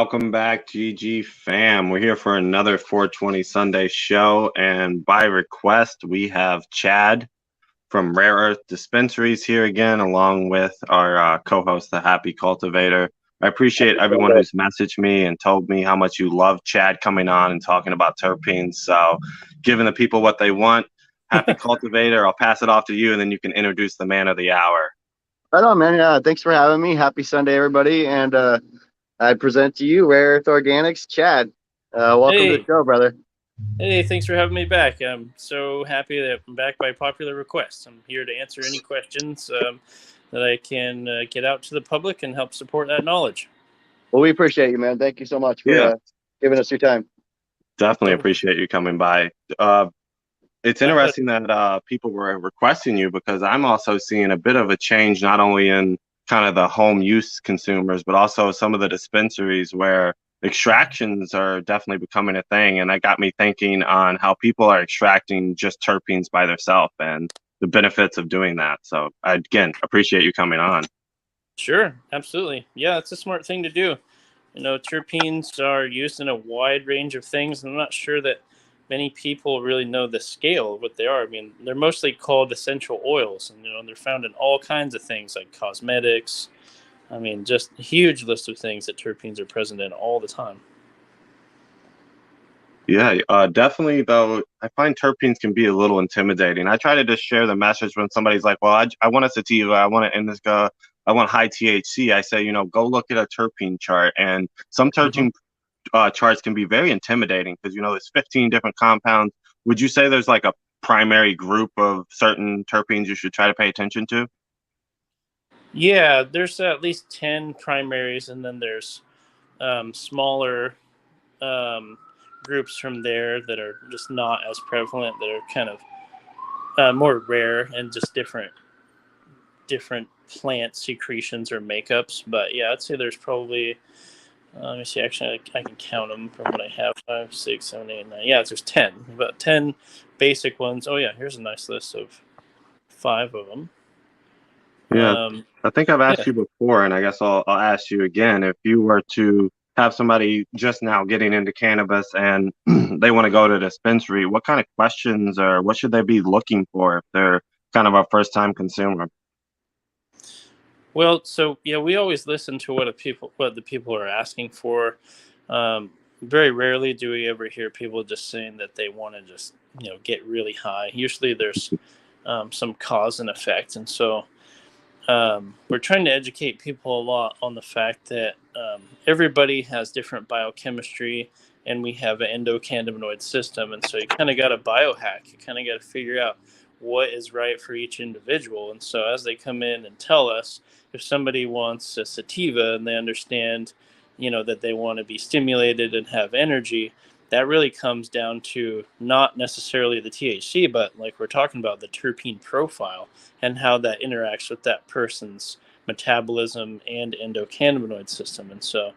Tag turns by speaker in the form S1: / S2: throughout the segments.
S1: Welcome back, GG fam. We're here for another 420 Sunday show, and by request, we have Chad from R.A.R.E Dispensaries here again, along with our co-host, the Happy Cultivator. I appreciate everyone who's messaged me and told me how much you love Chad coming on and talking about terpenes. So, giving the people what they want, Happy Cultivator, I'll pass it off to you, and then you can introduce the man of the hour.
S2: Right on, man. Thanks for having me. Happy Sunday, everybody. And I present to you R.A.R.E Organics, Chad. Welcome to the show, brother.
S3: Hey, thanks for having me back. I'm so happy that I'm back by popular request. I'm here to answer any questions that I can get out to the public and help support that knowledge.
S2: Well, we appreciate you, man. Thank you so much for giving us your time.
S1: Definitely appreciate you coming by. It's interesting that people were requesting you, because I'm also seeing a bit of a change, not only in kind of the home use consumers, but also some of the dispensaries where extractions are definitely becoming a thing. And that got me thinking on how people are extracting just terpenes by themselves and the benefits of doing that. So I, again, appreciate you coming on.
S3: Sure, absolutely. Yeah, it's a smart thing to do. You know, terpenes are used in a wide range of things, and I'm not sure that many people really know the scale of what they are. I mean, they're mostly called essential oils, and they're found in all kinds of things like cosmetics. I mean, just a huge list of things that terpenes are present in all the time.
S1: Yeah, definitely, though, I find terpenes can be a little intimidating. I try to just share the message when somebody's like, well, I want a sativa, I want an indica, I want high THC. I say, go look at a terpene chart. And some terpene charts can be very intimidating because, there's 15 different compounds. Would you say there's like a primary group of certain terpenes you should try to pay attention to?
S3: Yeah, there's at least 10 primaries, and then there's smaller groups from there that are just not as prevalent, that are kind of more rare and just different plant secretions or makeups. But yeah, I'd say there's probably let me see. Actually, I can count them from what I have. 5, 6, 7, 8, 9. Yeah, there's 10. About 10 basic ones. Oh yeah, here's a nice list of 5 of them.
S1: Yeah, I think I've asked you before, and I guess I'll ask you again. If you were to have somebody just now getting into cannabis and they want to go to a dispensary, what kind of questions or what should they be looking for if they're kind of a first-time consumer?
S3: Well, so yeah, we always listen to what the people are asking for. Very rarely do we ever hear people just saying that they want to just get really high. Usually there's some cause and effect, and so we're trying to educate people a lot on the fact that everybody has different biochemistry, and we have an endocannabinoid system, and so you kind of got to biohack. You kind of got to figure out what is right for each individual. And so as they come in and tell us, if somebody wants a sativa and they understand, that they want to be stimulated and have energy, that really comes down to not necessarily the THC, but like we're talking about, the terpene profile and how that interacts with that person's metabolism and endocannabinoid system. And so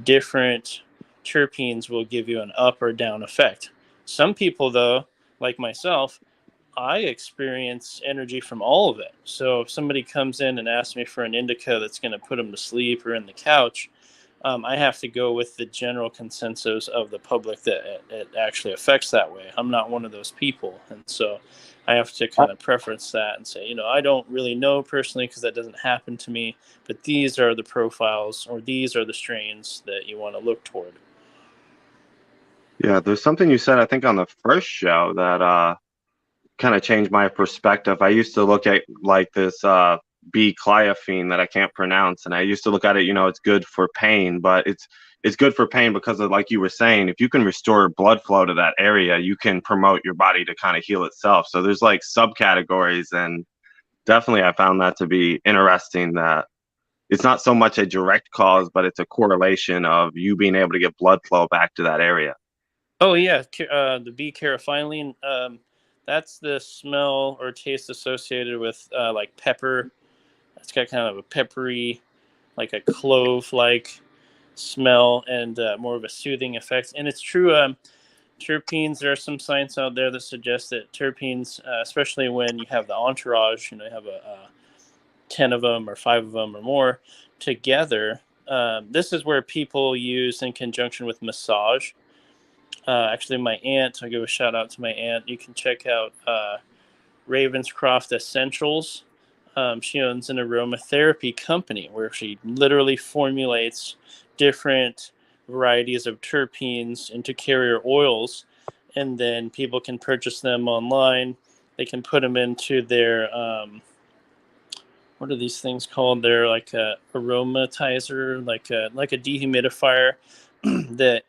S3: different terpenes will give you an up or down effect. Some people, though, like myself, I experience energy from all of it. So if somebody comes in and asks me for an indica that's going to put them to sleep or in the couch, I have to go with the general consensus of the public that it actually affects that way. I'm not one of those people. And so I have to kind of preference that and say, I don't really know personally because that doesn't happen to me, but these are the profiles or these are the strains that you want to look toward.
S1: Yeah, there's something you said, I think, on the first show that kind of changed my perspective. I used to look at like this B-clyphene that I can't pronounce, and I used to look at it, it's good for pain, but it's good for pain because of, like you were saying, if you can restore blood flow to that area, you can promote your body to kind of heal itself. So there's like subcategories, and definitely I found that to be interesting, that it's not so much a direct cause, but it's a correlation of you being able to get blood flow back to that area.
S3: Oh yeah, the B-carotene, that's the smell or taste associated with like pepper. It's got kind of a peppery, like a clove-like smell, and more of a soothing effect. And it's true, terpenes, there are some science out there that suggests that terpenes, especially when you have the entourage, you have a 10 of them or 5 of them or more together, This is where people use in conjunction with massage. Actually, my aunt, I'll give a shout out to my aunt. You can check out Ravenscroft Essentials. She owns an aromatherapy company where she literally formulates different varieties of terpenes into carrier oils, and then people can purchase them online. They can put them into their what are these things called? They're like a aromatizer, like a dehumidifier that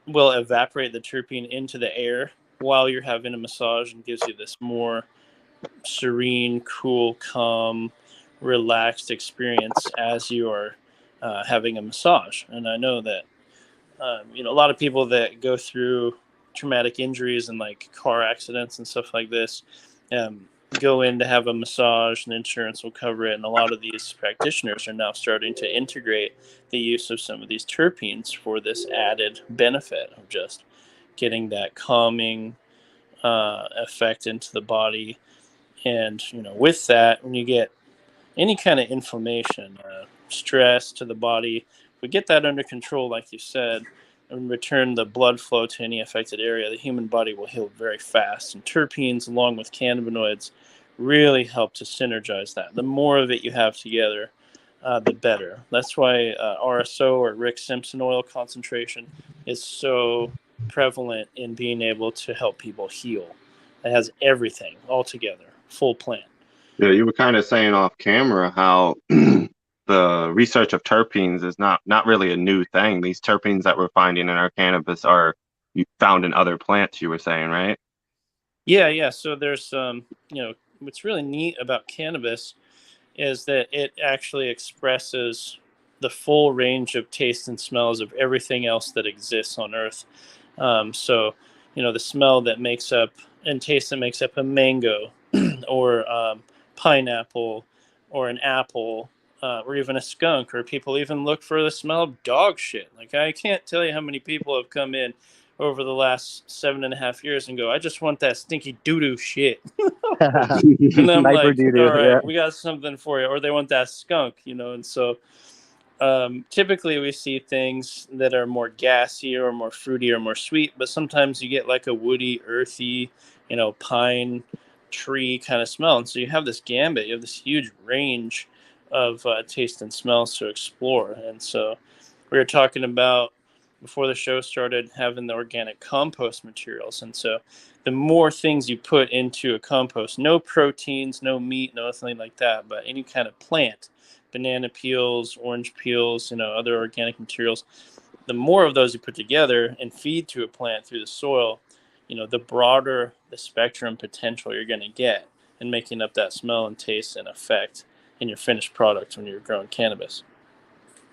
S3: will evaporate the terpene into the air while you're having a massage and gives you this more serene, cool, calm, relaxed experience as you are having a massage. And I know that a lot of people that go through traumatic injuries and like car accidents and stuff like this go in to have a massage, and insurance will cover it. And a lot of these practitioners are now starting to integrate the use of some of these terpenes for this added benefit of just getting that calming effect into the body. And with that, when you get any kind of inflammation, stress to the body, we get that under control, like you said, and return the blood flow to any affected area, the human body will heal very fast. And terpenes, along with cannabinoids, really help to synergize that. The more of it you have together, the better. That's why RSO, or Rick Simpson oil concentration, is so prevalent in being able to help people heal. It has everything all together, full plant.
S1: Yeah, you were kind of saying off camera how the research of terpenes is not really a new thing. These terpenes that we're finding in our cannabis are found in other plants, you were saying, right?
S3: Yeah. So there's what's really neat about cannabis is that it actually expresses the full range of tastes and smells of everything else that exists on Earth. So, the smell that makes up and taste that makes up a mango or pineapple or an apple or even a skunk, or people even look for the smell of dog shit. Like, I can't tell you how many people have come in over the last 7.5 years and go, I just want that stinky doo-doo shit. And I'm
S2: Hyper
S3: like,
S2: doo-doo,
S3: all right,
S2: yeah.
S3: we got something for you. Or they want that skunk, and so typically we see things that are more gassy or more fruity or more sweet, but sometimes you get like a woody, earthy, pine tree kind of smell. And so you have this gambit, you have this huge range of taste and smells to explore. And so we were talking about, before the show started, having the organic compost materials. And so the more things you put into a compost, no proteins, no meat, nothing like that, but any kind of plant, banana peels, orange peels, other organic materials, the more of those you put together and feed to a plant through the soil, the broader the spectrum potential you're going to get in making up that smell and taste and effect in your finished product when you're growing cannabis.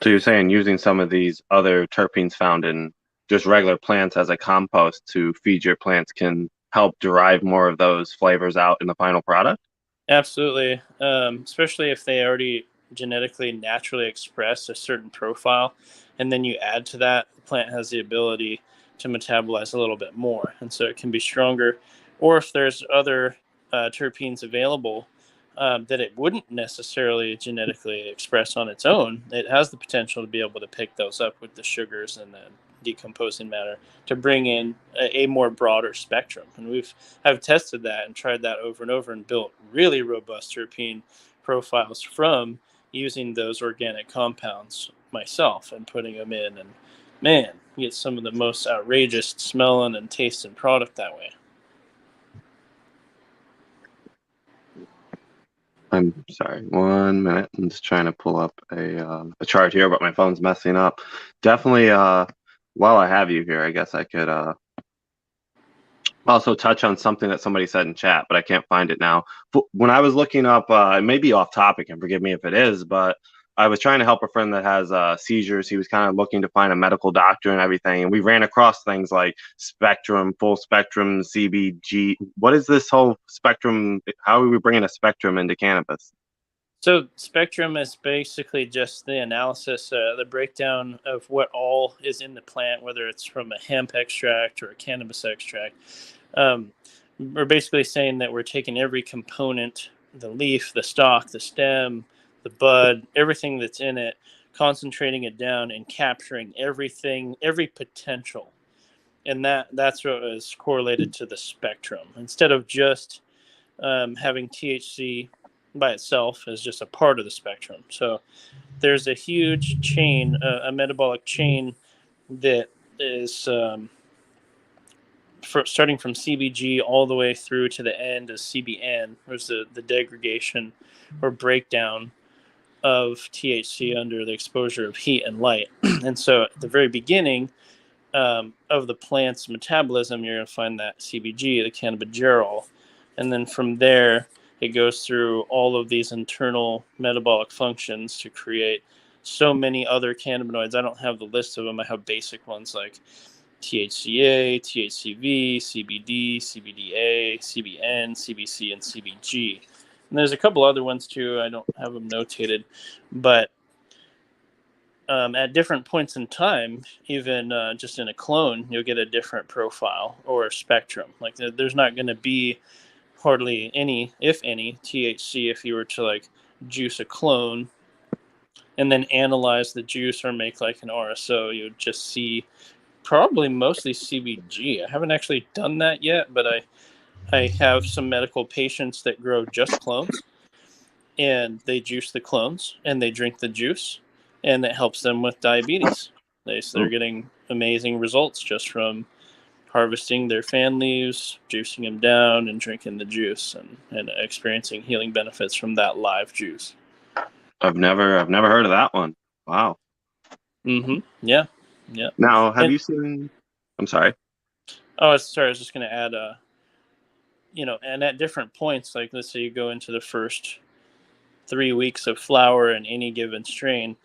S1: So you're saying using some of these other terpenes found in just regular plants as a compost to feed your plants can help derive more of those flavors out in the final product?
S3: Absolutely. Especially if they already genetically naturally express a certain profile, and then you add to that, the plant has the ability to metabolize a little bit more, and so it can be stronger. Or if there's other terpenes available that it wouldn't necessarily genetically express on its own, it has the potential to be able to pick those up with the sugars and the decomposing matter to bring in a more broader spectrum. And have tested that and tried that over and over and built really robust terpene profiles from using those organic compounds myself and putting them in. And man, you get some of the most outrageous smelling and tasting product that way.
S1: I'm sorry, 1 minute. I'm just trying to pull up a chart here, but my phone's messing up. Definitely, while I have you here, I guess I could also touch on something that somebody said in chat, but I can't find it now. When I was looking up, it may be off topic, and forgive me if it is, but I was trying to help a friend that has seizures. He was kind of looking to find a medical doctor and everything, and we ran across things like spectrum, full spectrum, CBG. What is this whole spectrum? How are we bringing a spectrum into cannabis?
S3: So spectrum is basically just the analysis, the breakdown of what all is in the plant, whether it's from a hemp extract or a cannabis extract. We're basically saying that we're taking every component, the leaf, the stalk, the stem, the bud, everything that's in it, concentrating it down and capturing everything, every potential. And that's what is correlated to the spectrum. Instead of just having THC by itself as just a part of the spectrum. So there's a huge chain, a metabolic chain that is starting from CBG all the way through to the end of CBN. There's the degradation or breakdown of THC under the exposure of heat and light. And so at the very beginning of the plant's metabolism, you're going to find that CBG, the cannabigerol. And then from there, it goes through all of these internal metabolic functions to create so many other cannabinoids. I don't have the list of them. I have basic ones like THCA, THCV, CBD, CBDA, CBN, CBC, and CBG. And there's a couple other ones too. I don't have them notated, but at different points in time, even just in a clone, you'll get a different profile or a spectrum. Like there's not going to be hardly any, if any, THC if you were to like juice a clone and then analyze the juice or make like an RSO. You'd just see probably mostly CBG. I haven't actually done that yet, but I have some medical patients that grow just clones, and they juice the clones and they drink the juice, and it helps them with diabetes. They're getting amazing results just from harvesting their fan leaves, juicing them down, and drinking the juice, and experiencing healing benefits from that live juice.
S1: I've never heard of that one. Wow.
S3: Mm-hmm. Yeah. Yeah.
S1: Now, have you seen? I'm sorry.
S3: Oh, sorry. I was just going to add, and at different points, like let's say you go into the first 3 weeks of flower in any given strain.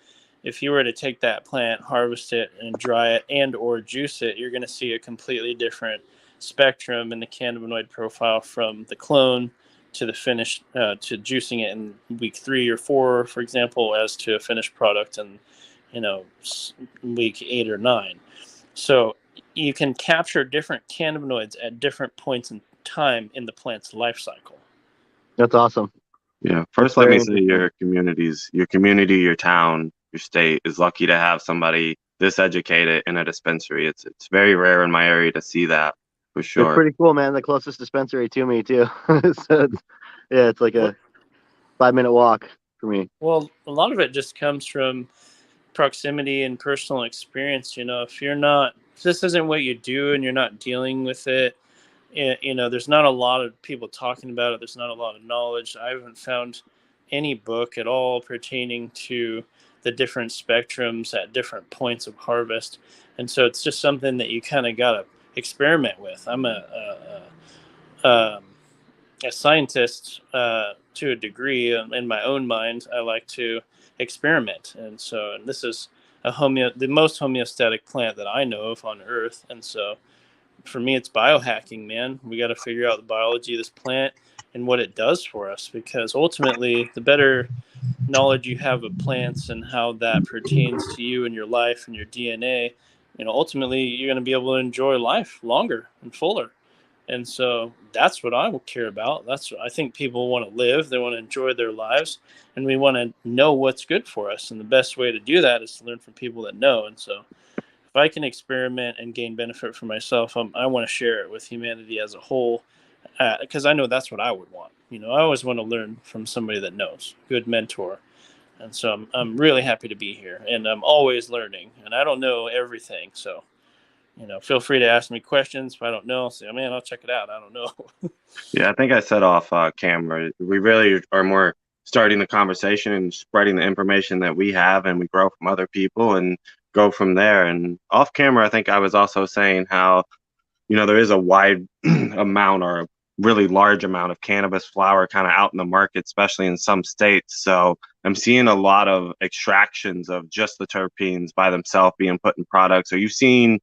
S3: If you were to take that plant, harvest it, and dry it and or juice it, you're going to see a completely different spectrum in the cannabinoid profile from the clone to the finished, to juicing it in week 3 or 4, for example, as to a finished product in, week 8 or 9. So you can capture different cannabinoids at different points in time in the plant's life cycle.
S2: That's awesome.
S1: Yeah. First, let me say your community, your town, your state is lucky to have somebody this educated in a dispensary. It's very rare in my area to see that, for sure.
S2: It's pretty cool, man. The closest dispensary to me too. So it's like a 5-minute walk for me.
S3: Well, a lot of it just comes from proximity and personal experience. If this isn't what you do and you're not dealing with it, there's not a lot of people talking about it. There's not a lot of knowledge. I haven't found any book at all pertaining to the different spectrums at different points of harvest. And so it's just something that you kind of got to experiment with. I'm a scientist to a degree. In my own mind, I like to experiment. And this is the most homeostatic plant that I know of on Earth. And so for me, it's biohacking, man. We got to figure out the biology of this plant and what it does for us, because ultimately the better knowledge you have of plants and how that pertains to you and your life and your DNA, ultimately you're going to be able to enjoy life longer and fuller. And so that's what I care about. That's what I think people want to live. They want to enjoy their lives, and we want to know what's good for us. And the best way to do that is to learn from people that know. And so if I can experiment and gain benefit for myself, I want to share it with humanity as a whole, because I know that's what I would want. I always want to learn from somebody that knows, good mentor. And so I'm really happy to be here, and I'm always learning, and I don't know everything. So, feel free to ask me questions. If I don't know, say, man, I'll check it out. I don't know.
S1: Yeah, I think I said off camera. We really are more starting the conversation and spreading the information that we have, and we grow from other people and go from there. And off camera, I think I was also saying how, there is a wide amount or a really large amount of cannabis flower kind of out in the market, especially in some states. So I'm seeing a lot of extractions of just the terpenes by themselves being put in products. Are you seeing,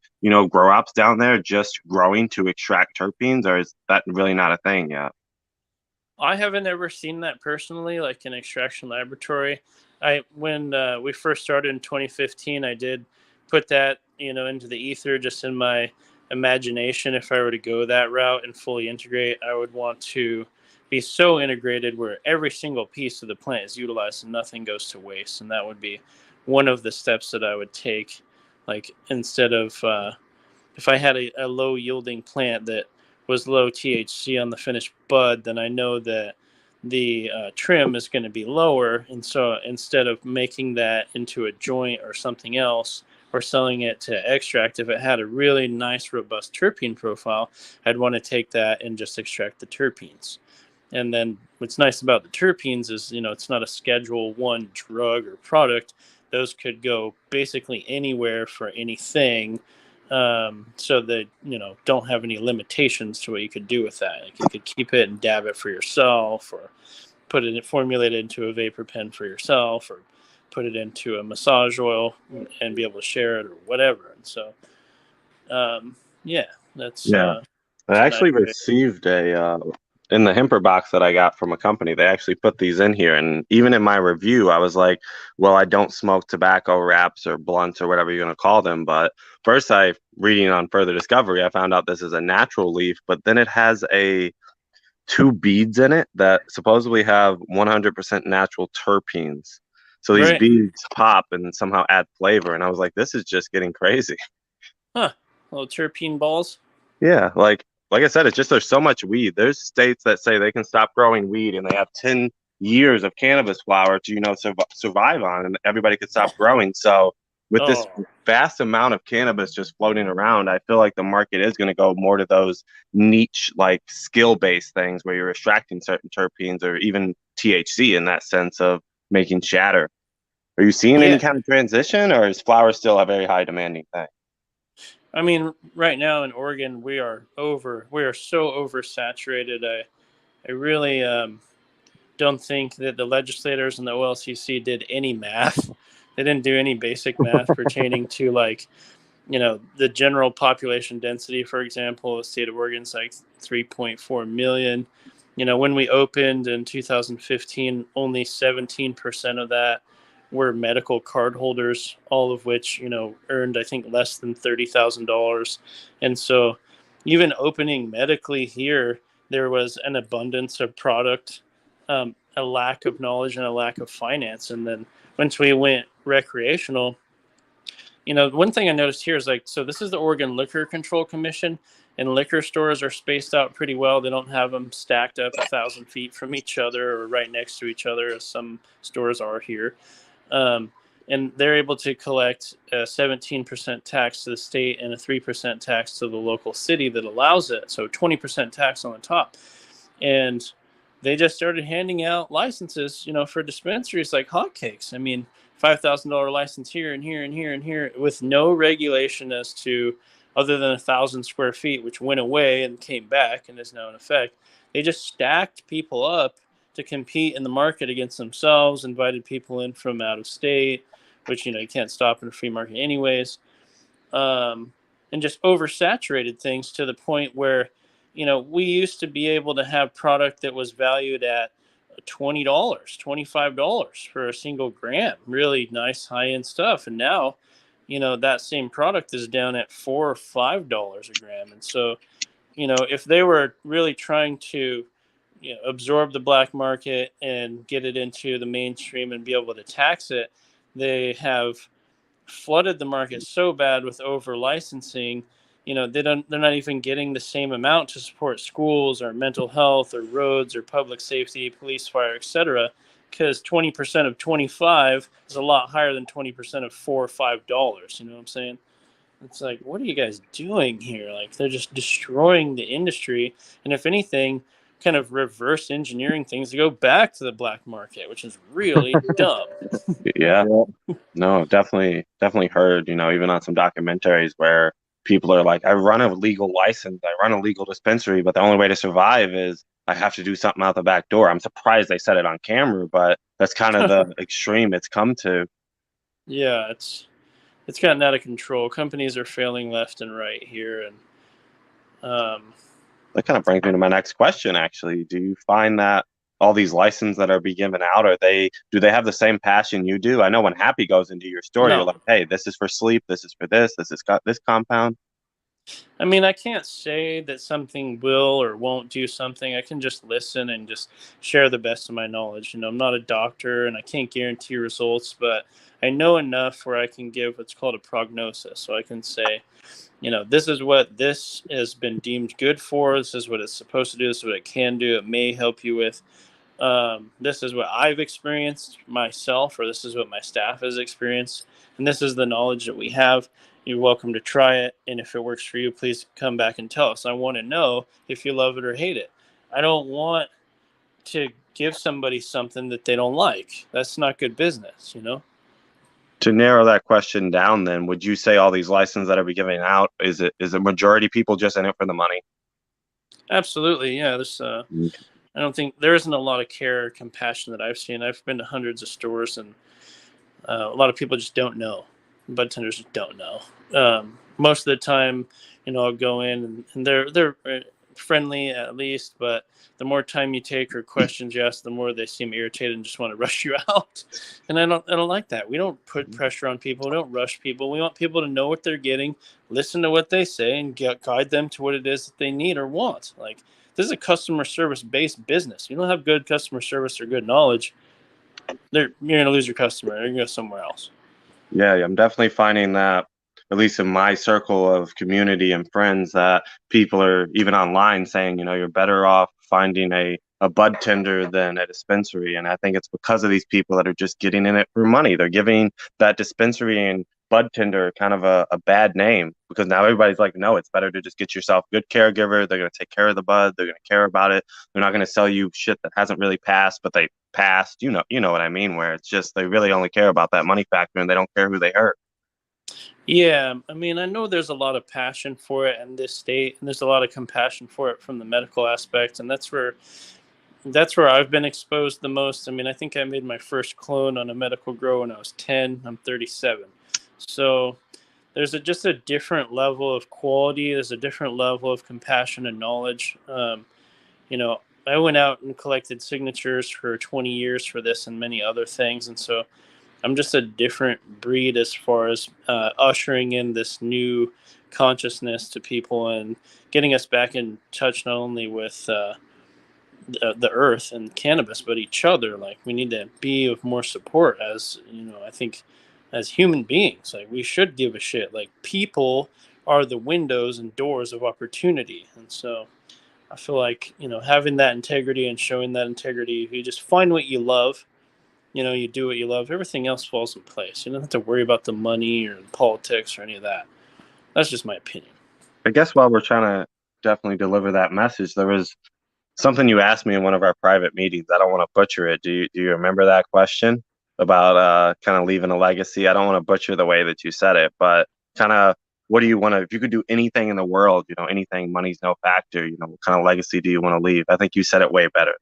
S1: grow ops down there just growing to extract terpenes, or is that really not a thing yet?
S3: I haven't ever seen that personally, like an extraction laboratory. When we first started in 2015, I did put that, into the ether just in my imagination. If I were to go that route and fully integrate, I would want to be so integrated where every single piece of the plant is utilized and nothing goes to waste. And that would be one of the steps that I would take. Like instead of if I had a low yielding plant that was low THC on the finished bud, then I know that the trim is going to be lower. And so instead of making that into a joint or something else, or selling it to extract, if it had a really nice, robust terpene profile, I'd want to take that and just extract the terpenes. And then what's nice about the terpenes is, it's not a Schedule 1 drug or product. Those could go basically anywhere for anything. So that, don't have any limitations to what you could do with that. Like you could keep it and dab it for yourself, or formulate it into a vapor pen for yourself, or put it into a massage oil and be able to share it or whatever. And so, yeah, that's,
S1: Yeah. I
S3: that's a nice
S1: actually
S3: way.
S1: received in the Hemper box that I got from a company, they actually put these in here. And even in my review, I was like, well, I don't smoke tobacco wraps or blunts or whatever you're going to call them. But first, reading on further discovery, I found out this is a natural leaf, but then it has two beads in it that supposedly have 100% natural terpenes. So these
S3: Right.
S1: beads pop and somehow add flavor. And I was like, this is just getting crazy.
S3: Huh. Little terpene balls.
S1: Yeah, like I said, it's just there's so much weed. There's states that say they can stop growing weed and they have 10 years of cannabis flower to survive on, and everybody could stop growing. So with this
S3: Oh,
S1: vast amount of cannabis just floating around, I feel like the market is going to go more to those niche, like skill-based things where you're extracting certain terpenes or even THC in that sense of making shatter. Are you seeing any
S3: yeah.
S1: kind of transition, or is flower still a very high demanding thing?
S3: I mean, right now in Oregon, we are so oversaturated. I really don't think that the legislators and the OLCC did any math. They didn't do any basic math pertaining to, like, the general population density. For example, the state of Oregon's like 3.4 million. When we opened in 2015, only 17% of that were medical card holders, all of which, earned, I think, less than $30,000. And so even opening medically here, there was an abundance of product, a lack of knowledge, and a lack of finance. And then once we went recreational, one thing I noticed here is, like, so this is the Oregon Liquor Control Commission, and liquor stores are spaced out pretty well. They don't have them stacked up 1,000 feet from each other or right next to each other, as some stores are here. Um, and they're able to collect a 17% tax to the state and a 3% tax to the local city that allows it. So 20% tax on the top. And they just started handing out licenses, for dispensaries like hotcakes. I mean, $5,000 license here and here and here and here, with no regulation as to, other than 1,000 square feet, which went away and came back and is now in effect. They just stacked people up to compete in the market against themselves, invited people in from out of state, which, you can't stop in a free market anyways, and just oversaturated things to the point where, we used to be able to have product that was valued at $20, $25 for a single gram, really nice high end stuff. And now, that same product is down at $4 or $5 a gram. And so, if they were really trying to, absorb the black market and get it into the mainstream and be able to tax it, they have flooded the market so bad with over licensing. They're not even getting the same amount to support schools or mental health or roads or public safety, police, fire, etc., because 20% of 25 is a lot higher than 20% of $4 or $5. You know what I'm saying? It's like, what are you guys doing here? Like, they're just destroying the industry, and if anything, kind of reverse engineering things to go back to the black market, which is really dumb.
S1: Yeah.
S2: Yeah.
S1: No, definitely heard, even on some documentaries where people are like, I run a legal license, I run a legal dispensary, but the only way to survive is I have to do something out the back door. I'm surprised they said it on camera, but that's kind of the extreme it's come to.
S3: Yeah, it's gotten out of control. Companies are failing left and right here, and
S1: That kind of brings me to my next question, actually. Do you find that all these licenses that are being given out, do they have the same passion you do? I know when Happy goes into your store, you're
S3: no.
S1: like, hey, this is for sleep, this is for this has got this compound.
S3: I mean, I can't say that something will or won't do something. I can just listen and just share the best of my knowledge. I'm not a doctor and I can't guarantee results, but I know enough where I can give what's called a prognosis. So I can say, this is what this has been deemed good for. This is what it's supposed to do. This is what it can do. It may help you with. This is what I've experienced myself, or this is what my staff has experienced. And this is the knowledge that we have. You're welcome to try it. And if it works for you, please come back and tell us. I want to know if you love it or hate it. I don't want to give somebody something that they don't like. That's not good business,
S1: To narrow that question down, then, would you say all these licenses that are giving out, is it majority people just in it for the money?
S3: Absolutely, yeah. I don't think there isn't a lot of care or compassion that I've seen. I've been to hundreds of stores, and a lot of people just don't know. Bud tenders just don't know. Most of the time, I'll go in and they're friendly at least, but the more time you take or questions you ask, the more they seem irritated and just want to rush you out. And I don't like that. We don't put pressure on people. We don't rush people. We want people to know what they're getting, listen to what they say, and guide them to what it is that they need or want. Like, this is a customer service based business. You don't have good customer service or good knowledge, you're going to lose your customer. You're going to go somewhere else.
S1: Yeah, I'm definitely finding that, at least in my circle of community and friends, that people are even online saying, you're better off finding a bud tender than a dispensary. And I think it's because of these people that are just getting in it for money. They're giving that dispensary and bud tender kind of a bad name, because now everybody's like, no, it's better to just get yourself a good caregiver. They're going to take care of the bud. They're going to care about it. They're not going to sell you shit that hasn't really passed, but they passed. You know what I mean? Where it's just, they really only care about that money factor and they don't care who they hurt.
S3: Yeah, I mean, I know there's a lot of passion for it in this state, and there's a lot of compassion for it from the medical aspect, and that's where I've been exposed the most. I mean, I think I made my first clone on a medical grow when I was 10. I'm 37. So there's just a different level of quality. There's a different level of compassion and knowledge. I went out and collected signatures for 20 years for this and many other things. And so I'm just a different breed as far as ushering in this new consciousness to people and getting us back in touch not only with the earth and cannabis, but each other. Like, we need to be of more support as, I think as human beings, like, we should give a shit. Like, people are the windows and doors of opportunity. And so I feel like, having that integrity and showing that integrity, if you just find what you love, you do what you love, everything else falls in place. You don't have to worry about the money or the politics or any of that. That's just my opinion.
S1: I guess while we're trying to definitely deliver that message, there was something you asked me in one of our private meetings. I don't want to butcher it. Do you remember that question about kind of leaving a legacy? I don't want to butcher the way that you said it, but kind of, what do you want to, if you could do anything in the world, anything, money's no factor, what kind of legacy do you want to leave? I think you said it way better.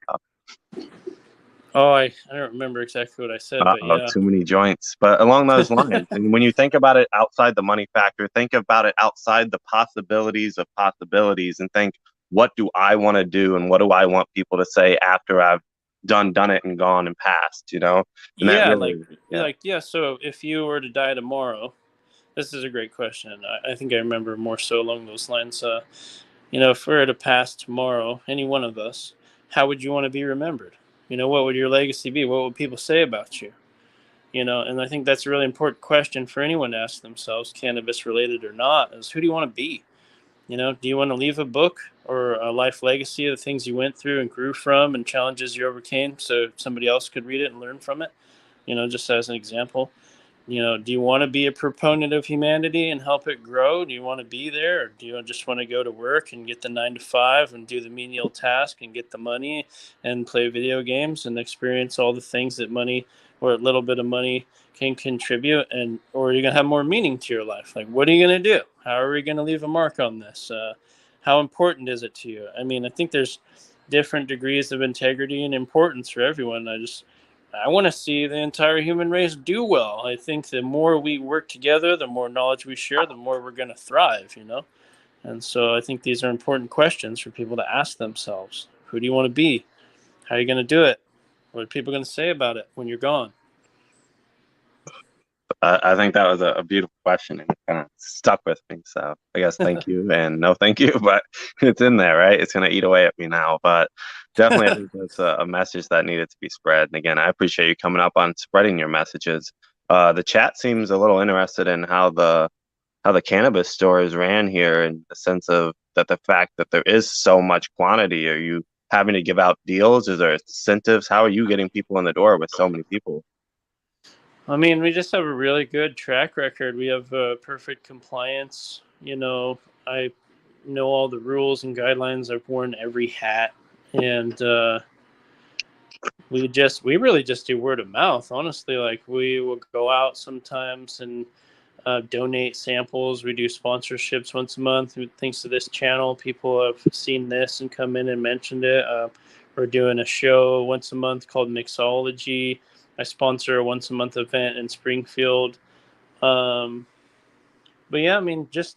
S3: Oh, I don't remember exactly what I said, but yeah.
S1: Too many joints. But along those lines, and when you think about it outside the money factor, think about it outside the possibilities of possibilities, and think, what do I want to do, and what do I want people to say after I've done it and gone and passed, And
S3: yeah,
S1: really,
S3: so if you were to die tomorrow, this is a great question. I think I remember more so along those lines. If we were to pass tomorrow, any one of us, how would you want to be remembered? What would your legacy be? What would people say about you? And I think that's a really important question for anyone to ask themselves, cannabis related or not, is, who do you want to be? Do you want to leave a book or a life legacy of the things you went through and grew from and challenges you overcame so somebody else could read it and learn from it? Just as an example. Do you want to be a proponent of humanity and help it grow? Do you want to be there? Or do you just want to go to work and get the 9 to 5 and do the menial task and get the money and play video games and experience all the things that money or a little bit of money can contribute? Or are you going to have more meaning to your life? Like, what are you going to do? How are we going to leave a mark on this? How important is it to you? I mean, I think there's different degrees of integrity and importance for everyone. I want to see the entire human race do well. I think the more we work together, the more knowledge we share, the more we're going to thrive, And so I think these are important questions for people to ask themselves. Who do you want to be? How are you going to do it? What are people going to say about it when you're gone?
S1: I think that was a beautiful question, and it kind of stuck with me. So I guess thank you and no thank you, but it's in there, right? It's going to eat away at me now. But definitely, I think that's a message that needed to be spread. And again, I appreciate you coming up on spreading your messages. The chat seems a little interested in how the cannabis stores ran here, in the sense of that the fact that there is so much quantity. Are you having to give out deals? Is there incentives? How are you getting people in the door with so many people?
S3: I mean, we just have a really good track record. We have perfect compliance. I know all the rules and guidelines. I've worn every hat, and we really just do word of mouth. Honestly, like we will go out sometimes and donate samples. We do sponsorships once a month. Thanks to this channel, people have seen this and come in and mentioned it. We're doing a show once a month called Mixology. I sponsor a once a month event in Springfield. Um, but yeah, I mean, just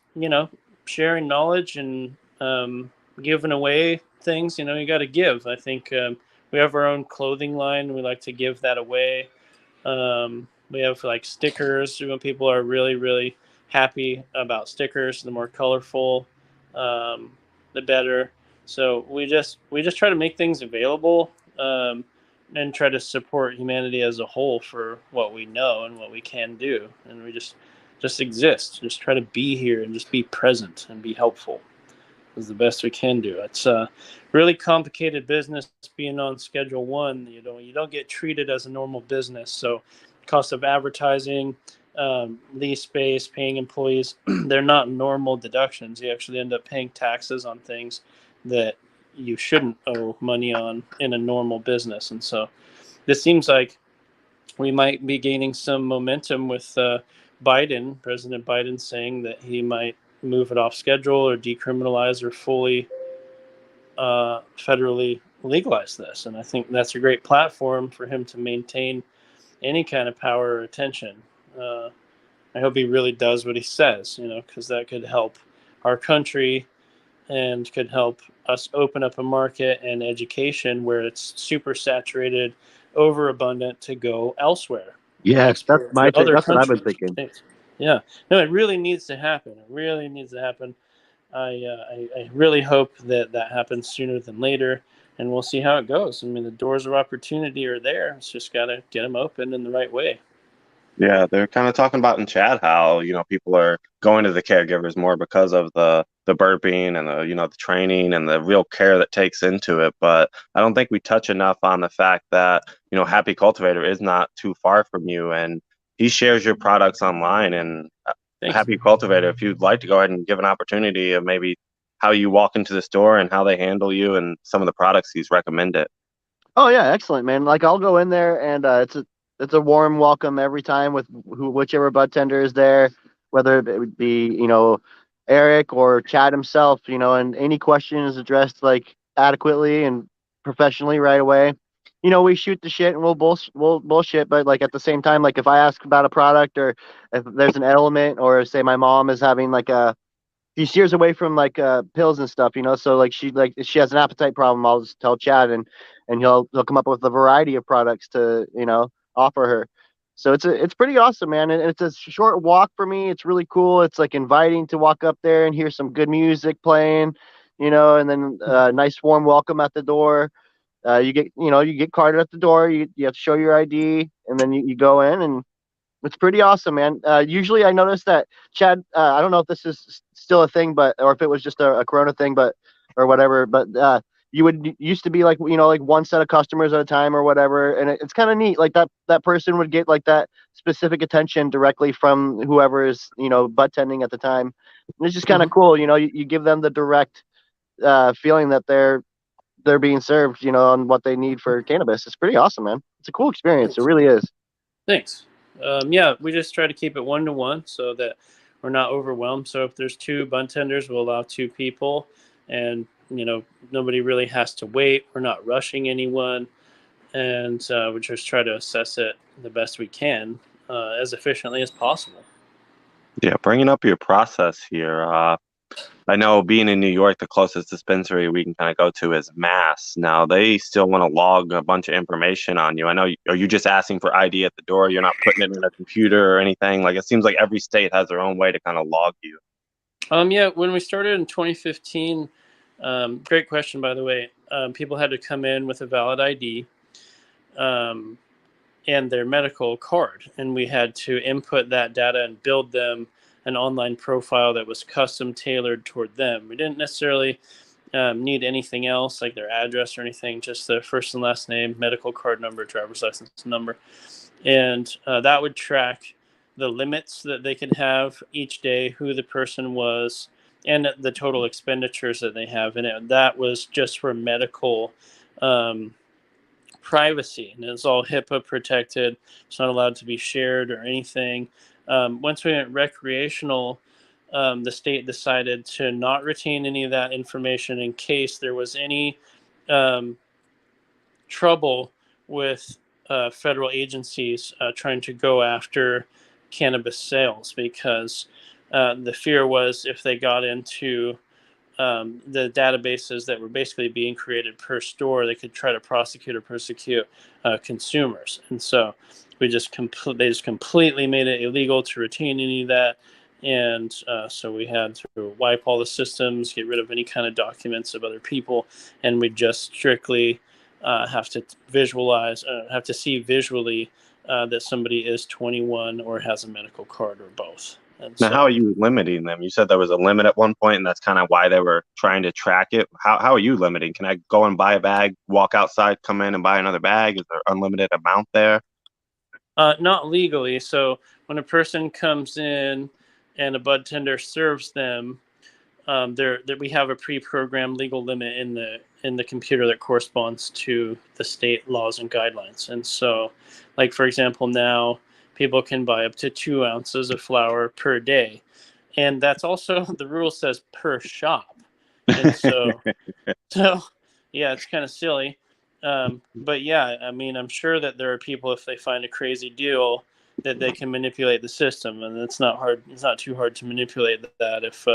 S3: sharing knowledge and giving away things. You got to give. I think we have our own clothing line. We like to give that away. We have like stickers. When people are really, really happy about stickers, the more colorful, the better. So we just try to make things available, and try to support humanity as a whole for what we know and what we can do. And we just exist. Just try to be here and just be present and be helpful is the best we can do. It's a really complicated business being on Schedule 1. You don't get treated as a normal business. So cost of advertising, lease space, paying employees, they're not normal deductions. You actually end up paying taxes on things that you shouldn't owe money on in a normal business. And so this seems like we might be gaining some momentum with President Biden saying that he might move it off schedule or decriminalize or fully federally legalize this. And I think that's a great platform for him to maintain any kind of power or attention. I hope he really does what he says, because that could help our country and could help us open up a market and education where it's super saturated, overabundant to go elsewhere and
S2: Yes, that's
S3: export
S2: my
S3: to
S2: take.
S3: other
S2: That's what I've been
S3: countries.
S2: thinking.
S3: Yeah, no, it really needs to happen. It really needs to happen. I really hope that that happens sooner than later, and we'll see how it goes. I mean, the doors of opportunity are there. It's just got to get them open in the right way.
S1: Yeah, they're kind of talking about in chat how, people are going to the caregivers more because of the burping and the training and the real care that takes into it. But I don't think we touch enough on the fact that, Happy Cultivator is not too far from you, and he shares your products online. And
S3: Thank you.
S1: Happy Cultivator, if you'd like to go ahead and give an opportunity of maybe how you walk into the store and how they handle you and some of the products he's recommended.
S2: Oh yeah, excellent, man. Like I'll go in there and it's a warm welcome every time with whichever bud tender is there, whether it would be Eric or Chad himself, and any question is addressed like adequately and professionally right away. We shoot the shit and we'll bullshit, but like at the same time, like if I ask about a product or if there's an element, or say my mom is having like she steers away from like pills and stuff, so like she has an appetite problem, I'll just tell Chad, and he'll come up with a variety of products to offer her. So it's pretty awesome, man. And it's a short walk for me. It's really cool. It's like inviting to walk up there and hear some good music playing, and then nice warm welcome at the door. You get carded at the door. You have to show your ID, and then you go in, and it's pretty awesome, man. Usually I notice that Chad, I don't know if this is still a thing, or if it was just a Corona thing, or whatever, but you would used to be like, like one set of customers at a time or whatever. And it's kind of neat. Like that person would get like that specific attention directly from whoever is, butt tending at the time. And it's just kind of cool. You give them the direct feeling that they're being served, on what they need for cannabis. It's pretty awesome, man. It's a cool experience. It really is.
S3: Thanks. Yeah, we just try to keep it 1-to-1 so that we're not overwhelmed. So if there's 2 bud tenders, we'll allow 2 people, and nobody really has to wait. We're not rushing anyone, and we just try to assess it the best we can, as efficiently as possible.
S1: Yeah, bringing up your process here. I know being in New York, the closest dispensary we can kind of go to is Mass. Now, they still want to log a bunch of information on you. I know, are you just asking for ID at the door? You're not putting it in a computer or anything? Like, it seems like every state has their own way to kind of log you.
S3: Yeah, when we started in 2015, great question, by the way. People had to come in with a valid ID. and their medical card, and we had to input that data and build them an online profile that was custom tailored toward them. We didn't necessarily need anything else like their address or anything, just their first and last name, medical card number, driver's license number. And that would track the limits that they could have each day, who the person was, and the total expenditures that they have. And that was just for medical privacy. And it's all HIPAA protected. It's not allowed to be shared or anything. Once we went recreational, the state decided to not retain any of that information in case there was any um, trouble with federal agencies trying to go after cannabis sales, because the fear was if they got into the databases that were basically being created per store, they could try to prosecute or persecute consumers. And so they just completely made it illegal to retain any of that. And so we had to wipe all the systems, get rid of any kind of documents of other people, and we just strictly have to see visually that somebody is 21 or has a medical card or both. And
S1: Now,
S3: so,
S1: how are you limiting them? You said there was a limit at one point, and that's kind of why they were trying to track it. How are you limiting? Can I go and buy a bag, walk outside, come in and buy another bag? Is there unlimited amount there?
S3: not legally. So when a person comes in and a bud tender serves them, we have a pre-programmed legal limit in the computer that corresponds to the state laws and guidelines. And so, like for example, now people can buy up to 2 ounces of flower per day, and that's also the rule says per shop. And so so, yeah, it's kind of silly. But yeah, I mean, I'm sure that there are people, if they find a crazy deal, that they can manipulate the system, and it's not hard. It's not too hard to manipulate that. If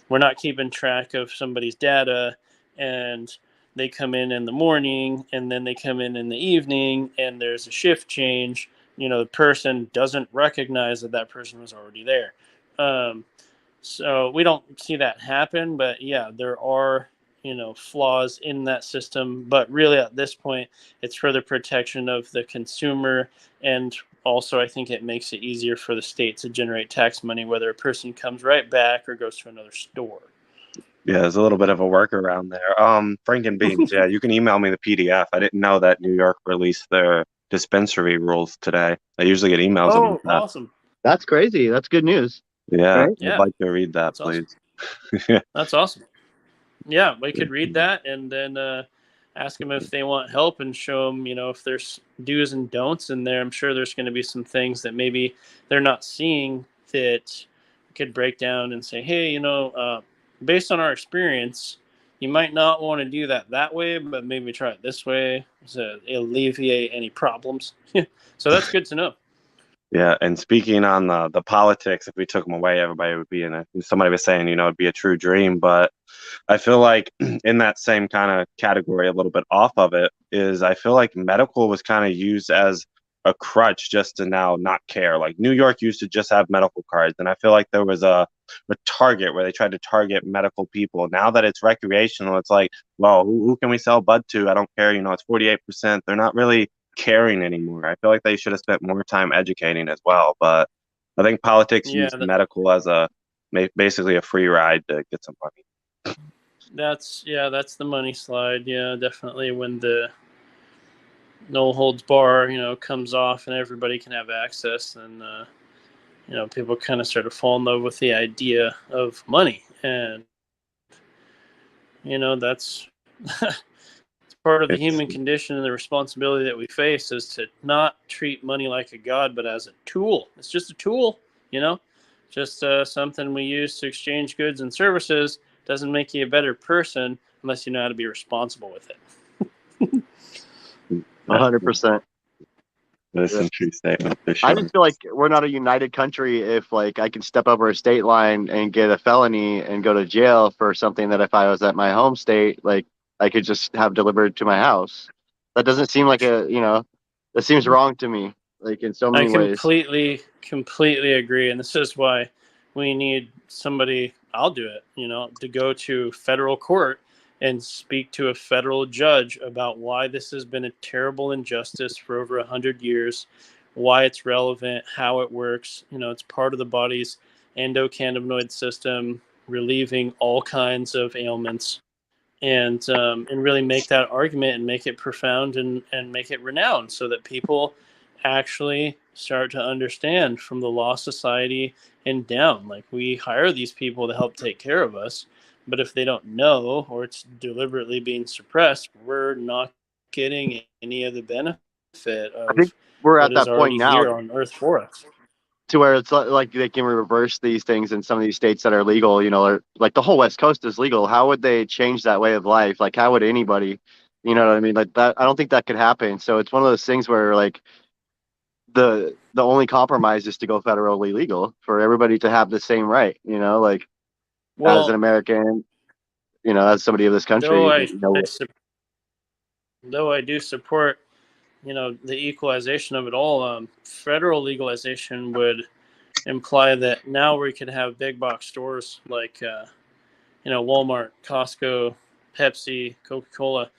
S3: we're not keeping track of somebody's data, and they come in the morning, and then they come in the evening, and there's a shift change, the person doesn't recognize that person was already there. So we don't see that happen, but yeah, there are flaws in that system. But really, at this point, it's for the protection of the consumer, and also I think it makes it easier for the state to generate tax money, whether a person comes right back or goes to another store.
S1: Yeah, there's a little bit of a workaround there. Franken beans. Yeah, you can email me the PDF. I didn't know that New York released their dispensary rules today. I usually get emails
S3: Oh,
S1: about that.
S3: awesome!
S2: That's crazy. That's good news.
S1: Yeah,
S2: Right?
S1: I'd
S3: Yeah,
S1: like to read that,
S3: that's awesome.
S1: please.
S3: That's awesome. Yeah, we could read that and then ask them if they want help and show them, if there's do's and don'ts in there. I'm sure there's going to be some things that maybe they're not seeing that could break down and say, hey, based on our experience, you might not want to do that way, but maybe try it this way to alleviate any problems. So that's good to know.
S1: Yeah, and speaking on the politics, if we took them away, everybody would be in a. Somebody was saying, it'd be a true dream, but I feel like in that same kind of category, a little bit off of it, is I feel like medical was kind of used as a crutch just to now not care. Like New York used to just have medical cards, and I feel like there was a target where they tried to target medical people. Now that it's recreational, it's like, well, who can we sell bud to? I don't care. It's 48%. They're not really caring anymore. I feel like they should have spent more time educating as well. But I think politics
S3: Yeah,
S1: use medical as basically a free ride to get some money.
S3: that's the money slide. Yeah, definitely when the no holds bar, comes off and everybody can have access, and people kind of start to fall in love with the idea of money, and that's it's part of the
S1: It's
S3: human condition, and the responsibility that we face is to not treat money like a god, but as a tool. It's just a tool, just something we use to exchange goods and services. Doesn't make you a better person unless you know how to be responsible with it.
S2: 100%.
S1: That's a true statement for
S2: I
S1: sure.
S2: just feel like we're not a united country if I can step over a state line and get a felony and go to jail for something that if I was at my home state, I could just have delivered to my house. That doesn't seem like that seems wrong to me, in so many ways.
S3: Completely agree. And this is why we need somebody, I'll do it, to go to federal court and speak to a federal judge about why this has been a terrible injustice for over 100 years, why it's relevant, how it works. It's part of the body's endocannabinoid system, relieving all kinds of ailments, and really make that argument and make it profound and make it renowned, so that people actually start to understand from the law society and down. Like, we hire these people to help take care of us, but if they don't know, or it's deliberately being suppressed, we're not getting any of the benefit
S2: I think
S3: of
S2: we're
S3: what
S2: at
S3: is
S2: that point
S3: already
S2: now
S3: here on earth for us.
S2: to where it's like they can reverse these things in some of these states that are legal, or like the whole West Coast is legal. How would they change that way of life? Like, how would anybody, you know what I mean? Like that, I don't think that could happen. So it's one of those things where like the only compromise is to go federally legal for everybody to have the same right, like as an
S3: Well,
S2: American, as somebody of this
S3: though
S2: country,
S3: I, I though I do support the equalization of it all, federal legalization would imply that now we could have big box stores like Walmart, Costco, Pepsi, Coca-Cola.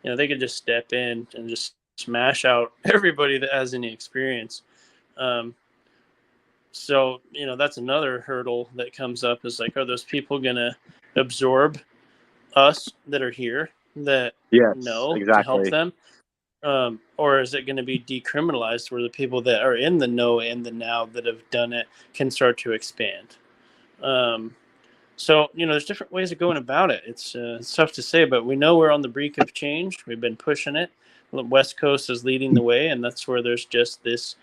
S3: They could just step in and just smash out everybody that has any experience. um, so that's another hurdle that comes up, is like, are those people gonna absorb us that are here, that
S2: yes,
S3: know to help
S2: exactly.
S3: them? Or is it going to be decriminalized, where the people that are in the know and the now that have done it can start to expand? So there's different ways of going about it. It's tough to say, but we know we're on the brink of change. We've been pushing it. The West Coast is leading the way, and that's where there's just this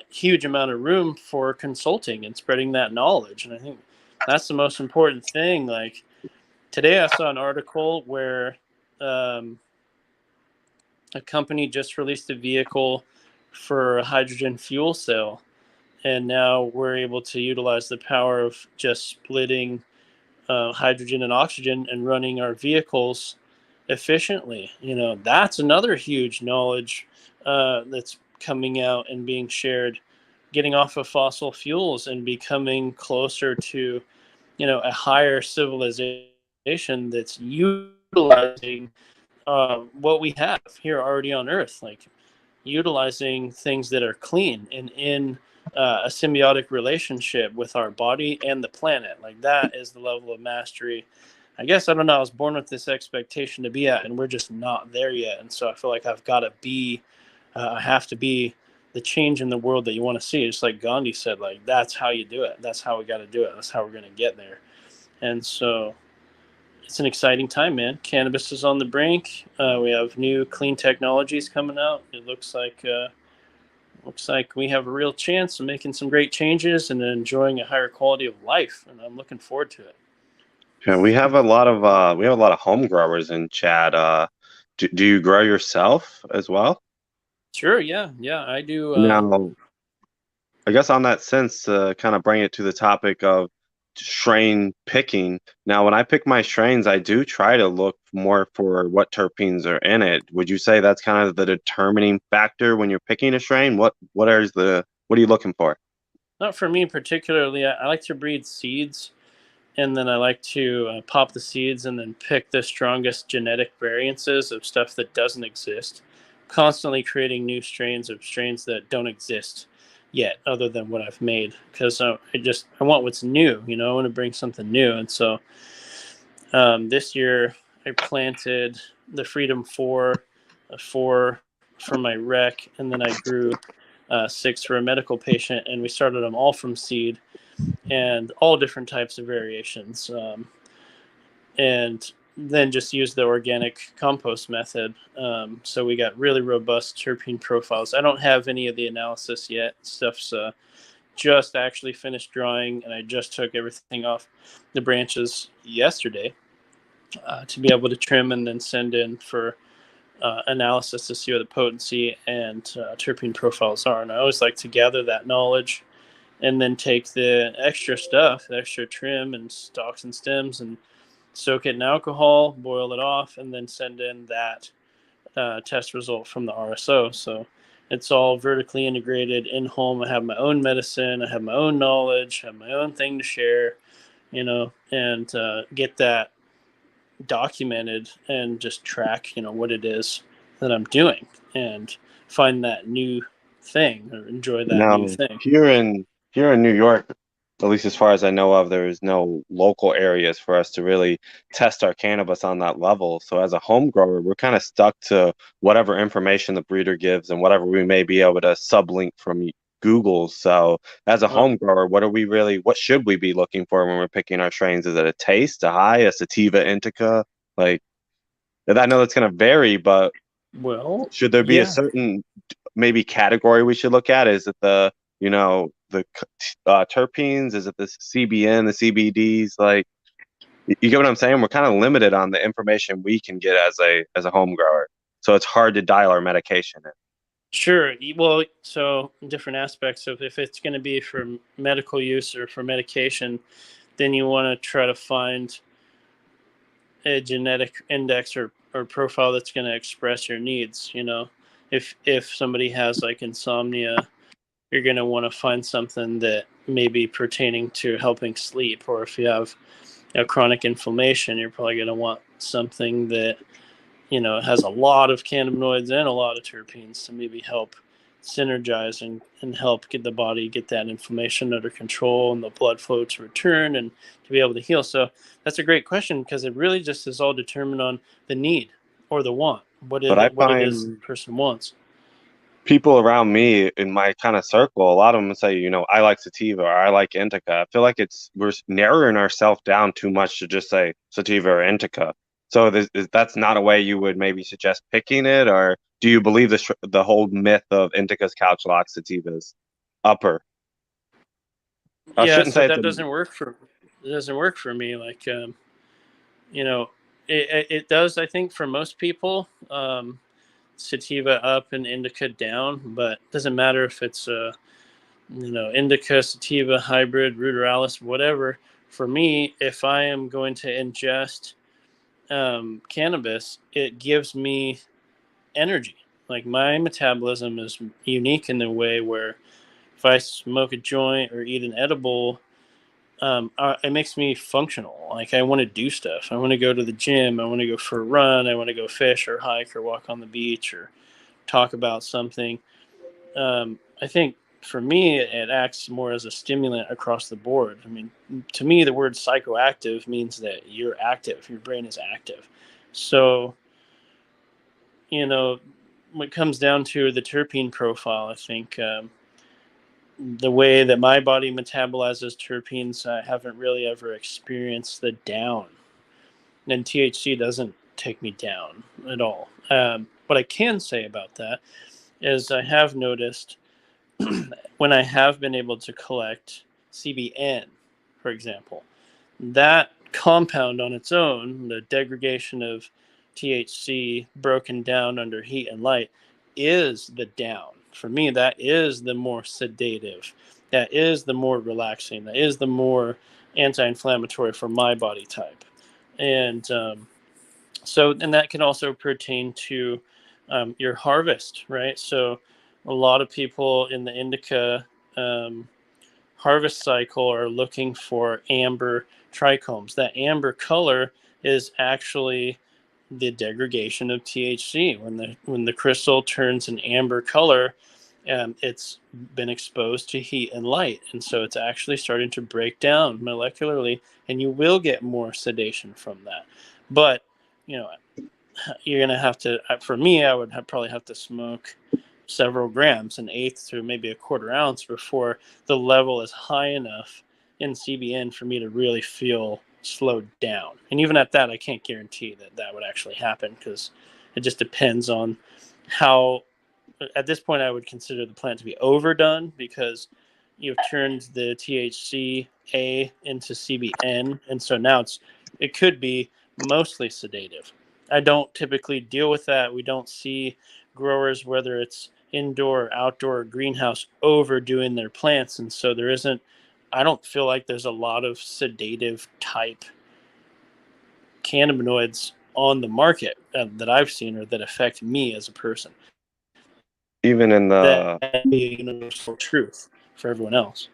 S3: huge amount of room for consulting and spreading that knowledge. And I think that's the most important thing. Like, today I saw an article where um, a company just released a vehicle for a hydrogen fuel cell, and now we're able to utilize the power of just splitting hydrogen and oxygen and running our vehicles efficiently. That's another huge knowledge that's coming out and being shared, getting off of fossil fuels and becoming closer to a higher civilization that's utilizing what we have here already on Earth, like utilizing things that are clean and in a symbiotic relationship with our body and the planet. Like, that is the level of mastery. I guess, I don't know, I was born with this expectation to be at, and we're just not there yet. And so I feel like I have to be the change in the world that you want to see. Just like Gandhi said, like, that's how you do it. That's how we got to do it. That's how we're going to get there. And so it's an exciting time, man. Cannabis is on the brink. We have new clean technologies coming out. It looks like we have a real chance of making some great changes and enjoying a higher quality of life, and I'm looking forward to it.
S1: Yeah, we have a lot of home growers in Chad. Do you grow yourself as well?
S3: Sure, yeah, I do.
S1: Now, I guess on that sense, to kind of bring it to the topic of strain picking. Now, when I pick my strains, I do try to look more for what terpenes are in it. Would you say that's kind of the determining factor when you're picking a strain? What are you looking for?
S3: Not for me particularly. I like to breed seeds, and then I like to pop the seeds and then pick the strongest genetic variances of stuff that doesn't exist, constantly creating new strains of strains that don't exist yet, other than what I've made, because I want what's new. I want to bring something new. And so this year I planted the Freedom 4, a 4 for my rec, and then I grew 6 for a medical patient, and we started them all from seed, and all different types of variations, and then just use the organic compost method. So we got really robust terpene profiles. I don't have any of the analysis yet. Stuff's just actually finished drying, and I just took everything off the branches yesterday to be able to trim and then send in for analysis to see what the potency and terpene profiles are. And I always like to gather that knowledge and then take the extra stuff, the extra trim and stalks and stems, and soak it in alcohol, boil it off, and then send in that test result from the RSO. So it's all vertically integrated in home. I have my own medicine, I have my own knowledge, I have my own thing to share, and get that documented and just track, what it is that I'm doing and find that new thing or enjoy that new
S1: Now,
S3: thing.
S1: here in New York, at least as far as I know of, there is no local areas for us to really test our cannabis on that level. So as a home grower, we're kind of stuck to whatever information the breeder gives and whatever we may be able to sublink from Google. So as a home grower, what should we be looking for when we're picking our strains? Is it a taste, a high, a sativa, indica? Like, I know that's going to vary, but
S3: Well,
S1: should there be a
S3: yeah,
S1: certain maybe category we should look at? Is it the terpenes? Is it the CBN, the CBDs? Like, you get what I'm saying? We're kind of limited on the information we can get as a home grower, so it's hard to dial our medication in.
S3: sure. Well, so different aspects of if it's going to be for medical use or for medication, then you want to try to find a genetic index or profile that's going to express your needs. If somebody has like insomnia, you're going to want to find something that may be pertaining to helping sleep. Or if you have chronic inflammation, you're probably going to want something that has a lot of cannabinoids and a lot of terpenes to maybe help synergize and help get the body get that inflammation under control and the blood flow to return and to be able to heal. So that's a great question because it really just is all determined on the need or the want,
S1: But I
S3: what it is the
S1: find
S3: person wants.
S1: people around me in my kind of circle, a lot of them say, I like sativa or I like indica. I feel like we're narrowing ourselves down too much to just say sativa or indica. So that's not a way you would maybe suggest picking it, or do you believe the whole myth of indicas, couch locks, sativas, upper? I
S3: Yeah,
S1: shouldn't
S3: so
S1: say it's
S3: that doesn't work for me. Like, you know, it does. I think for most people, sativa up and indica down, but it doesn't matter if it's indica, sativa, hybrid, ruderalis, whatever. For me, if I am going to ingest cannabis, it gives me energy. Like my metabolism is unique in the way where if I smoke a joint or eat an edible, it makes me functional. Like I want to do stuff. I want to go to the gym. I want to go for a run. I want to go fish or hike or walk on the beach or talk about something. I think for me, it acts more as a stimulant across the board. I mean, to me, the word psychoactive means that you're active, your brain is active. So, when it comes down to the terpene profile, I think the way that my body metabolizes terpenes, I haven't really ever experienced the down. And THC doesn't take me down at all. What I can say about that is I have noticed when I have been able to collect CBN, for example, that compound on its own, the degradation of THC broken down under heat and light, is the down. For me, that is the more sedative. That is the more relaxing. That is the more anti inflammatory for my body type. And and that can also pertain to your harvest, right? So, a lot of people in the indica um, harvest cycle are looking for amber trichomes. That amber color is actually the degradation of THC. When the crystal turns an amber color, it's been exposed to heat and light, and so it's actually starting to break down molecularly, and you will get more sedation from that. But you know, you're gonna have to. For me, I would probably have to smoke several grams, an eighth to maybe a quarter ounce, before the level is high enough in CBN for me to really feel slowed down. And even at that, I can't guarantee that that would actually happen because it just depends on how. At this point, I would consider the plant to be overdone because you've turned the THC A into CBN, and so now it could be mostly sedative. I don't typically deal with that. We don't see growers, whether it's indoor, outdoor, greenhouse, overdoing their plants, and so there isn't. I don't feel like there's a lot of sedative type cannabinoids on the market that I've seen or that affect me as a person.
S1: Even in
S3: That
S1: the
S3: be a universal truth for everyone else.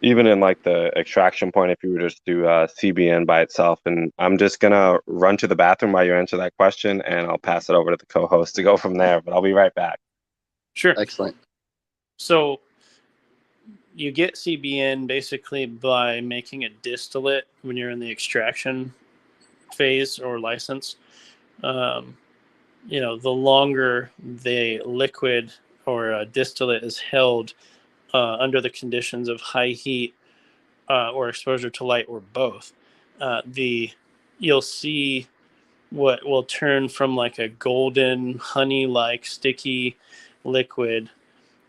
S1: even in like the extraction point, if you were just do CBN by itself. And I'm just gonna run to the bathroom while you answer that question, and I'll pass it over to the co-host to go from there. But I'll be right back.
S3: Sure.
S2: Excellent.
S3: So you get CBN basically by making a distillate when you're in the extraction phase or license. You know, the longer the liquid or distillate is held under the conditions of high heat or exposure to light or both, the you'll see what will turn from like a golden honey-like sticky liquid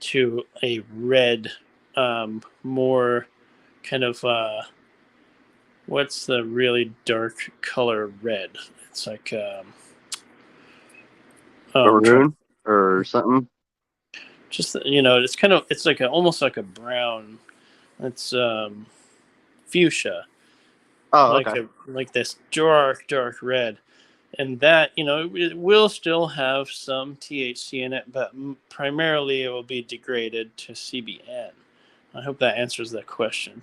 S3: to a red, more kind of what's the really dark color red? It's like
S2: Maroon or something.
S3: just you know, it's kind of it's like almost like a brown. It's fuchsia,
S2: Oh,
S3: like
S2: okay.
S3: like this dark red, and that you know it will still have some THC in it, but primarily it will be degraded to CBN. I hope that answers that question.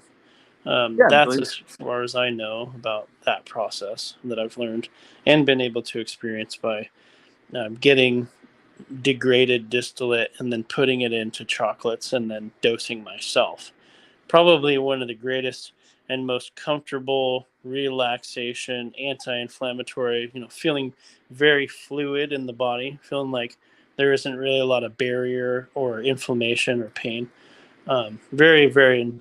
S2: Yeah,
S3: That's as far as I know about that process that I've learned and been able to experience by getting degraded distillate and then putting it into chocolates and then dosing myself. Probably one of the greatest and most comfortable relaxation, anti-inflammatory, you know, feeling very fluid in the body, feeling like there isn't really a lot of barrier or inflammation or pain. Very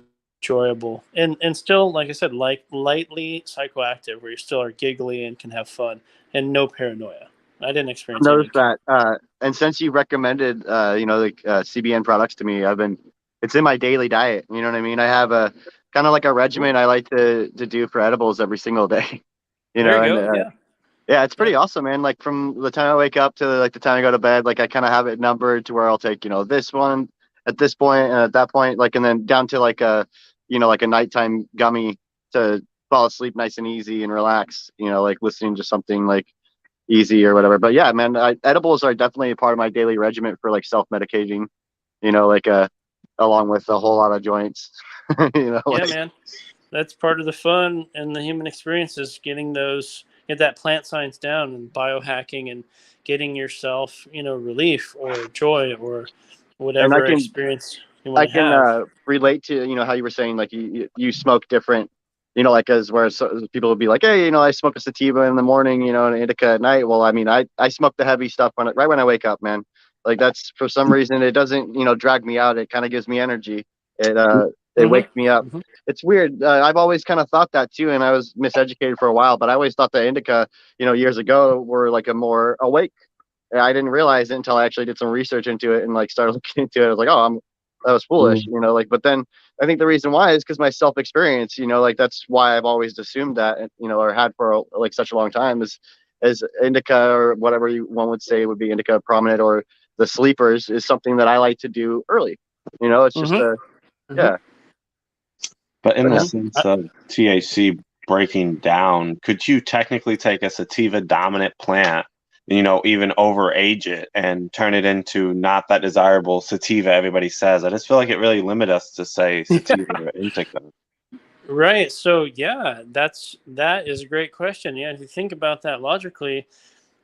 S3: enjoyable and still, like I said, like lightly psychoactive, where you still are giggly and can have fun and no paranoia. I didn't
S2: I've
S3: experience any.
S2: noticed that. And since you recommended, CBN products to me, it's in my daily diet. You know what I mean? I have a kind of like a
S3: Ooh,
S2: regimen I like to do for edibles every single day.
S3: there you
S2: And
S3: go. Yeah.
S2: yeah, it's
S3: Yeah.
S2: pretty awesome, man. Like from the time I wake up to like the time I go to bed, like I kind of have it numbered to where I'll take, this one at this point and at that point, like, and then down to like like a nighttime gummy to fall asleep nice and easy and relax, like listening to something like easy or whatever. But yeah, man, edibles are definitely a part of my daily regimen for like self-medicating, like along with a whole lot of joints,
S3: Yeah,
S2: like
S3: man. That's part of the fun and the human experience is get that plant science down and biohacking and getting yourself, you know, relief or joy or
S2: and
S3: whatever experience you want
S2: I
S3: to
S2: can
S3: have.
S2: relate to how you were saying like you smoke different, like as whereas people would be like, hey, I smoke a sativa in the morning, and an indica at night. Well, I mean, I smoke the heavy stuff right when I wake up, man. Like that's for some reason it doesn't drag me out. It kind of gives me energy. It wakes me up.
S3: Mm-hmm.
S2: It's weird. I've always kind of thought that too, and I was miseducated for a while. But I always thought that indica, years ago, were like a more awake. I didn't realize it until I actually did some research into it and like started looking into it. I was like, oh, that was foolish, like, but then I think the reason why is because my self experience, like that's why I've always assumed that, or had for like such a long time is as indica or whatever one would say would be indica prominent or the sleepers is something that I like to do early. It's just
S3: Mm-hmm. Mm-hmm.
S2: yeah.
S1: But in
S2: But
S1: the
S2: yeah.
S1: sense of THC breaking down, could you technically take a sativa dominant plant, even overage it and turn it into not that desirable sativa everybody says? I just feel like it really limits us to say sativa or indica.
S3: Right. So yeah, that is a great question. Yeah, if you think about that logically,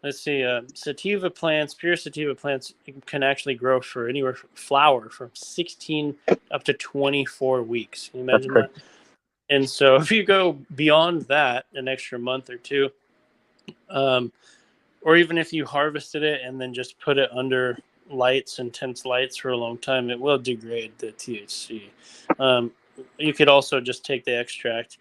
S3: let's see. Sativa plants, pure sativa plants, can actually grow for anywhere from flower from 16 up to 24 weeks. Can you
S2: That's
S3: imagine
S2: crazy.
S3: that? And so if you go beyond that, an extra month or two, um, or even if you harvested it and then just put it under lights, intense lights for a long time, it will degrade the THC. Um, you could also just take the extract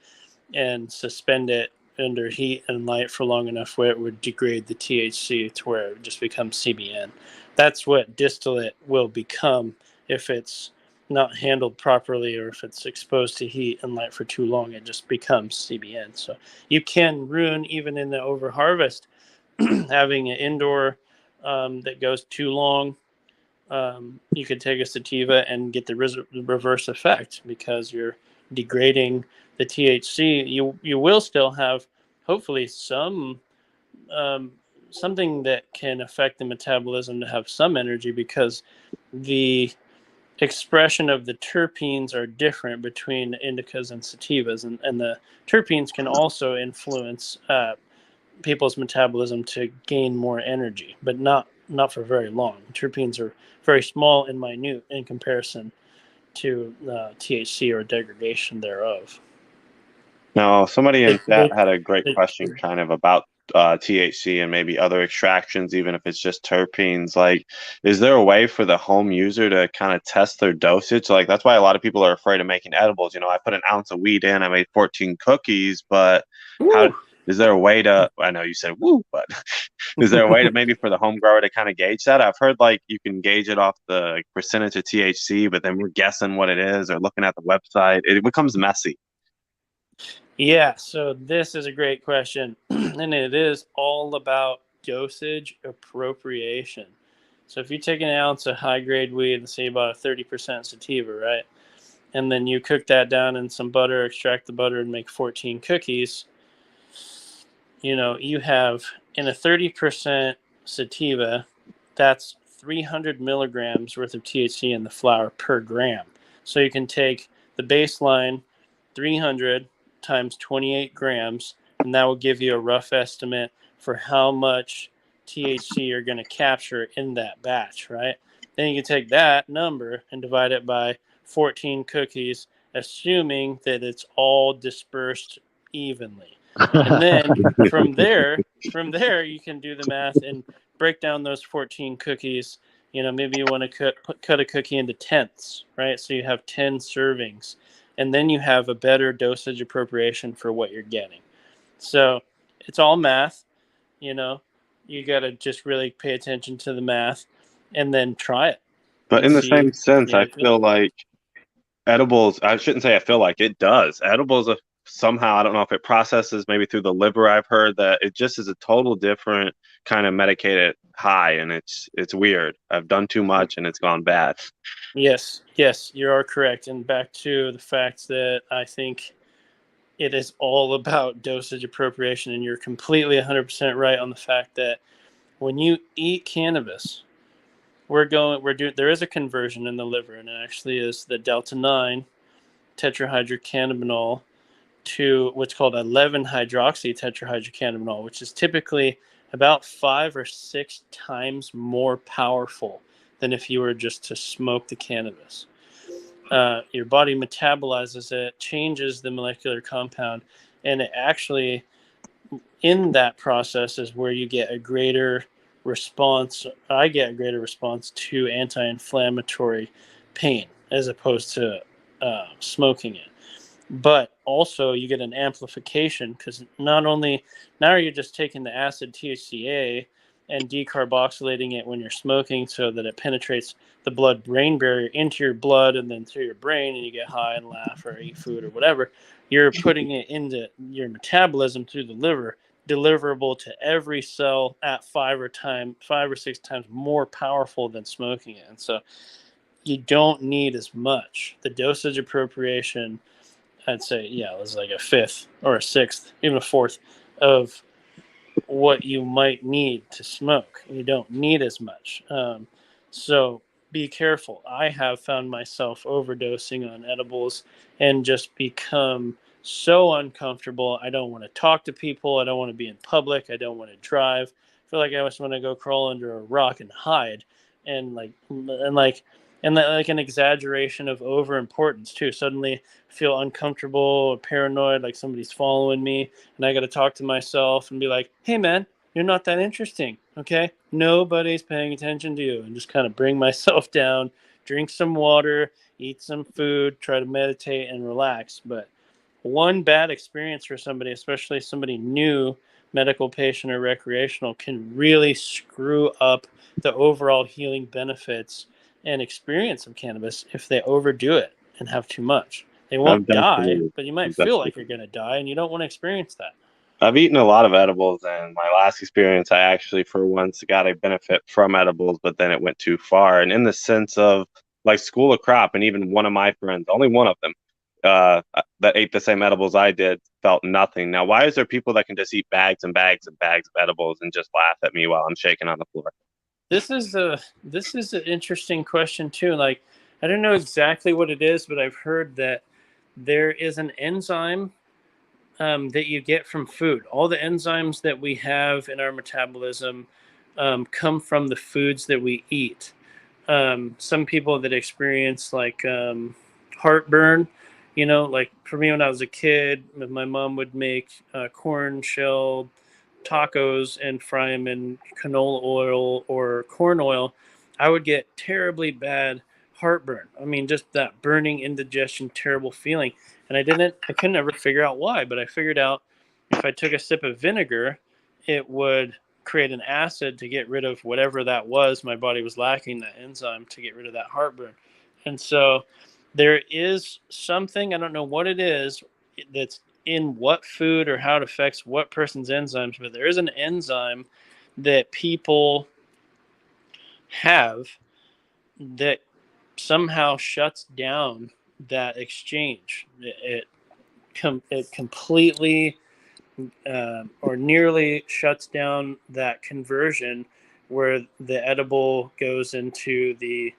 S3: and suspend it under heat and light for long enough where it would degrade the THC to where it would just becomes CBN. That's what distillate will become if it's not handled properly or if it's exposed to heat and light for too long. It just becomes CBN. So you can ruin even in the over harvest having an indoor that goes too long. You could take a sativa and get the reverse effect because you're degrading the THC. You will still have hopefully um, something that can affect the metabolism to have some energy because the expression of the terpenes are different between indicas and sativas, and the terpenes can also influence people's metabolism to gain more energy, but not for very long. Terpenes are very small and minute in comparison to THC or degradation thereof.
S1: Now, somebody in chat had a great
S3: They-
S1: question kind of about THC and maybe other extractions, even if it's just terpenes. Like, is there a way for the home user to kind of test their dosage? Like, that's why a lot of people are afraid of making edibles. You know, I put an ounce of weed in, I made 14 cookies, but how
S3: Woo!
S1: is there a way to, I know you said woo, but is there a way to maybe for the home grower to kind of gauge that? I've heard like you can gauge it off the percentage of THC, but then we're guessing what it is or looking at the website. It becomes messy.
S3: Yeah, so this is a great question, and it is all about dosage appropriation. So if you take an ounce of high-grade weed and say about a 30% sativa, right, and then you cook that down in some butter, extract the butter, and make 14 cookies, you know, you have in a 30% sativa, that's 300 milligrams worth of THC in the flower per gram. So you can take the baseline 300 times 28 grams, and that will give you a rough estimate for how much THC you're going to capture in that batch, right? Then you can take that number and divide it by 14 cookies, assuming that it's all dispersed evenly. And then from there you can do the math and break down those 14 cookies. You know, maybe you want to cut a cookie into tenths, right? So you have 10 servings, and then you have a better dosage appropriation for what you're getting. So it's all math. You know, you got to just really pay attention to the math and then try it
S1: But
S3: and
S1: in the
S3: see
S1: same sense,
S3: how
S1: I
S3: you feel.
S1: feel like edibles, I shouldn't say I feel like it does. Edibles, somehow, I don't know if it processes maybe through the liver. I've heard that it just is a total different kind of medicated high, and it's weird. I've done too much and it's gone bad.
S3: Yes, you are correct. And back to the fact that I think it is all about dosage appropriation, and you're completely 100% right on the fact that when you eat cannabis, there is a conversion in the liver, and it actually is the delta 9 tetrahydrocannabinol to what's called 11 hydroxy tetrahydrocannabinol, which is typically about 5 or 6 times more powerful than if you were just to smoke the cannabis. Your body metabolizes it, changes the molecular compound, and it actually, in that process, is where you get a greater response. I get a greater response to anti-inflammatory pain as opposed to smoking it. But also you get an amplification, because not only now are you just taking the acid THCA and decarboxylating it when you're smoking so that it penetrates the blood-brain barrier into your blood and then through your brain, and you get high and laugh or eat food or whatever. You're putting it into your metabolism through the liver, deliverable to every cell at 5 or 6 times more powerful than smoking it. And so you don't need as much. The dosage appropriation, I'd say, yeah, it was like a fifth or a sixth, even a fourth of what you might need to smoke. You don't need as much. So be careful. I have found myself overdosing on edibles and just become so uncomfortable. I don't want to talk to people. I don't want to be in public. I don't want to drive. I feel like I just want to go crawl under a rock and hide. And like an exaggeration of overimportance too. Suddenly feel uncomfortable or paranoid, like somebody's following me, and I got to talk to myself and be like, hey man, you're not that interesting, okay? Nobody's paying attention to you. And just kind of bring myself down, drink some water, eat some food, try to meditate and relax. But one bad experience for somebody, especially somebody new, medical patient or recreational, can really screw up the overall healing benefits and experience of cannabis if they overdo it and have too much. They
S1: I've
S3: won't die,
S1: definitely,
S3: but you might
S1: I've
S3: feel
S1: definitely
S3: like you're going to die, and you don't want to experience that.
S1: I've eaten a lot of edibles, and my last experience, I actually for once got a benefit from edibles, but then it went too far. And in the sense of like School of Crop, and even one of my friends, only one of them, that ate the same edibles I did, felt nothing. Now, why is there people that can just eat bags and bags and bags of edibles and just laugh at me while I'm shaking on the floor?
S3: This is an interesting question too. Like, I don't know exactly what it is, but I've heard that there is an enzyme that you get from food. All the enzymes that we have in our metabolism come from the foods that we eat. Some people that experience like heartburn, like for me when I was a kid, my mom would make corn shell tacos and fry them in canola oil or corn oil. I would get terribly bad heartburn. I mean, just that burning indigestion, terrible feeling. And I couldn't ever figure out why, but I figured out if I took a sip of vinegar, it would create an acid to get rid of whatever that was my body was lacking, that enzyme to get rid of that heartburn. And so there is something, I don't know what it is, that's in what food or how it affects what person's enzymes, but there is an enzyme that people have that somehow shuts down that exchange. It completely or nearly shuts down that conversion where the edible goes into the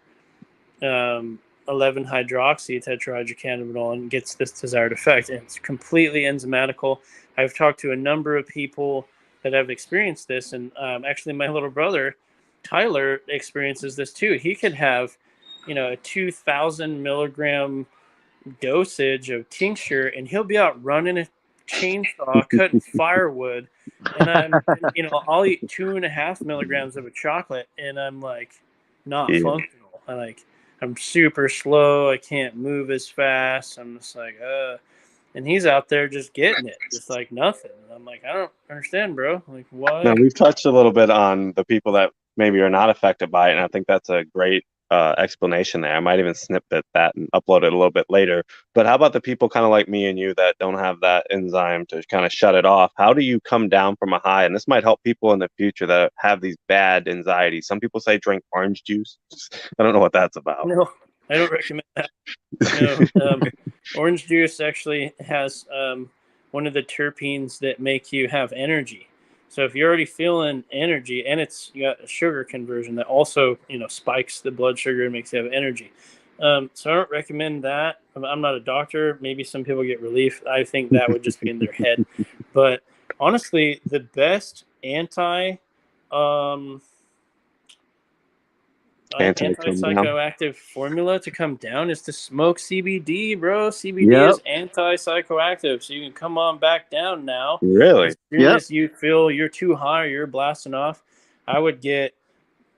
S3: 11 hydroxy tetrahydrocannabinol and gets this desired effect. And it's completely enzymatical. I've talked to a number of people that have experienced this, and actually, my little brother Tyler experiences this too. He could have, a 2,000 milligram dosage of tincture, and he'll be out running a chainsaw, cutting firewood, and I'll eat 2.5 milligrams of a chocolate, and I'm like not
S1: Yeah.
S3: functional. I'm super slow. I can't move as fast. I'm just like, and he's out there just getting it, just like nothing. And I'm like, I don't understand, bro. Like,
S1: Now,
S3: why?
S1: we've touched a little bit on the people that maybe are not affected by it, and I think that's a great explanation there. I might even snippet that and upload it a little bit later. But how about the people kind of like me and you that don't have that enzyme to kind of shut it off? How do you come down from a high? And this might help people in the future that have these bad anxieties. Some people say drink orange juice. I don't know what that's about.
S3: No, I don't recommend that. No, orange juice actually has one of the terpenes that make you have energy. So if you're already feeling energy, and you got a sugar conversion that also spikes the blood sugar and makes you have energy. So I don't recommend that. I'm not a doctor. Maybe some people get relief. I think that would just be in their head. But honestly, the best um, anti-psychoactive formula to come down is to smoke CBD, bro. CBD is anti-psychoactive, so you can come on back down now.
S1: Really?
S3: As soon as you feel you're too high, you're blasting off, I would get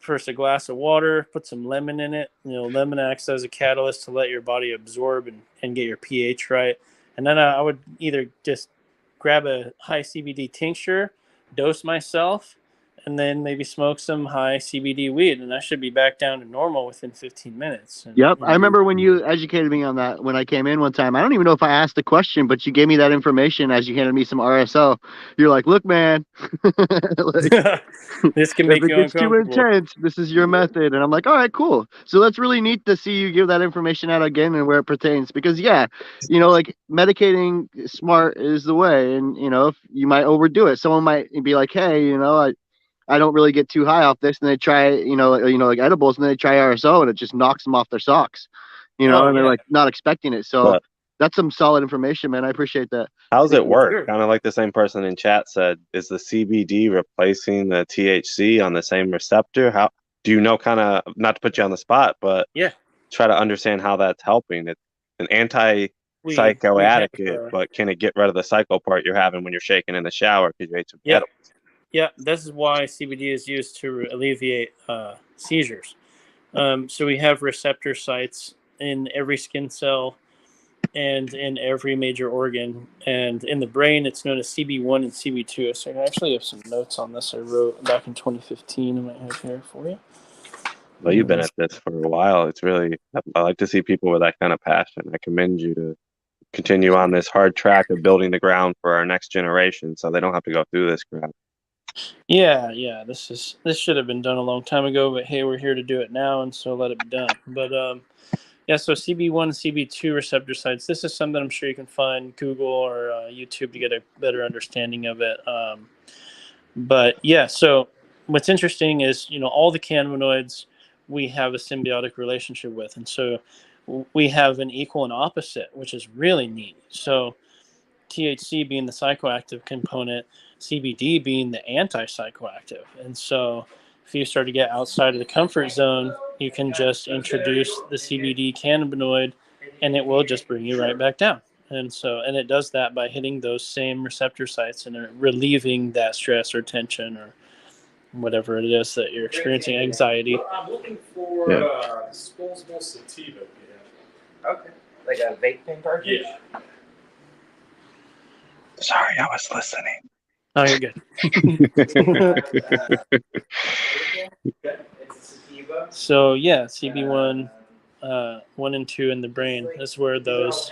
S3: first a glass of water, put some lemon in it. Lemon acts as a catalyst to let your body absorb and get your pH right. And then I would either just grab a high CBD tincture, dose myself, and then maybe smoke some high CBD weed, and I should be back down to normal within 15 minutes.
S2: I remember when you educated me on that when I came in one time. I don't even know if I asked the question, but you gave me that information as you handed me some RSO. You're like, look, man,
S3: this can make
S2: if it
S3: you
S2: gets too
S3: uncomfortable.
S2: intense, this is your method. And I'm like, all right, cool. So that's really neat to see you give that information out again and where it pertains. Because like medicating smart is the way. And if you might overdo it, someone might be like, hey, I don't really get too high off this, and they try, like edibles, and they try RSO, and it just knocks them off their socks, and they're like not expecting it. So that's some solid information, man. I appreciate that.
S1: How's it work? Kind of like the same person in chat said, is the CBD replacing the THC on the same receptor? How do you know, kind of, not to put you on the spot, but try to understand how that's helping? It's an anti-psychoactive, but can it get rid of the psycho part you're having when you're shaking in the shower because you ate some edibles?
S3: Yeah, this is why CBD is used to alleviate seizures. So we have receptor sites in every skin cell and in every major organ. And in the brain, it's known as CB1 and CB2. So I actually have some notes on this I wrote back in 2015. I might have here for you.
S1: Well, you've been at this for a while. It's really, I like to see people with that kind of passion. I commend you to continue on this hard track of building the ground for our next generation so they don't have to go through this crap.
S3: Yeah. This should have been done a long time ago, but hey, we're here to do it now, and so let it be done. But so CB1 and CB2 receptor sites. This is something I'm sure you can find Google or YouTube to get a better understanding of it. But yeah, so what's interesting is all the cannabinoids we have a symbiotic relationship with. And so we have an equal and opposite, which is really neat. So THC being the psychoactive component, CBD being the anti-psychoactive. And so if you start to get outside of the comfort zone, you can just introduce the CBD cannabinoid and it will just bring you right back down. And it does that by hitting those same receptor sites and relieving that stress or tension or whatever it is that you're experiencing, anxiety.
S4: I'm looking for disposable sativa. Okay. Like a vape pen cartridge? Yeah.
S1: Sorry, I was listening.
S3: Oh, you're good. So yeah, CB1, 1 and 2 in the brain is where those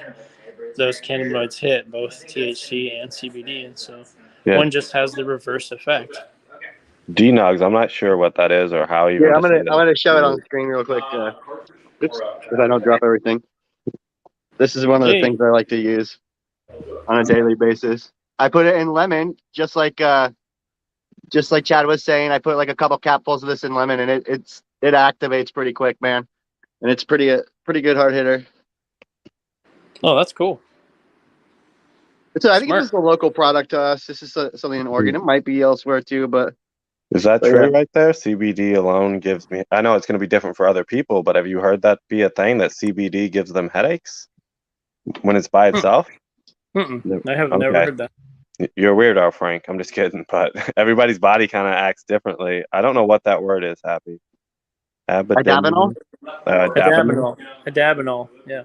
S3: cannabinoids hit, both THC and CBD, and so one just has the reverse effect.
S1: DNUGs, I'm not sure what that is or how even.
S2: Yeah, I'm gonna show it on the screen real quick. Oops, if I don't drop everything. This is one of the things I like to use on a daily basis. I put it in lemon, just like Chad was saying. I put like a couple capfuls of this in lemon, and it activates pretty quick, man. And it's pretty good hard hitter.
S3: Oh, that's cool.
S2: I think it's just a local product to us. This is something in Oregon. It might be elsewhere too, but
S1: is that true right there? CBD alone gives me. I know it's going to be different for other people, but have you heard that be a thing that CBD gives them headaches when it's by itself?
S3: I have never heard that.
S1: You're a weirdo, Frank. I'm just kidding, but everybody's body kind of acts differently. I don't know what that word is, Happy.
S2: Adabinol?
S3: Adabinol, yeah.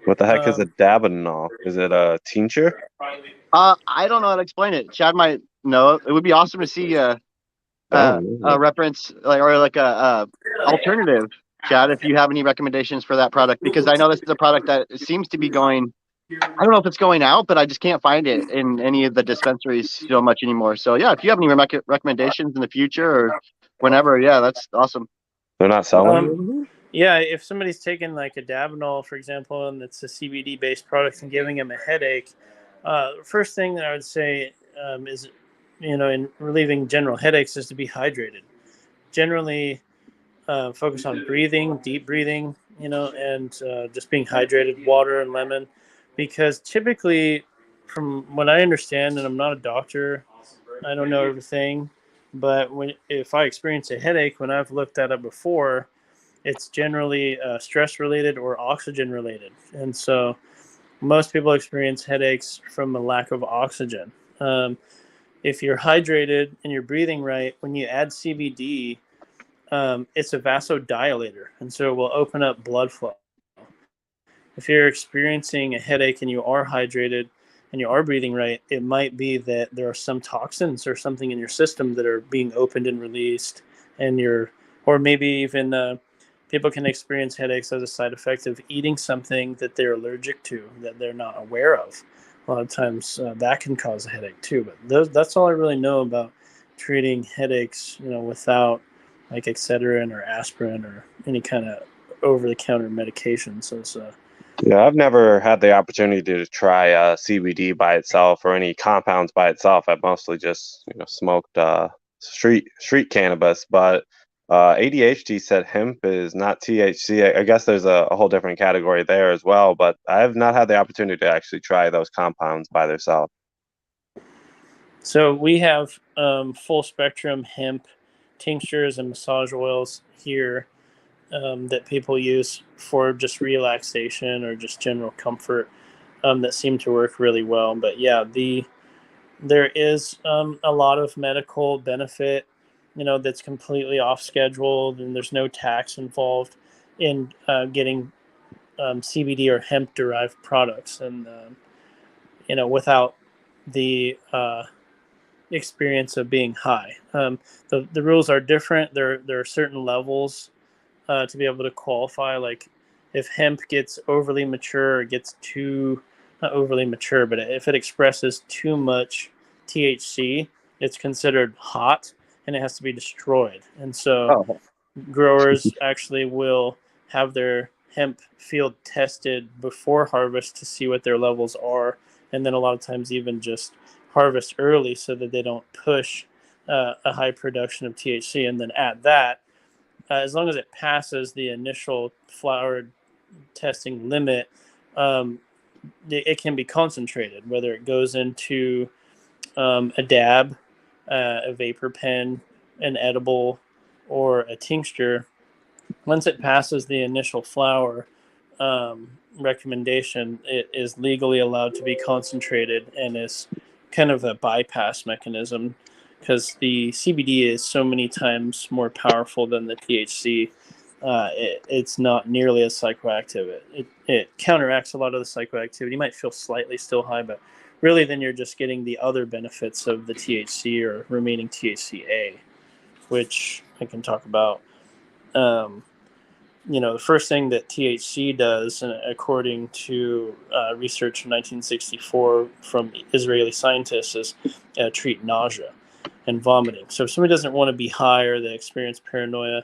S1: What the heck is adabinol? Is it a tincture?
S2: I don't know how to explain it. Chad might know. It would be awesome to see a reference like a alternative, Chad, if you have any recommendations for that product, because I know this is a product that seems to be going. I don't know if it's going out, but I just can't find it in any of the dispensaries so much anymore. So yeah, if you have any recommendations in the future or whenever, yeah, that's awesome.
S1: They're not selling.
S3: Yeah, if somebody's taking like Adabinol, for example, and it's a CBD-based product and giving them a headache, first thing that I would say is, in relieving general headaches is to be hydrated. Generally, focus on breathing, deep breathing, and just being hydrated, water and lemon, because typically, from what I understand, and I'm not a doctor, I don't know everything, but if I experience a headache, when I've looked at it before, it's generally stress related or oxygen related. And so most people experience headaches from a lack of oxygen. If you're hydrated and you're breathing right, when you add CBD, it's a vasodilator. And so it will open up blood flow. If you're experiencing a headache and you are hydrated and you are breathing right, it might be that there are some toxins or something in your system that are being opened and released, or maybe even people can experience headaches as a side effect of eating something that they're allergic to that they're not aware of. A lot of times that can cause a headache too. But that's all I really know about treating headaches, without like Excedrin or aspirin or any kind of over-the-counter medication. So it's
S1: yeah, I've never had the opportunity to try CBD by itself or any compounds by itself. I've mostly just smoked street cannabis, but ADHD said hemp is not THC. I guess there's a whole different category there as well, but I have not had the opportunity to actually try those compounds by themselves.
S3: So we have full spectrum hemp tinctures and massage oils here that people use for just relaxation or just general comfort that seem to work really well. But yeah, there is a lot of medical benefit, that's completely off schedule, and there's no tax involved in getting CBD or hemp derived products, and without the experience of being high. The rules are different. There are certain levels to be able to qualify. Like if hemp gets overly mature or gets too, not overly mature, but if it expresses too much THC, it's considered hot and it has to be destroyed. And so growers actually will have their hemp field tested before harvest to see what their levels are. And then a lot of times even just harvest early so that they don't push a high production of THC. And then at that, as long as it passes the initial flower testing limit, um, it can be concentrated, whether it goes into a dab, a vapor pen, an edible, or a tincture. Once it passes the initial flower recommendation, it is legally allowed to be concentrated and is kind of a bypass mechanism because the CBD is so many times more powerful than the THC. It's not nearly as psychoactive. It counteracts a lot of the psychoactivity. You might feel slightly still high, but really then you're just getting the other benefits of the THC or remaining THCA, which I can talk about. Um, the first thing that THC does, according to research in 1964 from Israeli scientists, is treat nausea and vomiting. So if somebody doesn't want to be high or they experience paranoia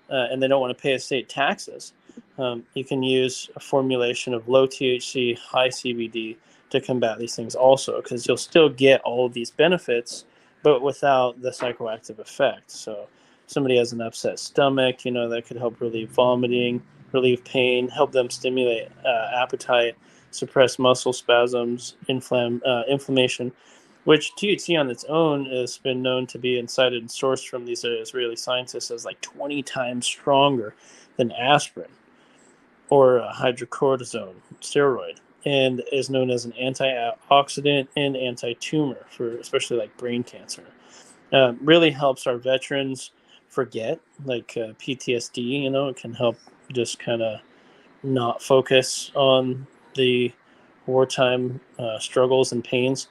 S3: and they don't want to pay estate taxes, you can use a formulation of low THC, high CBD to combat these things also, because you'll still get all of these benefits, but without the psychoactive effect. So somebody has an upset stomach, that could help relieve vomiting, relieve pain, help them stimulate appetite, suppress muscle spasms, inflammation, which THC on its own has been known to be incited and sourced from these Israeli scientists as like 20 times stronger than aspirin or hydrocortisone steroid, and is known as an antioxidant and anti-tumor for especially like brain cancer. Really helps our veterans forget, like PTSD. It can help just kind of not focus on the wartime struggles and pains,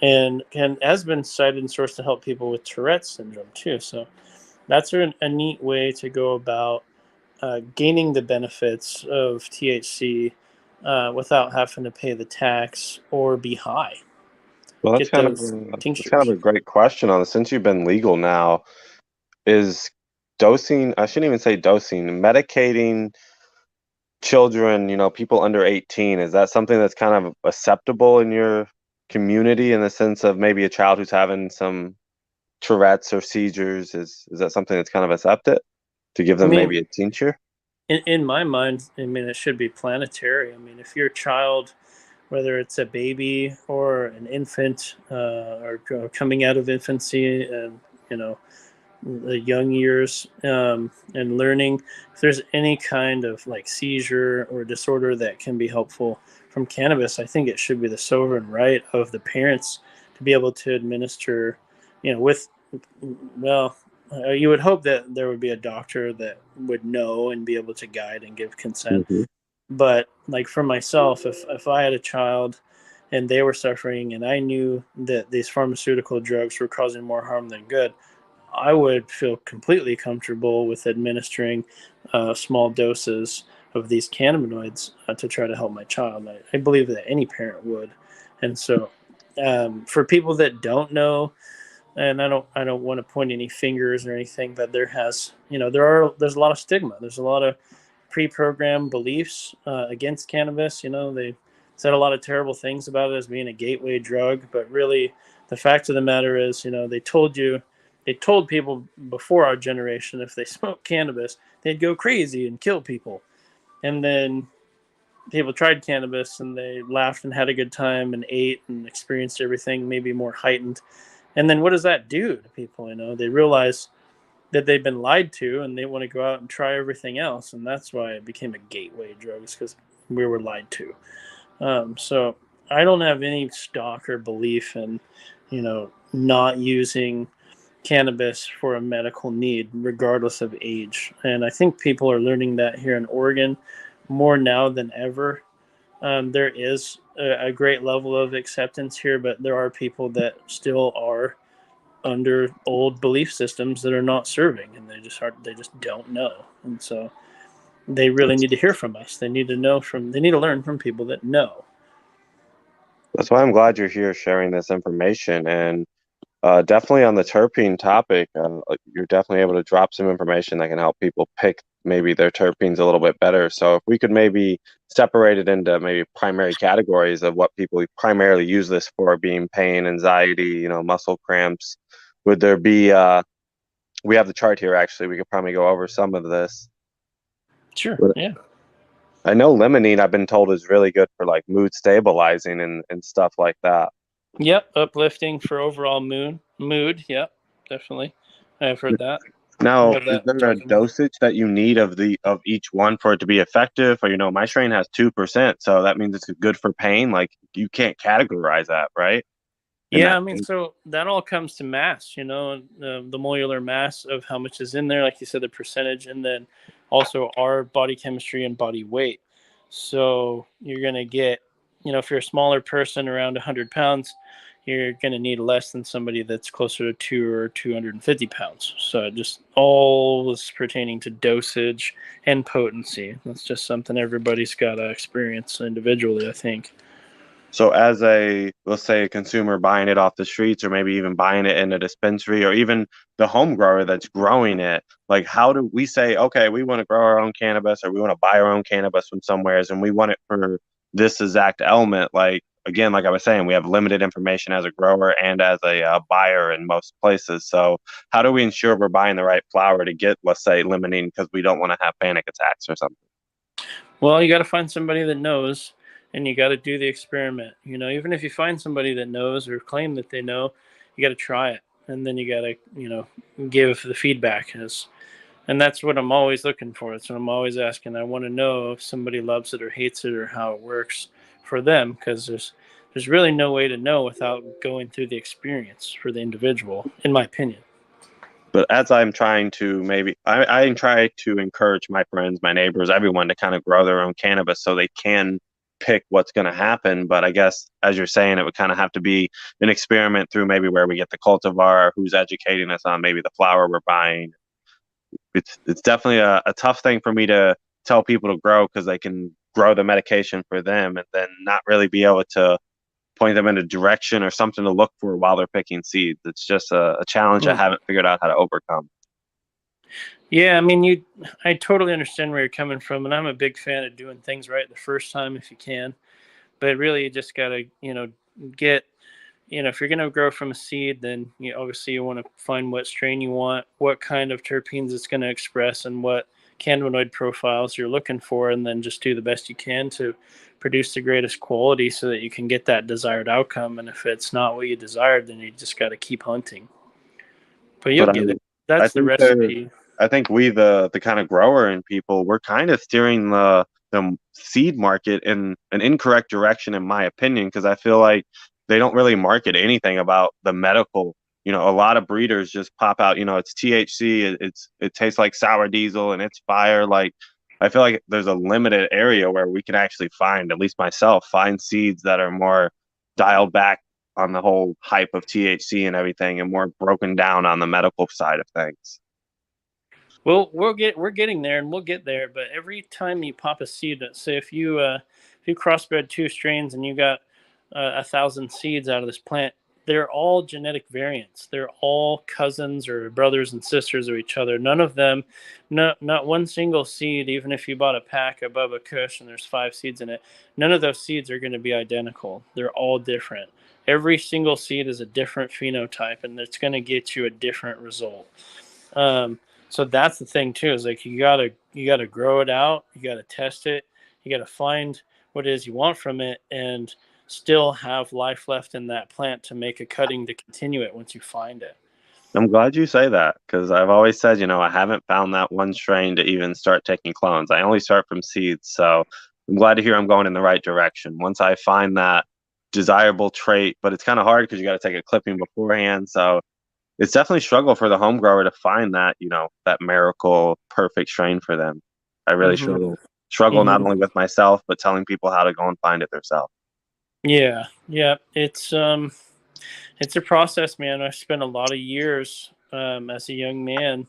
S3: and has been cited and sourced to help people with Tourette's syndrome too. So that's a neat way to go about gaining the benefits of THC without having to pay the tax or be high.
S1: Well,
S3: Get those
S1: that's kind of
S3: tinctures.
S1: a great question on this. Since you've been legal now, is dosing, I shouldn't even say dosing, medicating children, people under 18, is that something that's kind of acceptable in your community in the sense of maybe a child who's having some Tourette's or seizures? Is that something that's kind of accepted to give
S3: I
S1: them
S3: mean,
S1: maybe a tincture?
S3: in my mind, it should be planetary. If your child, whether it's a baby or an infant or coming out of infancy and, the young years and learning, if there's any kind of like seizure or disorder that can be helpful from cannabis, I think it should be the sovereign right of the parents to be able to administer, with, well, you would hope that there would be a doctor that would know and be able to guide and give consent.
S1: Hmm.
S3: But like for myself, if I had a child and they were suffering and I knew that these pharmaceutical drugs were causing more harm than good, I would feel completely comfortable with administering small doses of these cannabinoids to try to help my child. I believe that any parent would. And so for people that don't know, and I don't want to point any fingers or anything, but there's a lot of stigma. There's a lot of pre-programmed beliefs against cannabis. They said a lot of terrible things about it as being a gateway drug, but really the fact of the matter is, they told people before our generation if they smoked cannabis, they'd go crazy and kill people. And then people tried cannabis and they laughed and had a good time and ate and experienced everything maybe more heightened. And then what does that do to people? They realize that they've been lied to and they want to go out and try everything else. And that's why it became a gateway drug, is because we were lied to. So I don't have any stock or belief in, not using cannabis for a medical need, regardless of age. And I think people are learning that here in Oregon more now than ever. There is a great level of acceptance here, but there are people that still are under old belief systems that are not serving, and they just don't know. And so they really need to hear from us. They need to learn from people that know.
S1: That's why I'm glad you're here sharing this information. And definitely on the terpene topic, you're definitely able to drop some information that can help people pick maybe their terpenes a little bit better. So if we could maybe separate it into maybe primary categories of what people primarily use this for, being pain, anxiety, muscle cramps, would there be we have the chart here. Actually, we could probably go over some of this.
S3: Sure.
S1: But
S3: Yeah.
S1: I know limonene, I've been told, is really good for like mood stabilizing and stuff like that.
S3: Yep. Uplifting for overall mood. Yep. Definitely. I've heard that. I
S1: Now,
S3: have
S1: is
S3: that
S1: there a
S3: documented.
S1: dosage that you need of each one for it to be effective? Or, my strain has 2%, so that means it's good for pain. Like, you can't categorize that, right? And
S3: Yeah,
S1: that
S3: I mean, so that all comes to mass, the molar mass of how much is in there, like you said, the percentage, and then also our body chemistry and body weight. So you're going to get, if you're a smaller person around 100 pounds, you're going to need less than somebody that's closer to 250 pounds. So it just all is pertaining to dosage and potency. That's just something everybody's got to experience individually, I think.
S1: So as let's say a consumer buying it off the streets, or maybe even buying it in a dispensary, or even the home grower that's growing it, like, how do we say, okay, we want to grow our own cannabis, or we want to buy our own cannabis from somewheres, and we want it for this exact element? Like, again, like I was saying, we have limited information as a grower and as a buyer in most places. So how do we ensure we're buying the right flower to get, let's say, limonene, because we don't want to have panic attacks or something?
S3: Well, you got to find somebody that knows, and you got to do the experiment. Even if you find somebody that knows or claim that they know, you got to try it, and then you got to, give the feedback. And that's what I'm always looking for. That's what I'm always asking. I want to know if somebody loves it or hates it, or how it works for them, because there's really no way to know without going through the experience for the individual, in my opinion.
S1: But as I'm trying to I try to encourage my friends, my neighbors, everyone to kind of grow their own cannabis so they can pick what's going to happen. But I guess, as you're saying, it would kind of have to be an experiment through maybe where we get the cultivar, who's educating us on maybe the flower we're buying. It's definitely a tough thing for me to tell people to grow, because they can grow the medication for them and then not really be able to point them in a direction or something to look for while they're picking seeds. It's just a challenge I haven't figured out how to overcome.
S3: Yeah, I mean, I totally understand where you're coming from, and I'm a big fan of doing things right the first time if you can. But really, you just gotta, get, if you're gonna grow from a seed, then obviously you want to find what strain you want, what kind of terpenes it's going to express, and what cannabinoid profiles you're looking for, and then just do the best you can to produce the greatest quality so that you can get that desired outcome. And if it's not what you desired, then you just got to keep hunting. But you'll
S1: But
S3: get it.
S1: I
S3: That's the
S1: think
S3: recipe.
S1: I think we, the kind of grower and people, we're kind of steering the seed market in an incorrect direction, in my opinion, because I feel like they don't really market anything about the medical. A lot of breeders just pop out. It's THC. It tastes like sour diesel and it's fire. Like, I feel like there's a limited area where we can actually find, at least myself, find seeds that are more dialed back on the whole hype of THC and everything, and more broken down on the medical side of things.
S3: Well, we're getting there, and we'll get there. But every time you pop a seed, say if you crossbred two strains and you got 1,000 seeds out of this plant, they're all genetic variants. They're all cousins or brothers and sisters of each other. None of them, not one single seed. Even if you bought a pack of Bubba Kush and there's 5 seeds in it, none of those seeds are going to be identical. They're all different. Every single seed is a different phenotype, and it's going to get you a different result. So that's the thing too, is like you gotta grow it out, you gotta test it, you gotta find what it is you want from it, and still have life left in that plant to make a cutting to continue it once you find it.
S1: I'm glad you say that, because I've always said, I haven't found that one strain to even start taking clones. I only start from seeds. So I'm glad to hear I'm going in the right direction. Once I find that desirable trait, but it's kind of hard because you got to take a clipping beforehand. So it's definitely a struggle for the home grower to find that, that miracle perfect strain for them. I really
S3: Mm-hmm.
S1: struggle not
S3: Mm-hmm.
S1: only with myself, but telling people how to go and find it themselves.
S3: Yeah. It's a process, man. I spent a lot of years as a young man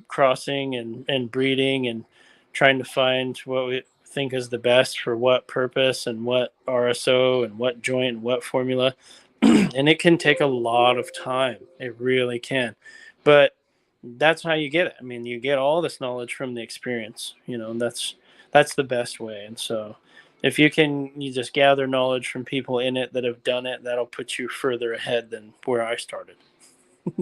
S3: crossing and breeding and trying to find what we think is the best for what purpose and what RSO and what joint and what formula. And it can take a lot of time. It really can. But that's how you get it. I mean, you get all this knowledge from the experience, and that's the best way. And so if you just gather knowledge from people in it that have done it, that'll put you further ahead than where I started.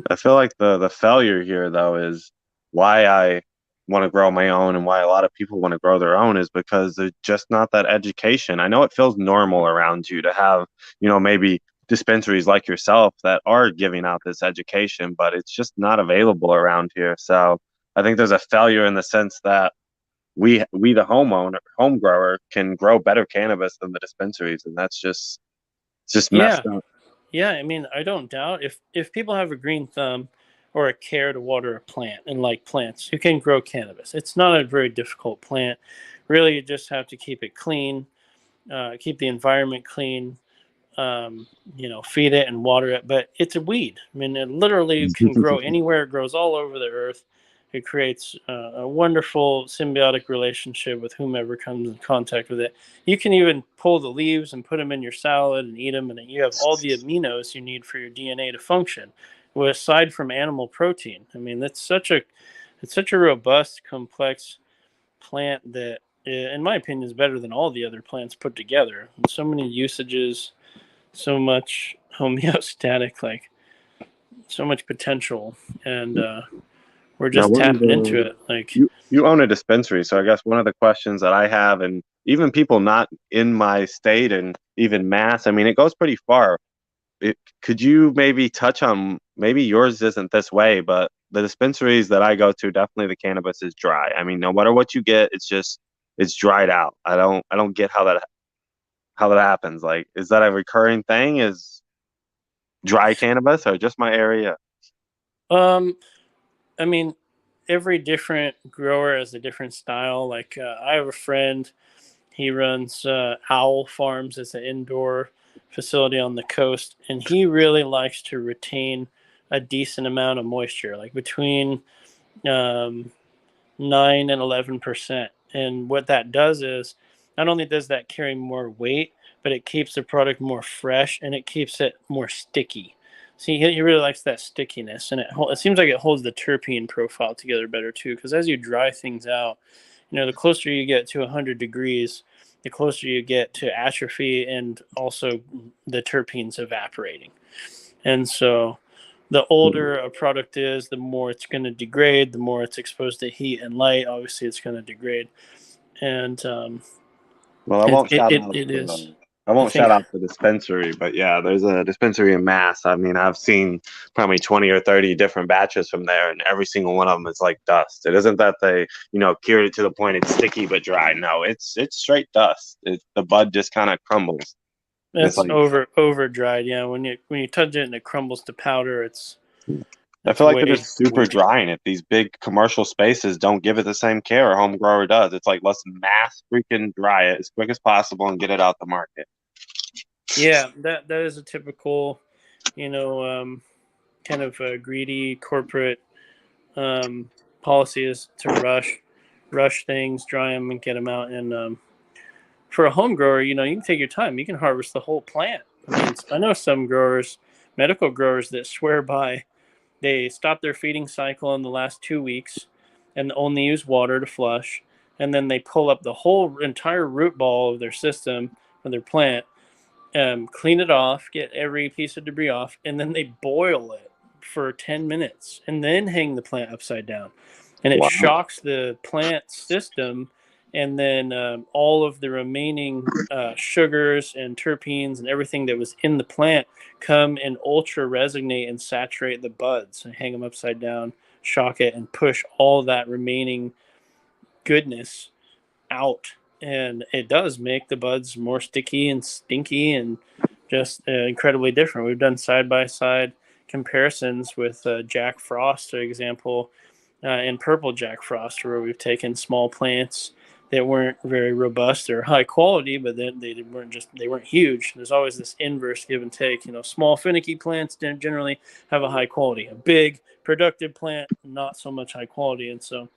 S1: I feel like the failure here though is why I want to grow my own and why a lot of people want to grow their own is because there's just not that education. I know it feels normal around you to have, maybe dispensaries like yourself that are giving out this education, but it's just not available around here. So I think there's a failure in the sense that we the home grower can grow better cannabis than the dispensaries, and that's just it's just
S3: Yeah,
S1: messed up.
S3: yeah. I mean, I don't doubt if people have a green thumb or a care to water a plant and like plants, you can grow cannabis. It's not a very difficult plant. Really, you just have to keep it clean, keep the environment clean, feed it and water it. But it's a weed. I mean, it literally can grow anywhere. It grows all over the earth. It creates a wonderful symbiotic relationship with whomever comes in contact with it. You can even pull the leaves and put them in your salad and eat them, and you have all the aminos you need for your DNA to function. Well, aside from animal protein, I mean, it's such a robust, complex plant that, in my opinion, is better than all the other plants put together. And so many usages, so much homeostatic, like so much potential, and we're
S1: Now,
S3: just
S1: one of
S3: tapping into
S1: the
S3: it. Like,
S1: you own a dispensary, so I guess one of the questions that I have, and even people not in my state and even Mass, I mean, it goes pretty far. Could you maybe touch on maybe yours isn't this way, but the dispensaries that I go to, definitely the cannabis is dry. I mean, no matter what you get, it's dried out. I don't get how that happens. Like, is that a recurring thing? Is dry cannabis or just my area?
S3: um, I mean, every different grower has a different style. Like, I have a friend. He runs Owl Farms. It's an indoor facility on the coast, and he really likes to retain a decent amount of moisture, like between um, 9 and 11%. And what that does is, not only does that carry more weight, but it keeps the product more fresh and it keeps it more sticky. See, he really likes that stickiness, and it seems like it holds the terpene profile together better too. Because as you dry things out, the closer you get to 100 degrees, the closer you get to atrophy and also the terpenes evaporating. And so the older a product is, the more it's going to degrade, the more it's exposed to heat and light. Obviously, it's going to degrade. And
S1: Well, I
S3: it,
S1: won't
S3: it,
S1: shout
S3: it,
S1: out
S3: it is.
S1: the I
S3: I
S1: won't
S3: think,
S1: shout out the dispensary, but yeah, there's a dispensary in Mass. I mean, I've seen probably 20 or 30 different batches from there, and every single one of them is like dust. It isn't that they, cured it to the point it's sticky but dry. No, it's straight dust. The bud just kind of crumbles. And it's
S3: it's
S1: like
S3: over dried. Yeah, when you touch it and it crumbles to powder,
S1: I
S3: it's
S1: feel like they're
S3: way
S1: just super
S3: way too.
S1: dry, and if these big commercial spaces don't give it the same care a home grower does, it's like let's mass freaking dry it as quick as possible and get it out the market.
S3: Yeah, that is a typical, you know, um, kind of a greedy corporate um, policy is to rush things, dry them, and get them out. And for a home grower, you can take your time. You can harvest the whole plant. I mean, I know some growers, medical growers, that swear by they stop their feeding cycle in the last 2 weeks and only use water to flush, and then they pull up the whole entire root ball of their system of their plant, clean it off, get every piece of debris off, and then they boil it for 10 minutes and then hang the plant upside down. And it
S1: Wow.
S3: shocks the plant system. And then all of the remaining sugars and terpenes and everything that was in the plant come and ultra resonate and saturate the buds and hang them upside down, shock it, and push all that remaining goodness out, and it does make the buds more sticky and stinky and just incredibly different. We've done side by side comparisons with Jack Frost, for example, and purple Jack Frost, where we've taken small plants that weren't very robust or high quality, but then they weren't huge. There's always this inverse give and take. Small finicky plants generally have a high quality. A big productive plant, not so much high quality, and so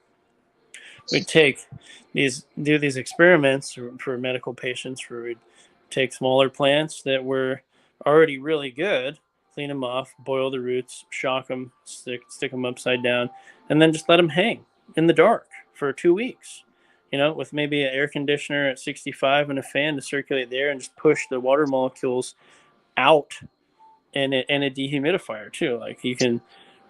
S3: we do these experiments for medical patients where we'd take smaller plants that were already really good, clean them off, boil the roots, shock them, stick them upside down, and then just let them hang in the dark for 2 weeks. With maybe an air conditioner at 65 and a fan to circulate the air and just push the water molecules out and a dehumidifier too. Like you can,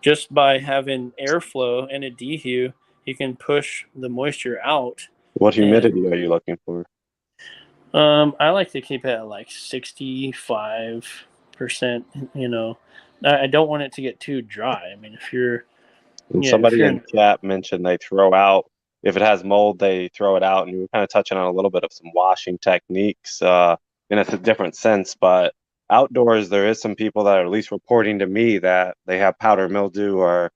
S3: just by having airflow and a dehu, you can push the moisture out.
S1: What
S3: And
S1: humidity are you looking for?
S3: I like to keep it at like 65%. You know, I don't want it to get too dry. I mean,
S1: And
S3: if
S1: somebody
S3: you're
S1: in chat mentioned they throw out, if it has mold, they throw it out. And you were kind of touching on a little bit of some washing techniques, and it's a different sense. But outdoors, there is some people that are at least reporting to me that they have powder mildew or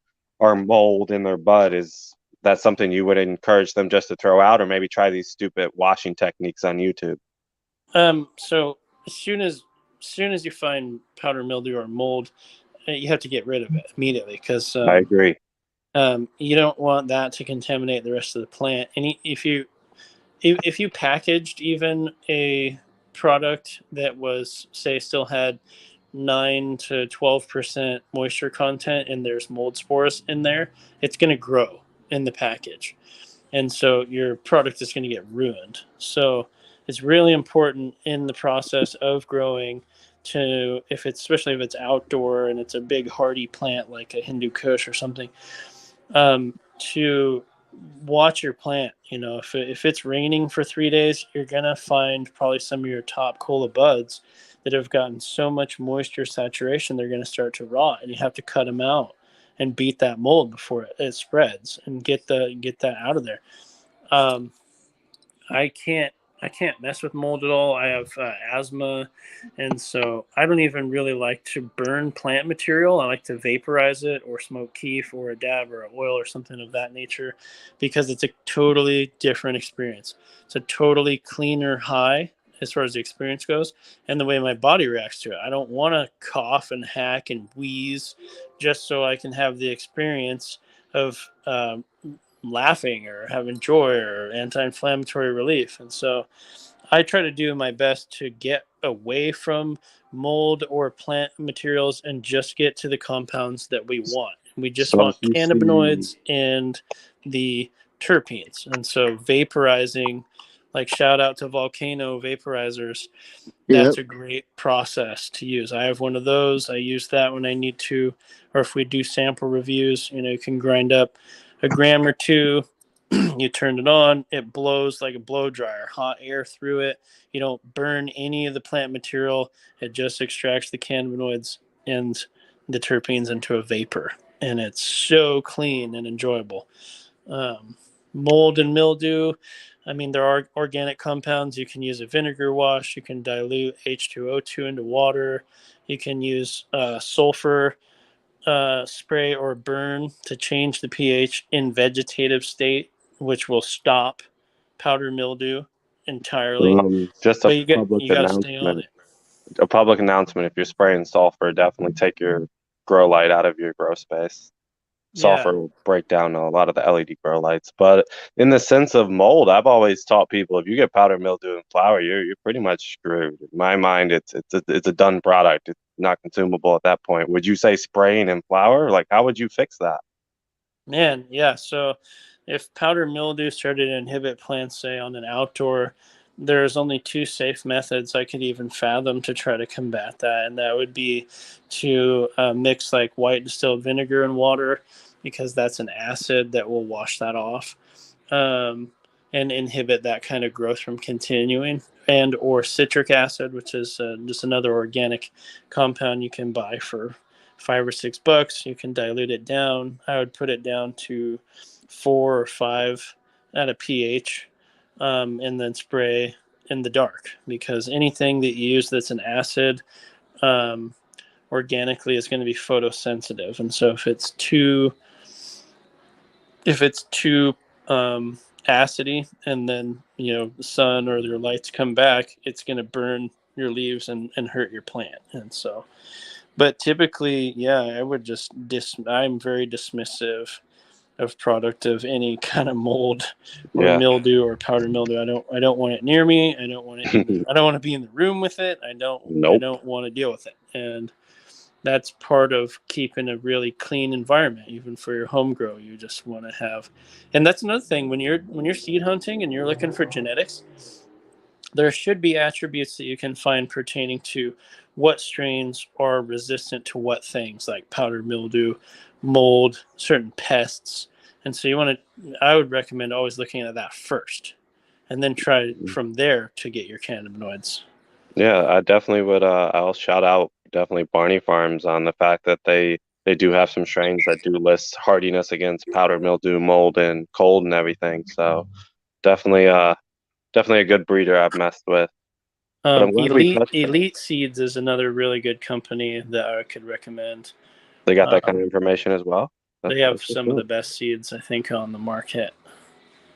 S1: mold in their bud. Is that something you would encourage them just to throw out, or maybe try these stupid washing techniques on YouTube?
S3: So as soon as you find powder mildew or mold, you have to get rid of it immediately, because
S1: I agree.
S3: you don't want that to contaminate the rest of the plant. And if you packaged even a product that was, say, still had 9 to 12% moisture content and there's mold spores in there, it's going to grow in the package, and so your product is going to get ruined. So it's really important in the process of growing to, if it's, especially if it's outdoor and it's a big hardy plant like a Hindu Kush or something, to watch your plant. You know, if it's raining for 3 days, you're gonna find probably some of your top cola buds that have gotten so much moisture saturation they're gonna start to rot, and you have to cut them out and beat that mold before it spreads, and get that out of there. Um, I can't mess with mold at all. I have asthma, and so I don't even really like to burn plant material. I like to vaporize it or smoke keef or a dab or an oil or something of that nature, because it's a totally different experience. It's a totally cleaner high as far as the experience goes, and the way my body reacts to it. I don't want to cough and hack and wheeze just so I can have the experience of laughing or having joy or anti-inflammatory relief. And so I try to do my best to get away from mold or plant materials and just get to the compounds that we want. We just
S1: So if
S3: want
S1: you see,
S3: cannabinoids and the terpenes. And so vaporizing, like shout out to Volcano vaporizers,
S2: Yep.
S3: that's a great process to use. I have one of those. I use that when I need to, or if we do sample reviews, you can grind up a gram or two. You turn it on, it blows like a blow dryer, hot air through it. You don't burn any of the plant material. It just extracts the cannabinoids and the terpenes into a vapor. And it's so clean and enjoyable. Um, Mold and mildew, I mean, there are organic compounds. You can use a vinegar wash. You can dilute H2O2 into water. You can use sulfur spray or burn to change the pH in vegetative state, which will stop powder mildew entirely.
S1: just
S3: But you got to stay on it.
S1: a public announcement. If you're spraying sulfur, definitely take your grow light out of your grow space.
S3: Yeah.
S1: Sulfur will break down a lot of the LED grow lights. But in the sense of mold, I've always taught people if you get powder mildew in flower, you're pretty much screwed. In my mind, it's a done product. It's not consumable at that point. Would you say spraying in flower? Like, how would you fix that?
S3: Man, yeah. So if powder mildew started to inhibit plants, say on an outdoor, there's only two safe methods I could even fathom to try to combat that. And that would be to mix like white distilled vinegar and water, because that's an acid that will wash that off, and inhibit that kind of growth from continuing. And or citric acid, which is just another organic compound you can buy for $5 or $6. You can dilute it down. I would put it down to 4 or 5 at a pH, and then spray in the dark, because anything that you use that's an acid, um, organically is going to be photosensitive. And so if it's too acidy, and then the sun or your lights come back, it's going to burn your leaves and hurt your plant. And so, but typically, yeah, I would just I'm very dismissive of product of any kind of mold or
S1: Yeah.
S3: mildew or powder mildew. I don't want it near me. I don't want it I don't want to be in the room with it. I
S1: Nope.
S3: don't want to deal with it. And that's part of keeping a really clean environment, even for your home grow. You just want to have, and that's another thing, when you're seed hunting and you're looking for genetics, there should be attributes that you can find pertaining to what strains are resistant to what things, like powdered mildew, mold, certain pests. And so I would recommend always looking at that first, and then try from there to get your cannabinoids.
S1: Yeah, I definitely would. I'll shout out definitely Barney Farms on the fact that they do have some strains that do list hardiness against powdered mildew, mold, and cold and everything. So definitely, definitely a good breeder I've messed with. But I'm glad we touched on it.
S3: Elite Seeds is another really good company that I could recommend.
S1: They got that kind of information as well.
S3: They have some of the best seeds, I think, on the market.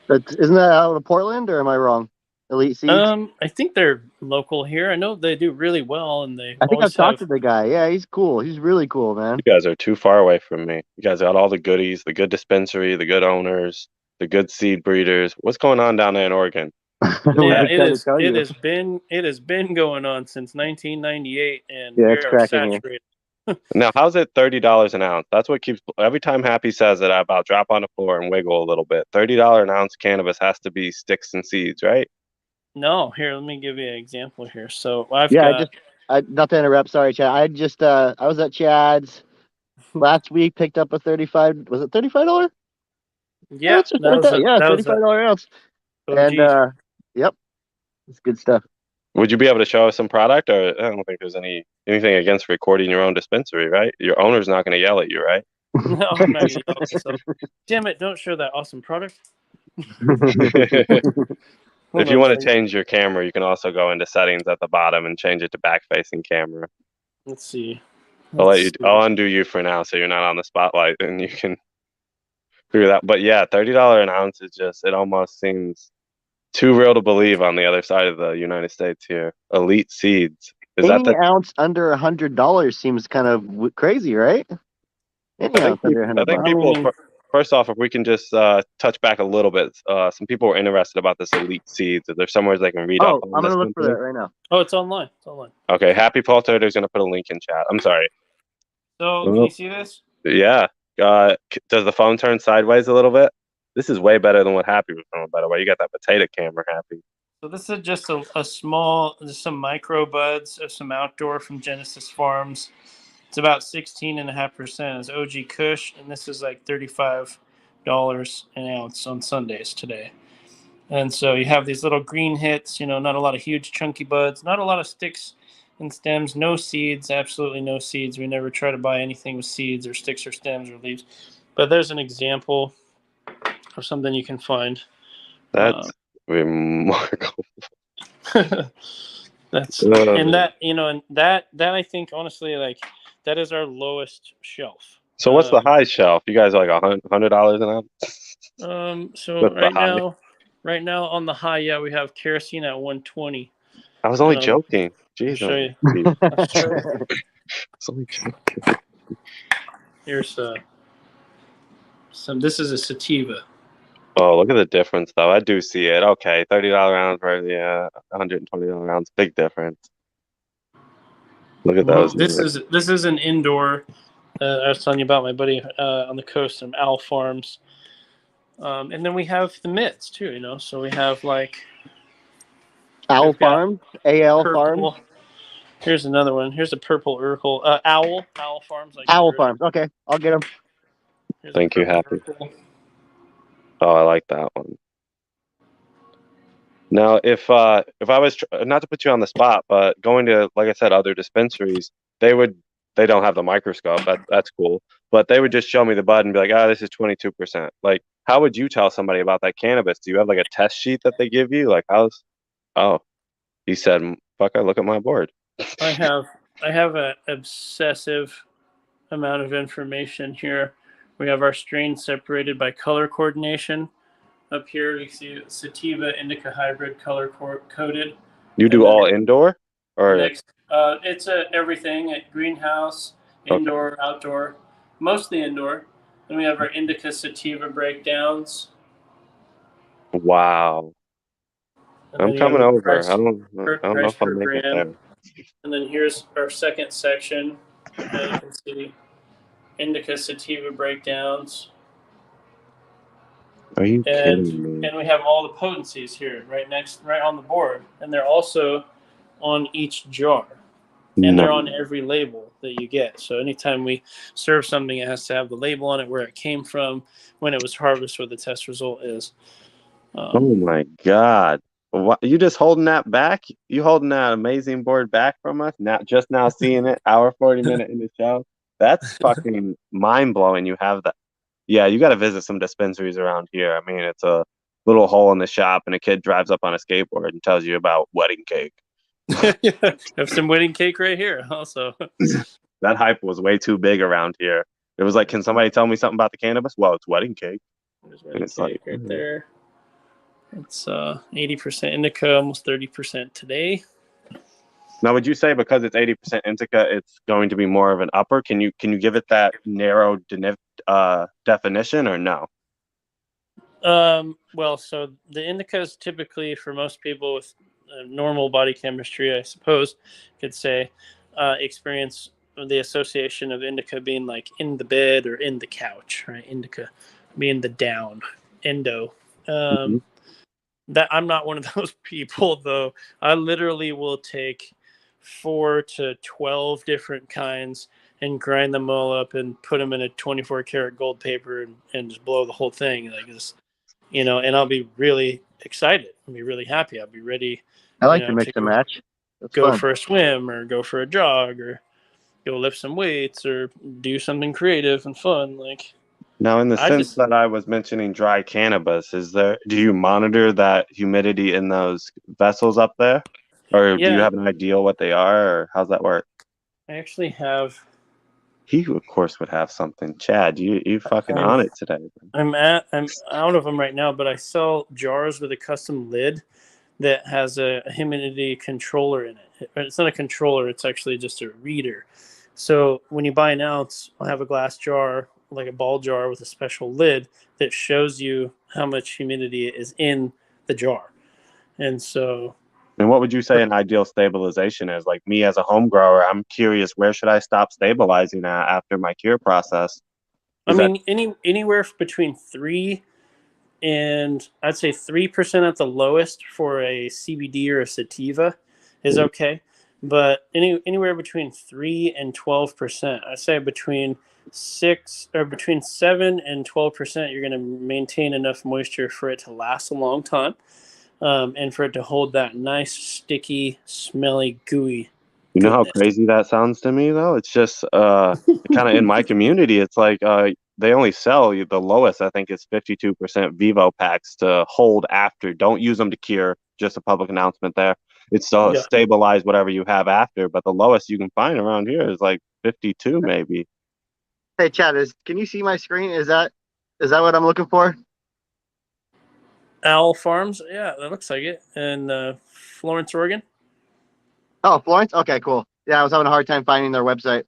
S2: But isn't that out of Portland, or am I wrong? Elite Seeds?
S3: I think they're local here. I know they do really well, and
S2: I think I've talked to the guy. Yeah, he's cool. He's really cool, man.
S1: You guys are too far away from me. You guys got all the goodies, the good dispensary, the good owners, the good seed breeders. What's going on down there in Oregon?
S3: Yeah, it has been going on since 1998, and we are saturated.
S1: Now, how's it $30 an ounce? That's what keeps every time Happy says it, I about drop on the floor and wiggle a little bit. $30 an ounce cannabis has to be sticks and seeds, right?
S3: No, here, let me give you an example here. So
S2: not to interrupt, sorry, Chad. I was at Chad's last week, picked up a $35. Was it $35?
S3: Yeah,
S2: $35 ounce.
S3: OG.
S2: And yep, it's good stuff.
S1: Would you be able to show us some product, or I don't think there's anything against recording your own dispensary, right? Your owner's not going to yell at you, right?
S3: No, I'm not going to yell. So, damn it! Don't show that awesome product.
S1: If you want to change your camera, you can also go into settings at the bottom and change it to back-facing camera.
S3: Let's see.
S1: I'll undo you for now, so you're not on the spotlight, and you can figure that. But yeah, $30 an ounce is it almost seems too real to believe on the other side of the United States here. Elite Seeds.
S2: Any ounce under $100 seems kind of crazy, right?
S1: I think people. First off, if we can just touch back a little bit, some people were interested about this Elite Seeds. Is there somewhere they can read up on this?
S2: I'm going to look for that right now.
S3: Oh, it's online.
S1: Okay, Happy Paul Turner's going to put a link in chat. I'm sorry.
S3: So, can you see this?
S1: Yeah. Does the phone turn sideways a little bit? This is way better than what Happy was doing, by the way. You got that potato camera, Happy.
S3: So this is just some micro buds of some outdoor from Genesis Farms. It's about 16.5%. It's OG Kush, and this is like $35 an ounce on Sundays today. And so you have these little green hits, not a lot of huge chunky buds, not a lot of sticks and stems, no seeds, absolutely no seeds. We never try to buy anything with seeds or sticks or stems or leaves. But there's an example of something you can find.
S1: That's remarkable.
S3: That's and that I think honestly, like, that is our lowest shelf.
S1: So what's the high shelf? You guys are like $100 an ounce?
S3: So right now on the high, yeah, we have kerosene at 120.
S1: I was only joking. Jeez,
S3: I'll show you.
S1: It's only joking.
S3: Here's this is a sativa.
S1: Oh, look at the difference, though. I do see it. Okay, $30 ounce, right? Yeah, $120 ounce. Big difference. Look at those.
S3: This is an indoor. I was telling you about my buddy on the coast from R.A.R.E Farms, and then we have the mitts too. So we have like
S2: Owl Farm, AL Farm.
S3: Here's another one. Here's a purple Urkel. Owl Farms. Like
S2: Owl Farms. Okay, I'll get them.
S1: Thank you, Happy. Urkel. Oh, I like that one. Now, if I was not to put you on the spot, but going to, like I said, other dispensaries, they don't have the microscope. That's cool, but they would just show me the bud and be like, this is 22%. Like, how would you tell somebody about that cannabis? Do you have like a test sheet that they give you? Like, he said, fuck, I look at my board.
S3: I have an obsessive amount of information here. We have our strains separated by color coordination. Up here, you see sativa, indica hybrid, color coded.
S1: You do all indoor, or
S3: it's everything at greenhouse, indoor, outdoor, mostly indoor. Then we have our indica sativa breakdowns.
S1: Wow. I'm coming over. I don't know if I'll make it there.
S3: And then here's our second section. You can see indica sativa breakdowns.
S1: Are you kidding me?
S3: And we have all the potencies here, right on the board, and they're also on each jar. and they're
S1: No.
S3: on every label that you get. So anytime we serve something, it has to have the label on it, where it came from, when it was harvested, what the test result is.
S1: Oh my God. What, you just holding that back? You holding that amazing board back from us? Now seeing it, hour 40 minute in the show. That's fucking mind blowing. You have that. Yeah, you got to visit some dispensaries around here. I mean, it's a little hole in the shop, and a kid drives up on a skateboard and tells you about wedding cake.
S3: I have some wedding cake right here also.
S1: That hype was way too big around here. It was like, can somebody tell me something about the cannabis? Well, it's wedding cake.
S3: There's
S1: And
S3: wedding
S1: it's like,
S3: cake right there. It's 80% indica, almost 30% today.
S1: now, would you say because it's 80% indica, it's going to be more of an upper? Can you give it that narrow definition or no?
S3: Well, so the indica is typically, for most people with normal body chemistry, I suppose, could say, experience the association of indica being like in the bed or in the couch, right? Indica being the down, endo.
S1: Mhm.
S3: That I'm not one of those people, though. I literally will take 4 to 12 different kinds and grind them all up and put them in a 24 karat gold paper and just blow the whole thing like this, and I'll be really excited. I'll be really happy. I'll be ready,
S2: I like to
S3: to
S2: mix and match. That's
S3: go
S2: fun.
S3: for a swim or go for a jog or go lift some weights or do something creative and fun. Like,
S1: Now, in the
S3: I
S1: sense
S3: just,
S1: that I was mentioning dry cannabis, do you monitor that humidity in those vessels up there? Or do you
S3: yeah,
S1: have an idea what they are, or how's that work?
S3: I actually have,
S1: He, of course, would have something. Chad, you fucking
S3: I'm
S1: on it today.
S3: I'm out of them right now, but I sell jars with a custom lid that has a humidity controller in it. It's not a controller; it's actually just a reader. So when you buy an ounce, I'll have a glass jar, like a ball jar with a special lid that shows you how much humidity is in the jar. And so,
S1: And what would you say an ideal stabilization is? Like me as a home grower, I'm curious, where should I stop stabilizing at after my cure process?
S3: I
S1: Is that
S3: mean, anywhere between 3 and I'd say 3% at the lowest for a CBD or a sativa is okay, but anywhere between 3 and 12%. I say between 7 and 12%, you're going to maintain enough moisture for it to last a long time, and for it to hold that nice, sticky, smelly, gooey
S1: you know how
S3: goodness.
S1: crazy that sounds to me though? It's just kind of in my community, it's like they only sell the lowest, I think it's 52% Vivo packs to hold after. Don't use them to cure, just a public announcement there. It's to
S3: Yeah.
S1: stabilize whatever you have after, but the lowest you can find around here is like 52 maybe.
S2: Hey, Chad, can you see my screen? Is that what I'm looking for?
S3: Owl Farms, yeah, that looks like it, in Florence, Oregon.
S2: Oh, Florence? Okay, cool. Yeah, I was having a hard time finding their website.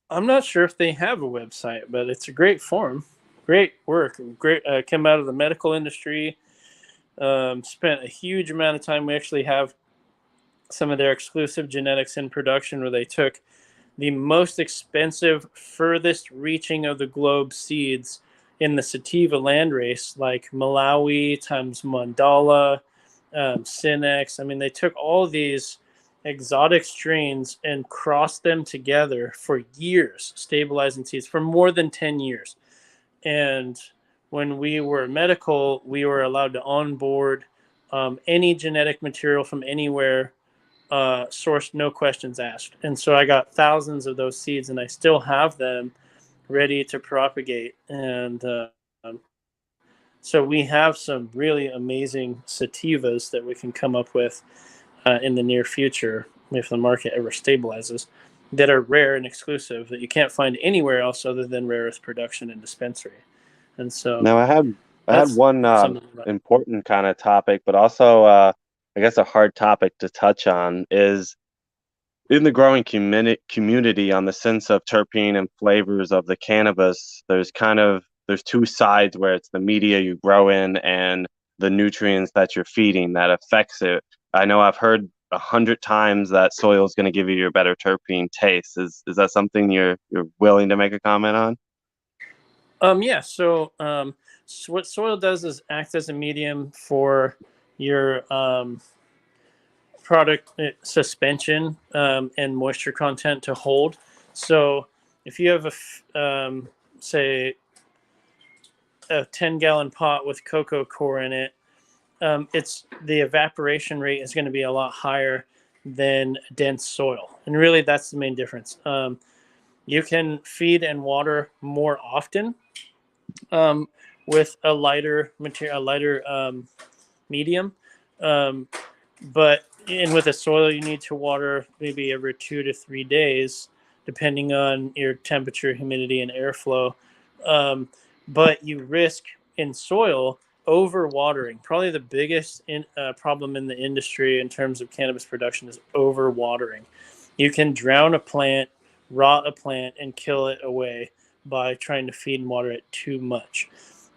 S3: I'm not sure if they have a website, but it's a great forum. Great work. Great. Came out of the medical industry. Spent a huge amount of time. We actually have some of their exclusive genetics in production where they took the most expensive, furthest reaching of the globe seeds in the sativa landrace, like Malawi times Mandala, Sinex. I mean, they took all these exotic strains and crossed them together for years, stabilizing seeds for more than 10 years. And when we were medical, we were allowed to onboard any genetic material from anywhere, sourced, no questions asked. And so I got thousands of those seeds, and I still have them ready to propagate. And so we have some really amazing sativas that we can come up with in the near future if the market ever stabilizes, that are rare and exclusive that you can't find anywhere else other than Rare Earth production and dispensary. And so
S1: Now I had
S3: that's
S1: one
S3: something about.
S1: important kind of topic, but also I guess a hard topic to touch on is in the growing community on the sense of terpene and flavors of the cannabis. There's two sides where it's the media you grow in and the nutrients that you're feeding that affects it. I know I've heard 100 times that soil is going to give you your better terpene taste. Is that something you're willing to make a comment on?
S3: Yeah. So what soil does is act as a medium for your product suspension and moisture content to hold. So if you have say a 10-gallon pot with cocoa coir in it, it's the evaporation rate is going to be a lot higher than dense soil, and really that's the main difference. You can feed and water more often with a lighter material, a lighter medium, but with a soil you need to water maybe every 2 to 3 days, depending on your temperature, humidity, and airflow. But you risk in soil overwatering. Probably the biggest problem in the industry in terms of cannabis production is overwatering. You can drown a plant, rot a plant, and kill it away by trying to feed and water it too much.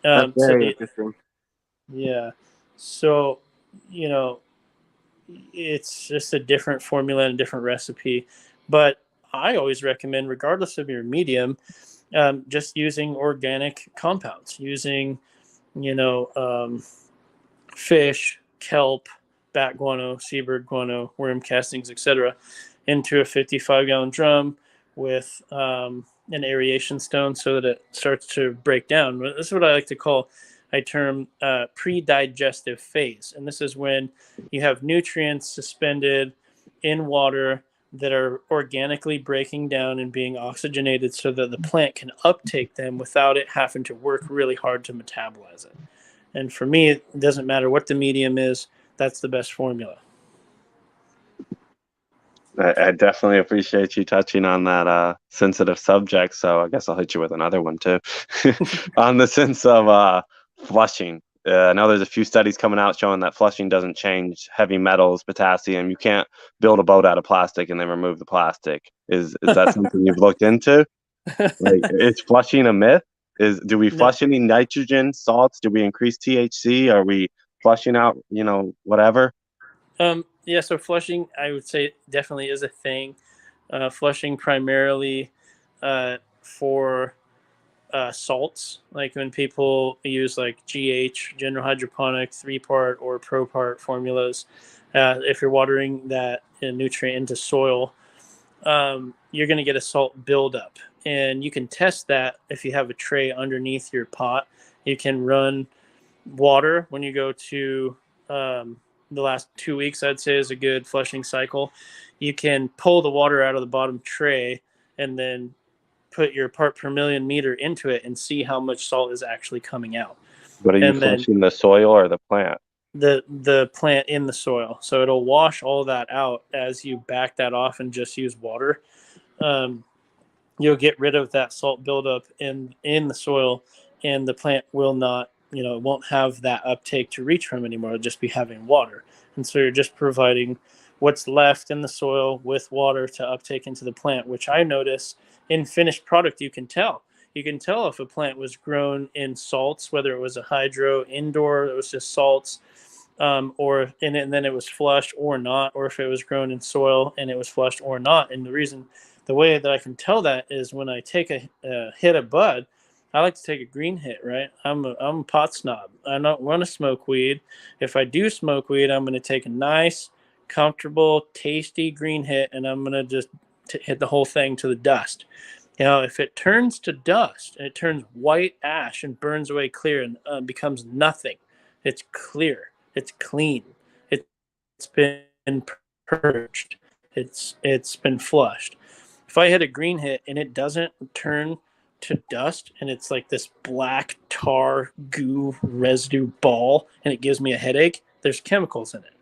S2: That's very interesting.
S3: Yeah. So, it's just a different formula and a different recipe. But I always recommend, regardless of your medium, just using organic compounds, using, fish, kelp, bat guano, seabird guano, worm castings, etc., into a 55-gallon drum with an aeration stone so that it starts to break down. This is what I like to call, I term pre-digestive phase. And this is when you have nutrients suspended in water that are organically breaking down and being oxygenated so that the plant can uptake them without it having to work really hard to metabolize it. And for me, it doesn't matter what the medium is, that's the best formula.
S1: I definitely appreciate you touching on that sensitive subject. So I guess I'll hit you with another one too. On the sense of flushing. I know there's a few studies coming out showing that flushing doesn't change heavy metals, potassium. You can't build a boat out of plastic and then remove the plastic. Is that something you've looked into? Like, is flushing a myth? Do we flush any nitrogen, salts? Do we increase THC? Are we flushing out, whatever?
S3: Yeah, so flushing, I would say, definitely is a thing. Flushing primarily for salts, like when people use like GH, general hydroponic, 3-part or pro-part formulas. If you're watering that nutrient into soil, you're going to get a salt buildup. And you can test that if you have a tray underneath your pot. You can run water when you go to the last 2 weeks, I'd say, is a good flushing cycle. You can pull the water out of the bottom tray and then put your part per million meter into it and see how much salt is actually coming out.
S1: But are you flushing the soil or the plant?
S3: The plant in the soil. So it'll wash all that out as you back that off and just use water. You'll get rid of that salt buildup in the soil, and the plant will not, it won't have that uptake to reach from anymore. It'll just be having water. And so you're just providing what's left in the soil with water to uptake into the plant, which I notice in finished product. You can tell if a plant was grown in salts, whether it was a hydro indoor, it was just salts, or in it, and then it was flushed or not, or if it was grown in soil and it was flushed or not. And the way that I can tell that is when I take a hit of bud. I like to take a green hit, right? I'm a pot snob. I don't want to smoke weed. If I do smoke weed, I'm going to take a nice, comfortable, tasty green hit, and I'm going to just hit the whole thing to the dust. If it turns to dust and it turns white ash and burns away clear and becomes nothing, it's clear, it's clean, it's been purged, it's been flushed. If I hit a green hit and it doesn't turn to dust and it's like this black tar goo residue ball and it gives me a headache, there's chemicals in it,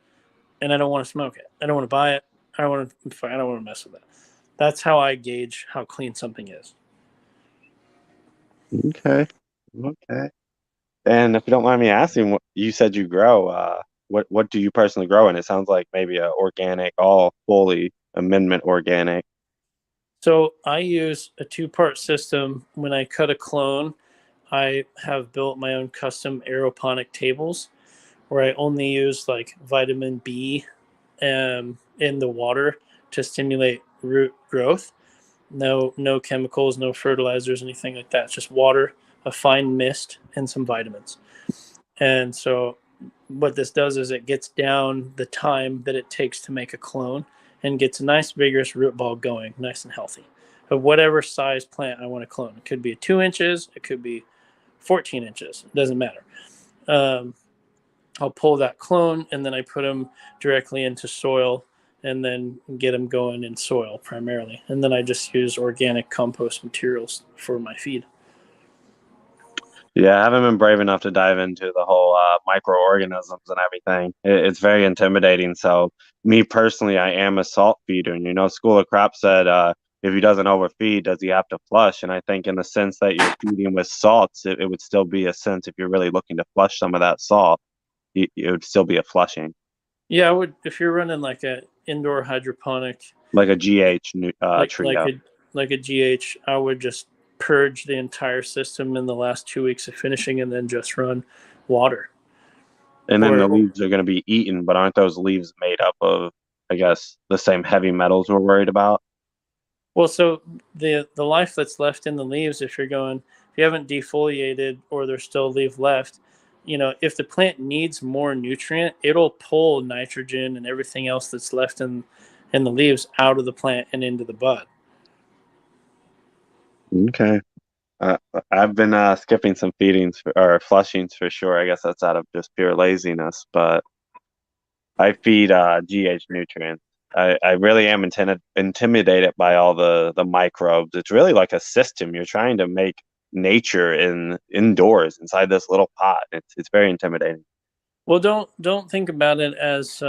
S3: and I don't want to smoke it. I don't want to buy it. I don't want to mess with it. That's how I gauge how clean something is.
S1: Okay. And if you don't mind me asking, you said you grow. What do you personally grow? And it sounds like maybe a organic, all fully amendment organic.
S3: So I use a 2-part system. When I cut a clone, I have built my own custom aeroponic tables where I only use like vitamin B in the water to stimulate root growth. No chemicals, no fertilizers, anything like that. It's just water, a fine mist, and some vitamins. And so what this does is it gets down the time that it takes to make a clone and gets a nice vigorous root ball going, nice and healthy, of whatever size plant I want to clone. It could be 2 inches, it could be 14 inches, it doesn't matter. I'll pull that clone and then I put them directly into soil and then get them going in soil primarily. And then I just use organic compost materials for my feed.
S1: Yeah, I haven't been brave enough to dive into the whole microorganisms and everything. It's very intimidating. So, me personally, I am a salt feeder. And, School of Crop said if he doesn't overfeed, does he have to flush? And I think, in the sense that you're feeding with salts, it would still be a sense if you're really looking to flush some of that salt, it would still be a flushing.
S3: Yeah, I would, if you're running like a indoor hydroponic,
S1: like a GH trio.
S3: like a GH, I would just purge the entire system in the last 2 weeks of finishing and then just run water.
S1: And then the leaves are going to be eaten, but aren't those leaves made up of, I guess, the same heavy metals we're worried about?
S3: Well, so the life that's left in the leaves, if you haven't defoliated or there's still leaf left, if the plant needs more nutrient, it'll pull nitrogen and everything else that's left in the leaves out of the plant and into the bud.
S1: Okay. I've been skipping some feedings or flushings for sure. I guess that's out of just pure laziness, but I feed GH nutrients. I really am intimidated by all the microbes. It's really like a system. You're trying to make nature indoors inside this little pot. It's very intimidating.
S3: Well, don't think about it as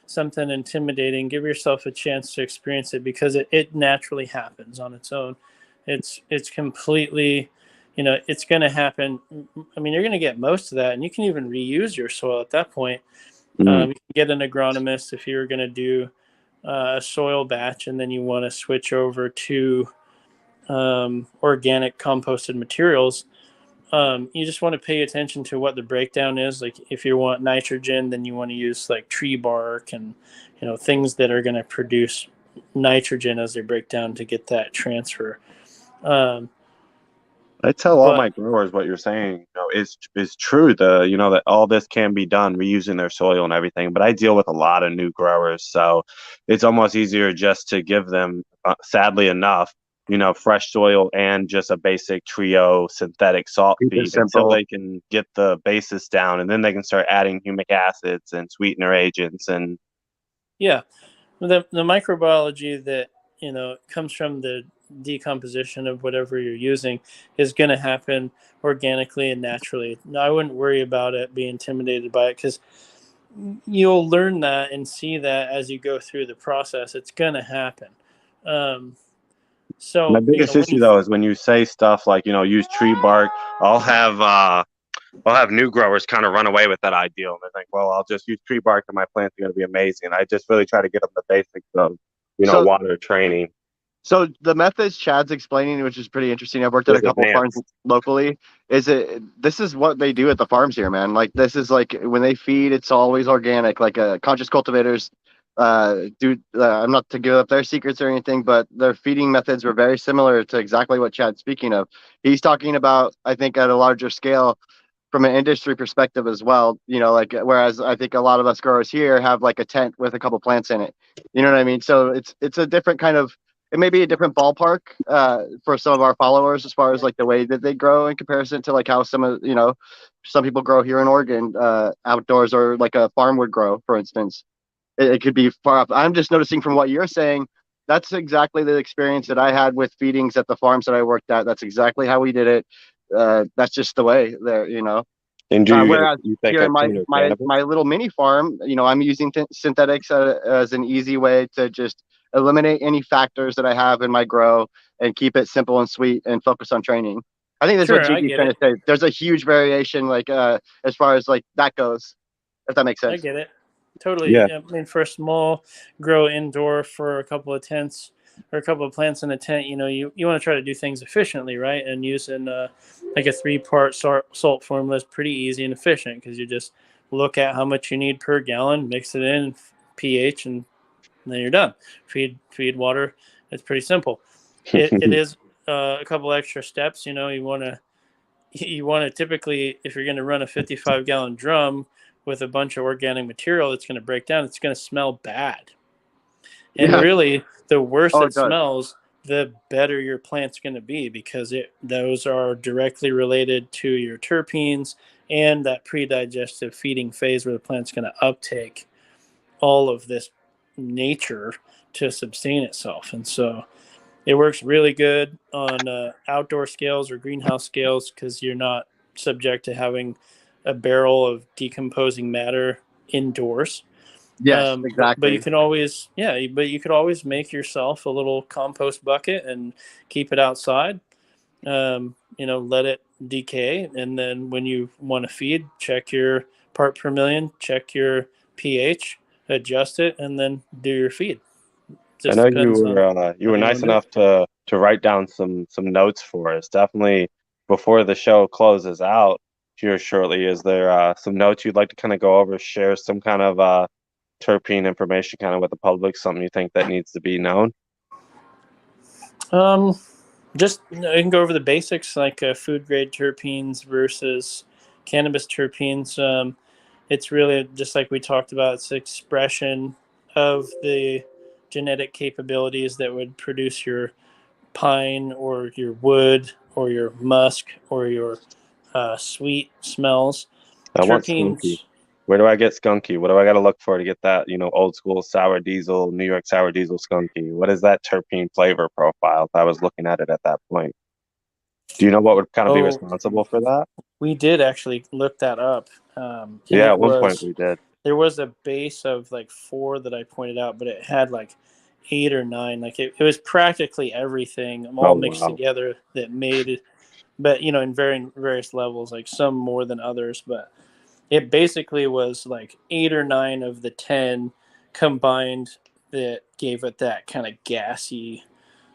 S3: something intimidating. Give yourself a chance to experience it because it naturally happens on its own. It's completely, it's going to happen. I mean, you're going to get most of that, and you can even reuse your soil at that point. You can get an agronomist if you're going to do a soil batch, and then you want to switch over to organic composted materials. You just want to pay attention to what the breakdown is. Like if you want nitrogen, then you want to use like tree bark and things that are going to produce nitrogen as they break down to get that transfer.
S1: I tell all my growers what you're saying is true. That all this can be done reusing their soil and everything. But I deal with a lot of new growers, so it's almost easier just to give them, sadly enough, fresh soil and just a basic trio synthetic salt feed until they can get the basis down, and then they can start adding humic acids and sweetener agents. And
S3: yeah, the microbiology that comes from the decomposition of whatever you're using is going to happen organically and naturally. I wouldn't worry about it, be intimidated by it, because you'll learn that and see that as you go through the process. It's going to happen. So
S1: my biggest issue though is when you say stuff like use tree bark. I'll have new growers kind of run away with that ideal, and they think, well, I'll just use tree bark and my plants are going to be amazing. I just really try to get them the basics of water training.
S2: So the methods Chad's explaining, which is pretty interesting, I've worked at a couple of farms locally, this is what they do at the farms here, man. Like this is like when they feed, it's always organic. Like conscious cultivators I'm not to give up their secrets or anything, but their feeding methods were very similar to exactly what Chad's speaking of. He's talking about, I think, at a larger scale from an industry perspective as well, like whereas I think a lot of us growers here have like a tent with a couple plants in it. You know what I mean? So it's a different kind of, it may be a different ballpark for some of our followers as far as like the way that they grow in comparison to like how some people grow here in Oregon outdoors, or like a farm would grow, for instance. It could be far off. I'm just noticing from what you're saying, that's exactly the experience that I had with feedings at the farms that I worked at. That's exactly how we did it. That's just the way there,
S1: And
S2: whereas here in my little mini farm, I'm using synthetics as an easy way to just eliminate any factors that I have in my grow and keep it simple and sweet and focus on training. I think that's what Jigi's trying to say. There's a huge variation, like as far as like that goes, if that makes sense.
S3: I get it. Totally.
S1: Yeah.
S3: I mean, for a small grow indoor for a couple of tents or a couple of plants in a tent, you want to try to do things efficiently, right? And using like a 3-part salt formula is pretty easy and efficient because you just look at how much you need per gallon, mix it in, pH, and then you're done. Feed water. It's pretty simple. It is a couple extra steps. You want to you want to typically, if you're going to run a 55-gallon drum with a bunch of organic material that's going to break down, it's going to smell bad. And
S2: Yeah.
S3: really, the worse
S2: Oh,
S3: it
S2: it does.
S3: smells, the better your plant's going to be, because those are directly related to your terpenes and that pre-digestive feeding phase where the plant's going to uptake all of this nature to sustain itself. And so it works really good on outdoor scales or greenhouse scales, because you're not subject to having a barrel of decomposing matter indoors.
S2: Yes,
S3: But you
S2: exactly.
S3: can always, but you could always make yourself a little compost bucket and keep it outside. Let it decay, and then when you want to feed, check your part per million, check your pH, adjust it, and then do your feed.
S1: I
S3: Just
S1: know
S3: depends on
S1: you
S3: how
S1: were
S3: you
S1: nice
S3: want to do it.
S1: enough to write down some notes for us. Definitely before the show closes out here shortly, is there some notes you'd like to kind of go over, share some kind of terpene information kind of with the public, something you think that needs to be known?
S3: Just I can go over the basics, like food grade terpenes versus cannabis terpenes. It's really just like we talked about. It's the expression of the genetic capabilities that would produce your pine or your wood or your musk or your sweet smells.
S1: I want skunky.
S3: Terpenes.
S1: Where do I get skunky? What do I got to look for to get that, old school sour diesel, New York sour diesel skunky? What is that terpene flavor profile if I was looking at it at that point? Do you know what would kind of be
S3: Oh,
S1: responsible for that?
S3: we did actually look that up, and
S1: Yeah,
S3: it
S1: at one point
S3: was
S1: we did.
S3: there was a base of like 4 that I pointed out, but it had like 8 or 9. Like it was practically everything all
S1: Oh,
S3: mixed
S1: wow.
S3: together that made it, but in various levels, like some more than others. But it basically was like 8 or 9 of the 10 combined that gave it that kind of gassiness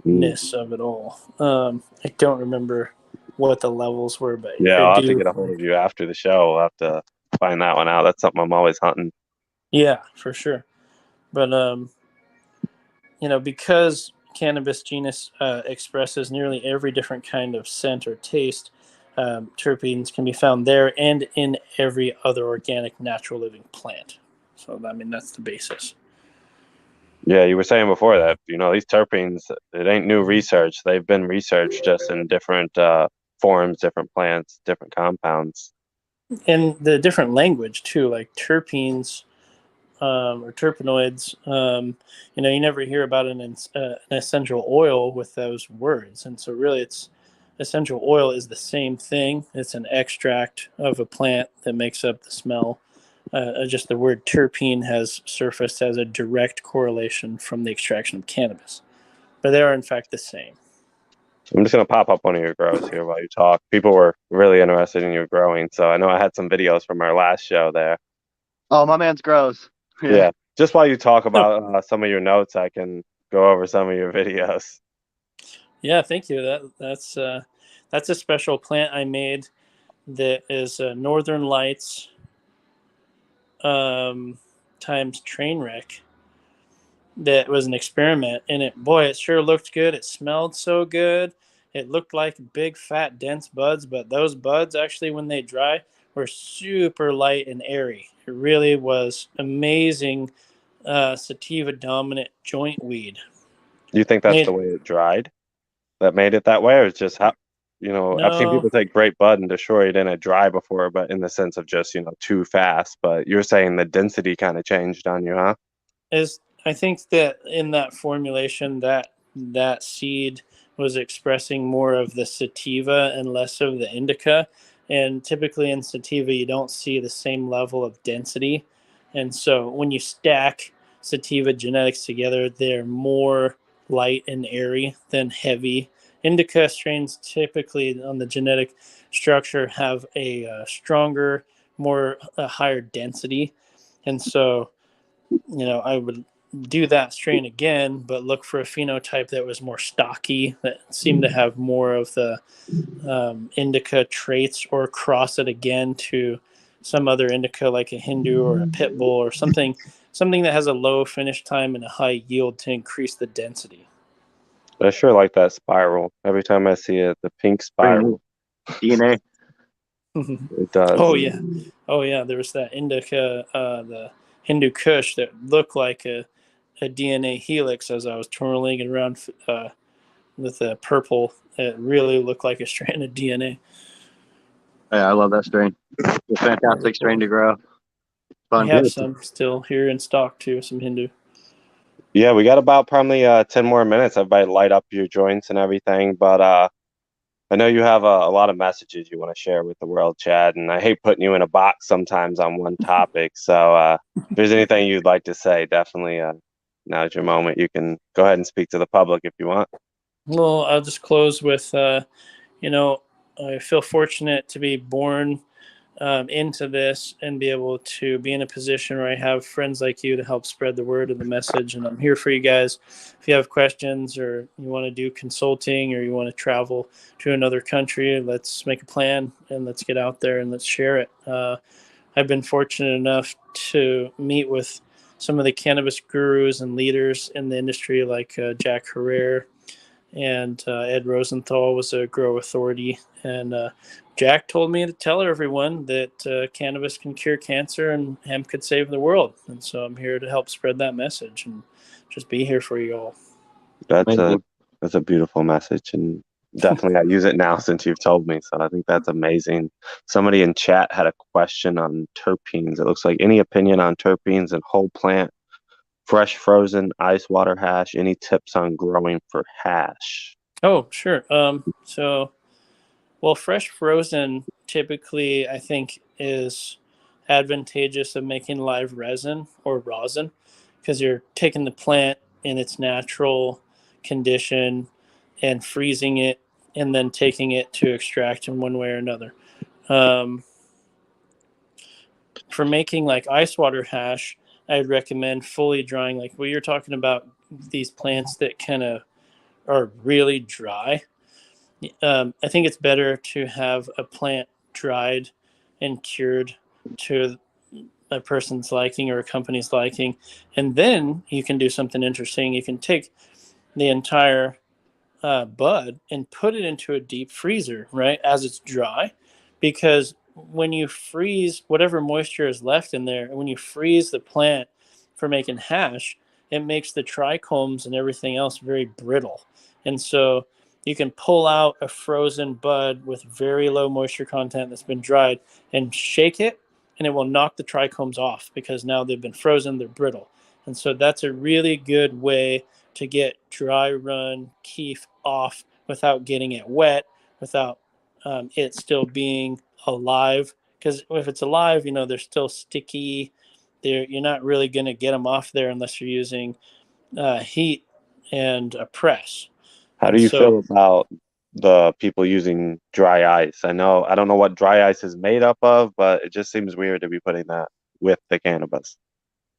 S1: Mm.
S3: of it all. I don't remember what the levels were, but
S1: Yeah,
S3: I
S1: I'll have to
S3: do.
S1: get a hold of you after the show. I'll have to find that one out. That's something I'm always hunting.
S3: Yeah, for sure. But because cannabis genus expresses nearly every different kind of scent or taste, terpenes can be found there and in every other organic, natural living plant. So, I mean, that's the basis.
S1: Yeah, you were saying before that, these terpenes, it ain't new research. They've been researched just in different forms, different plants, different compounds.
S3: And the different language, too, like terpenes or terpenoids, you never hear about an essential oil with those words. And so, really, essential oil is the same thing. It's an extract of a plant that makes up the smell. Just the word terpene has surfaced as a direct correlation from the extraction of cannabis, but they are in fact the same.
S1: I'm just gonna pop up one of your grows here while you talk. People were really interested in your growing, so I know I had some videos from our last show there.
S2: Oh, my man's gross. Yeah.
S1: Yeah, just while you talk
S3: Oh,
S1: about some of your notes, I can go over some of your videos.
S3: yeah, thank you. That's a special plant I made that is Northern Lights times train wreck. That was an experiment, and it sure looked good. It smelled so good. It looked like big fat dense buds, but those buds actually, when they dry, were super light and airy. It really was amazing sativa dominant joint weed.
S1: Do you think that's the
S3: Made
S1: way it dried that made it that way, or it's just how, I've seen
S3: no
S1: people take grape bud and destroy it in a dry before, but in the sense of just, too fast. But you're saying the density kind of changed on you, huh?
S3: is I think that in that formulation that seed was expressing more of the sativa and less of the indica. And typically in sativa, you don't see the same level of density. And so when you stack sativa genetics together, they're more light and airy than heavy. Indica strains typically on the genetic structure have a stronger, a higher density. And so I would do that strain again, but look for a phenotype that was more stocky, that seemed to have more of the indica traits, or cross it again to some other indica like a Hindu or a pit bull or something that has a low finish time and a high yield to increase the density.
S1: I sure like that spiral. Every time I see it, the pink spiral.
S2: DNA.
S1: It does.
S3: Oh yeah, oh yeah. There was that Indica, the Hindu Kush that looked like a DNA helix as I was twirling it around with the purple. It really looked like a strand of DNA.
S2: Yeah, I love that strain. It's a
S3: Really
S2: fantastic strain
S3: cool.
S2: to grow.
S3: We
S2: Fun.
S3: have some still here in stock too. Some Hindu.
S1: Yeah, we got about probably 10 more minutes. Everybody light up your joints and everything, but I know you have a lot of messages you want to share with the world, Chad, and I hate putting you in a box sometimes on one topic. So if there's anything you'd like to say, definitely now's your moment. You can go ahead and speak to the public if you want.
S3: Well, I'll just close with, you know, I feel fortunate to be born into this and be able to be in a position where I have friends like you to help spread the word of the message. And I'm here for you guys. If you have questions or you want to do consulting or you want to travel to another country, let's make a plan and let's get out there and let's share it. I've been fortunate enough to meet with some of the cannabis gurus and leaders in the industry, like Jack R.A.R.E, and Ed Rosenthal was a grow authority. And Jack told me to tell everyone that cannabis can cure cancer and hemp could save the world. And so I'm here to help spread that message and just be here for you all.
S1: That's
S2: Amazing.
S1: a beautiful message, and definitely I use it now since you've told me. So I think that's amazing. Somebody in chat had a question on terpenes. It looks like any opinion on terpenes and whole plant, fresh, frozen, ice, water hash. Any tips on growing for hash?
S3: Oh, sure. Well, fresh frozen typically I think is advantageous of making live resin or rosin because you're taking the plant in its natural condition and freezing it and then taking it to extract in one way or another. Um, for making like ice water hash, I'd recommend fully drying, like what you're talking about, these plants that kind of are really dry. I think it's better to have a plant dried and cured to a person's liking or a company's liking. And then you can do something interesting. You can take the entire bud and put it into a deep freezer, right, as it's dry. Because when you freeze whatever moisture is left in there, when you freeze the plant for making hash, it makes the trichomes and everything else very brittle. And so you can pull out a frozen bud with very low moisture content that's been dried and shake it, and it will knock the trichomes off because now they've been frozen, they're brittle. And so that's a really good way to get dry run keef off without getting it wet, without it still being alive. Because if it's alive, they're still sticky. You're not really going to get them off there unless you're using heat and a press.
S1: How do
S3: And
S1: you
S3: so,
S1: feel about the people using dry ice? I don't know what dry ice is made up of, but it just seems weird to be putting that with the cannabis.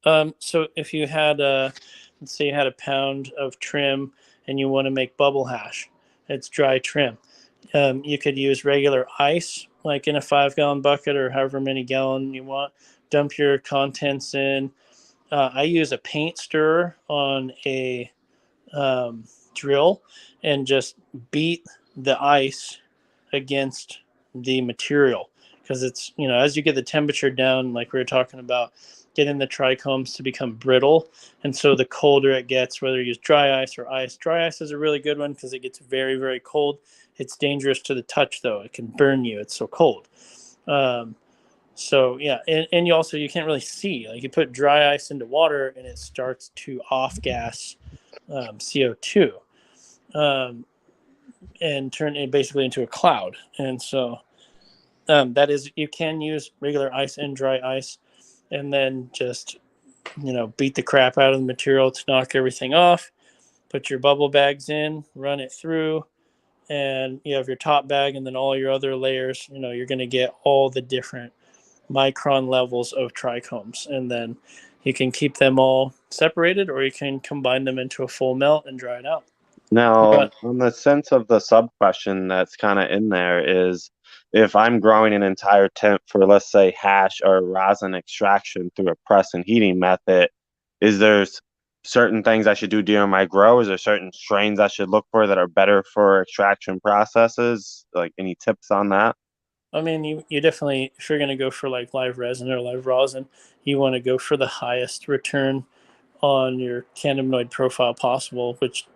S3: so if you had let's say you had a pound of trim and you want to make bubble hash, it's dry trim. You could use regular ice, like in a 5 gallon bucket or however many gallon you want. Dump your contents in. I use a paint stirrer on a drill and just beat the ice against the material because it's, as you get the temperature down, like we were talking about, getting the trichomes to become brittle. And so the colder it gets, whether you use dry ice or ice, dry ice is a really good one because it gets very, very cold. It's dangerous to the touch though. It can burn you. It's so cold. So yeah, and you can't really see. Like you put dry ice into water and it starts to off gas CO2 um, and turn it basically into a cloud. And so that is, you can use regular ice and dry ice, and then just beat the crap out of the material to knock everything off. Put your bubble bags in, run it through, and you have your top bag, and then all your other layers. You're going to get all the different micron levels of trichomes, and then you can keep them all separated, or you can combine them into a full melt and dry it out.
S1: Now,
S3: But
S1: on the sense of the sub question that's kind of in there is if I'm growing an entire tent for, let's say, hash or rosin extraction through a press and heating method, is there certain things I should do during my grow? Is there certain strains I should look for that are better for extraction processes? Like any tips on that?
S3: I mean, you definitely, if you're going to go for like live resin or live rosin, you want to go for the highest return on your cannabinoid profile possible, which,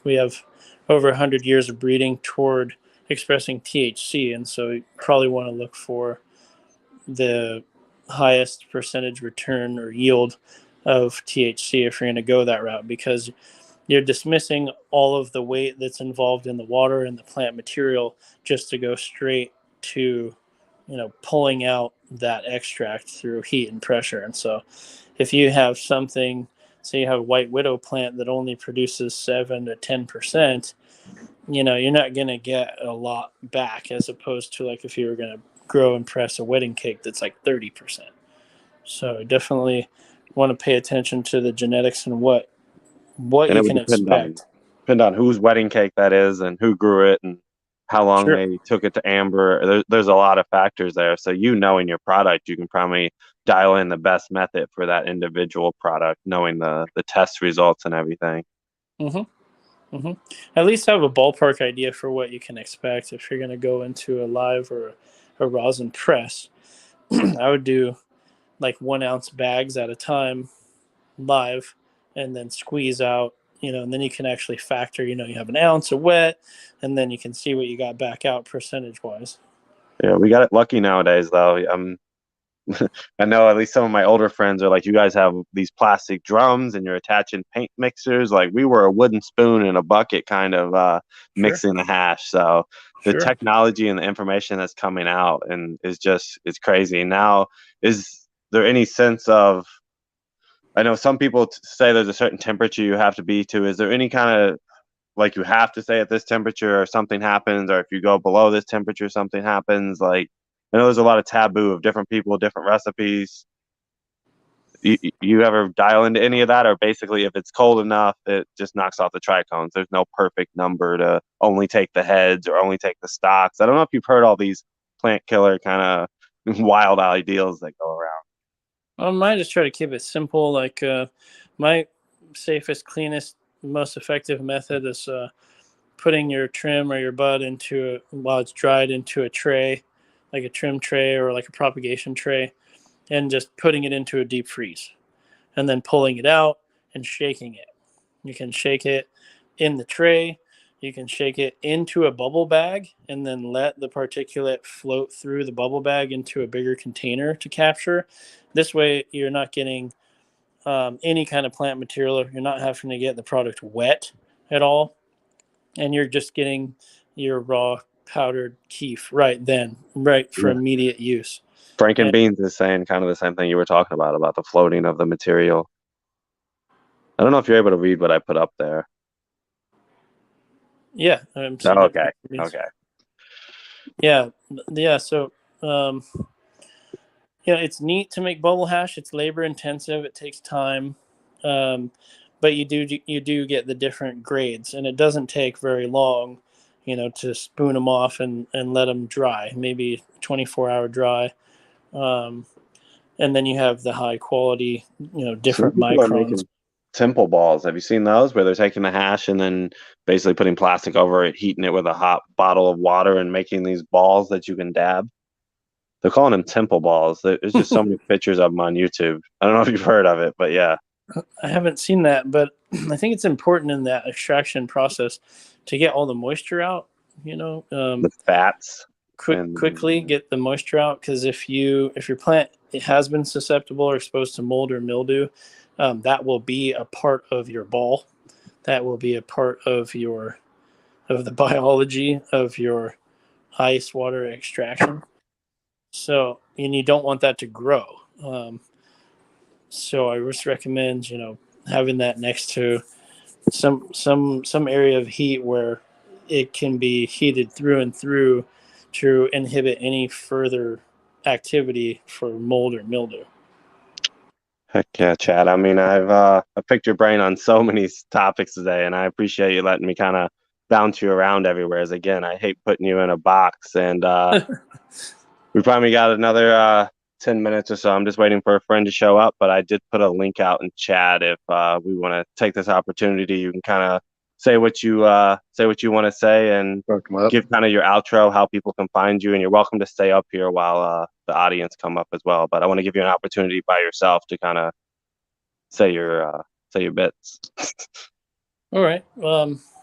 S3: we have over 100 years of breeding toward expressing THC. And so you probably want to look for the highest percentage return or yield of THC if you're going to go that route, because you're dismissing all of the weight that's involved in the water and the plant material just to go straight to, pulling out that extract through heat and pressure. And so if you have something, say you have a white widow plant that only produces 7 to 10%, you're not going to get a lot back, as opposed to like if you were going to grow and press a wedding cake that's like 30%. So definitely want to pay attention to the genetics and what
S1: And
S3: you
S1: it would
S3: can expect.
S1: depend on whose wedding cake that is and who grew it and how long
S3: Sure.
S1: they took it to amber. There's a lot of factors there. So knowing your product, you can probably dial in the best method for that individual product, knowing the test results and everything.
S3: Mm-hmm. At least have a ballpark idea for what you can expect if you're going to go into a live or a rosin press. I would do like 1 ounce bags at a time live, and then squeeze out, and then you can actually factor, you have an ounce of wet, and then you can see what you got back out percentage wise.
S1: Yeah, we got it lucky nowadays, though. I know at least some of my older friends are like, you guys have these plastic drums and you're attaching paint mixers. Like we were a wooden spoon in a bucket kind of mixing the hash. So the
S3: Sure.
S1: technology and the information that's coming out and it's crazy. Now, is there any sense of, I know some people say there's a certain temperature you have to be to. Is there any kind of like you have to stay at this temperature or something happens, or if you go below this temperature, something happens? Like, I know there's a lot of taboo of different people, different recipes. You ever dial into any of that, or basically if it's cold enough, it just knocks off the trichomes? There's no perfect number to only take the heads or only take the stocks. I don't know if you've heard all these plant killer kind of wild ideals that go around.
S3: I just try to keep it simple. Like my safest, cleanest, most effective method is putting your trim or your bud while it's dried, into a tray, like a trim tray or like a propagation tray, and just putting it into a deep freeze, and then pulling it out and shaking it. You can shake it in the tray. You can shake it into a bubble bag and then let the particulate float through the bubble bag into a bigger container to capture. This way, you're not getting any kind of plant material. You're not having to get the product wet at all. And you're just getting your raw powdered keef right for
S1: Yeah.
S3: immediate use.
S1: Franken Beans is saying kind of the same thing you were talking about the floating of the material. I don't know if you're able to read what I put up there.
S3: Yeah.
S1: Okay.
S3: Yeah. So, it's neat to make bubble hash. It's labor intensive. It takes time. But you do get the different grades, and it doesn't take very long, to spoon them off and let them dry, maybe 24-hour dry. And then you have the high quality, different
S1: Some people are
S3: microns.
S1: making temple balls. Have you seen those where they're taking the hash and then basically putting plastic over it, heating it with a hot bottle of water and making these balls that you can dab? They're calling them temple balls. There's just so many pictures of them on YouTube. I don't know if you've heard of it, but yeah.
S3: I haven't seen that, but I think it's important in that extraction process to get all the moisture out,
S1: The fats.
S3: quickly get the moisture out, because if your plant has been susceptible or exposed to mold or mildew, that will be a part of your ball. That will be a part of the biology of your ice water extraction. So, and you don't want that to grow. So I just recommend, having that next to some area of heat where it can be heated through and through to inhibit any further activity for mold or mildew.
S1: Heck yeah, Chad. I mean, I picked your brain on so many topics today, and I appreciate you letting me kind of bounce you around everywhere. As again, I hate putting you in a box, and we probably got another 10 minutes or so. I'm just waiting for a friend to show up, but I did put a link out in chat if we want to take this opportunity. You can kind of say what you want to say, and give kind of your outro, how people can find you. And you're welcome to stay up here while the audience come up as well. But I want to give you an opportunity by yourself to kind of say your bits.
S3: All right.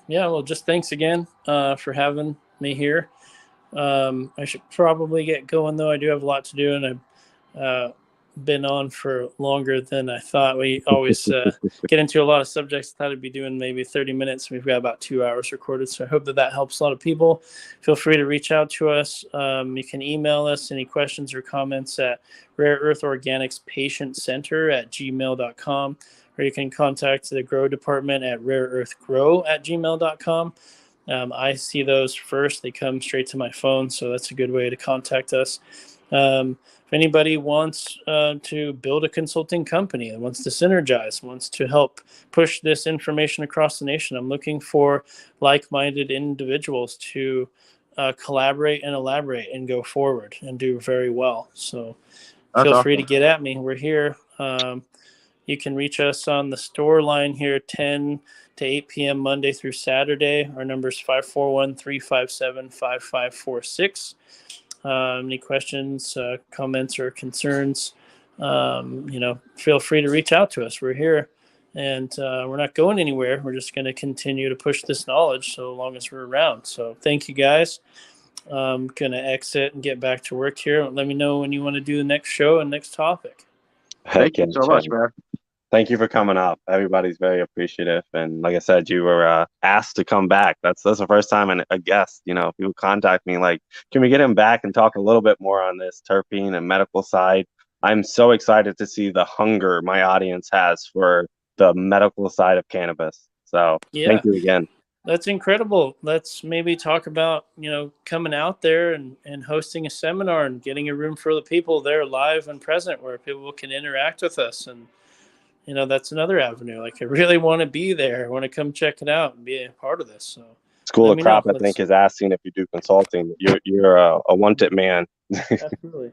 S3: Yeah. Well, just thanks again for having me here. I should probably get going though. I do have a lot to do, and I've been on for longer than I thought. We always get into a lot of subjects. I thought I'd be doing maybe 30 minutes. We've got about 2 hours recorded, so I hope that helps a lot of people. Feel free to reach out to us. You can email us any questions or comments at Rare Earth Organics Patient Center at gmail.com, or you can contact the Grow Department at rareearthgrow@gmail.com. I see those first. They come straight to my phone, so that's a good way to contact us. If anybody wants to build a consulting company that wants to synergize, wants to help push this information across the nation, I'm looking for like-minded individuals to collaborate and elaborate and go forward and do very well. So feel free to get at me. We're here. You can reach us on the store line here 10 to 8 p.m. Monday through Saturday. Our number is 541-357-5546. Any questions, comments, or concerns, feel free to reach out to us. We're here, and we're not going anywhere. We're just going to continue to push this knowledge so long as we're around. So thank you, guys. I'm going to exit and get back to work here. Let me know when you want to do the next show and next topic.
S2: Thank you so much, man.
S1: Thank you for coming up. Everybody's very appreciative, and like I said, you were asked to come back. That's the first time a guest, people contact me like, can we get him back and talk a little bit more on this terpene and medical side? I'm so excited to see the hunger my audience has for the medical side of cannabis. So Thank you again.
S3: That's incredible. Let's maybe talk about, coming out there and hosting a seminar and getting a room for the people there live and present where people can interact with us. And, that's another avenue. Like, I really want to be there. I want to come check it out and be a part of this. So
S1: School of Crop, I think, is asking if you do consulting. You're a wanted man.
S3: Absolutely.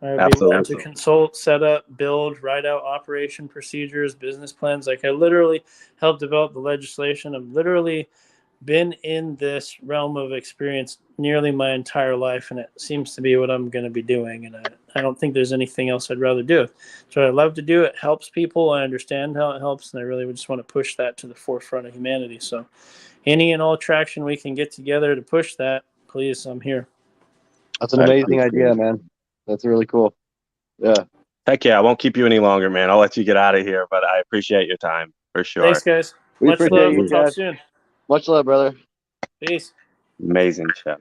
S3: I'd be willing to consult, set up, build, write out operation procedures, business plans. Like, I literally helped develop the legislation. I've literally been in this realm of experience nearly my entire life, and it seems to be what I'm going to be doing. And I don't think there's anything else I'd rather do. So I love to do it. Helps people. I understand how it helps, and I really would just want to push that to the forefront of humanity. So any and all traction we can get together to push that, please, I'm here.
S2: That's an amazing idea, man. That's really cool. Yeah.
S1: Heck yeah. I won't keep you any longer, man. I'll let you get out of here, but I appreciate your time for sure.
S3: Thanks, guys. Much love. We'll talk soon.
S2: Much love, brother.
S3: Peace.
S1: Amazing show.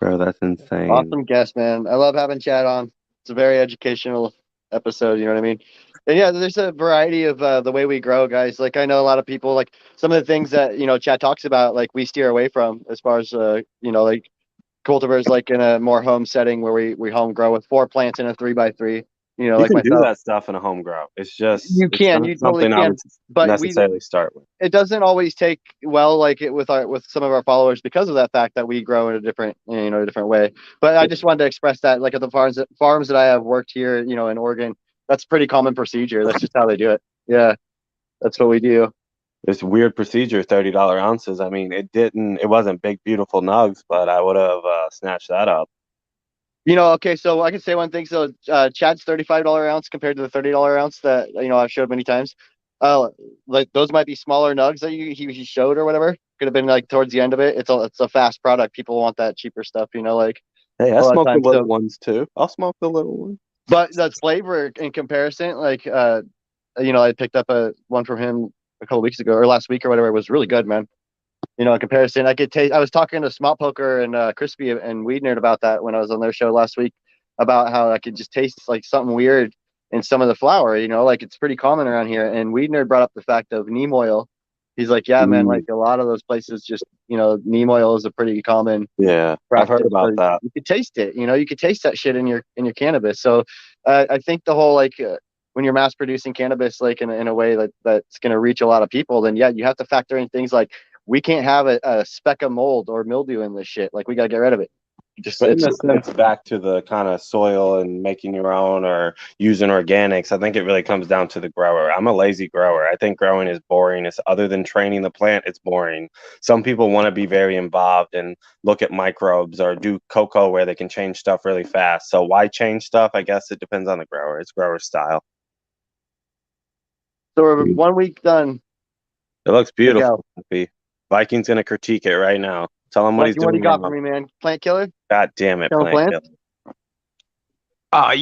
S1: Bro, that's insane.
S2: Awesome guest, man. I love having Chad on. It's a very educational episode, you know what I mean? And yeah, there's a variety of the way we grow, guys. Like, I know a lot of people, like, some of the things that, Chad talks about, like, we steer away from as far as, like, cultivars, like, in a more home setting where we home grow with 4 plants in a 3x3.
S1: You
S2: like
S1: can
S2: myself.
S1: do that stuff in a home grow. It's just
S2: you totally
S1: something
S2: can,
S1: I would
S2: but
S1: necessarily start with.
S2: It doesn't always take well, like it with some of our followers, because of that fact that we grow in a different way. But I just wanted to express that, like, at the farms that I have worked here, in Oregon, that's pretty common procedure. That's just how they do it. Yeah, that's what we do.
S1: This weird procedure, $30 ounces. I mean, it wasn't big, beautiful nugs, but I would have snatched that up.
S2: Okay, so I can say one thing. So Chad's $35 ounce compared to the $30 ounce that I've showed many times. Like, those might be smaller nugs that he showed or whatever. Could have been like towards the end of it. It's a fast product. People want that cheaper stuff. Like.
S1: Hey, I smoke the little ones too. I'll smoke the little ones.
S2: But the flavor in comparison, like I picked up one from him a couple weeks ago or last week or whatever. It was really good, man. In comparison, I could taste. I was talking to Smart Poker and Crispy and Weed Nerd about that when I was on their show last week, about how I could just taste like something weird in some of the flour. Like, it's pretty common around here. And Weed Nerd brought up the fact of neem oil. He's like, yeah, man, like a lot of those places, just neem oil is a pretty common.
S1: Yeah, I've heard about that.
S2: You could taste it. You could taste that shit in your cannabis. So I think the whole, like, when you're mass producing cannabis, like in a way that's going to reach a lot of people, then yeah, you have to factor in things like, we can't have a speck of mold or mildew in this shit. Like, we got to get rid of it. Just
S1: But in
S2: it's
S1: a sense, back to the kind of soil and making your own or using organics, I think it really comes down to the grower. I'm a lazy grower. I think growing is boring. It's other than training the plant, it's boring. Some people want to be very involved and look at microbes or do cocoa where they can change stuff really fast. So why change stuff? I guess it depends on the grower. It's grower style.
S2: so we're 1 week done.
S1: It looks
S2: There you
S1: beautiful. Happy. Viking's gonna critique it right now. Tell him what he's
S2: What do
S1: doing
S2: you got for
S1: wrong.
S2: me, man? Plant killer?
S1: God damn it,
S2: Killing
S1: plant
S2: plants?
S1: killer.
S5: Oh,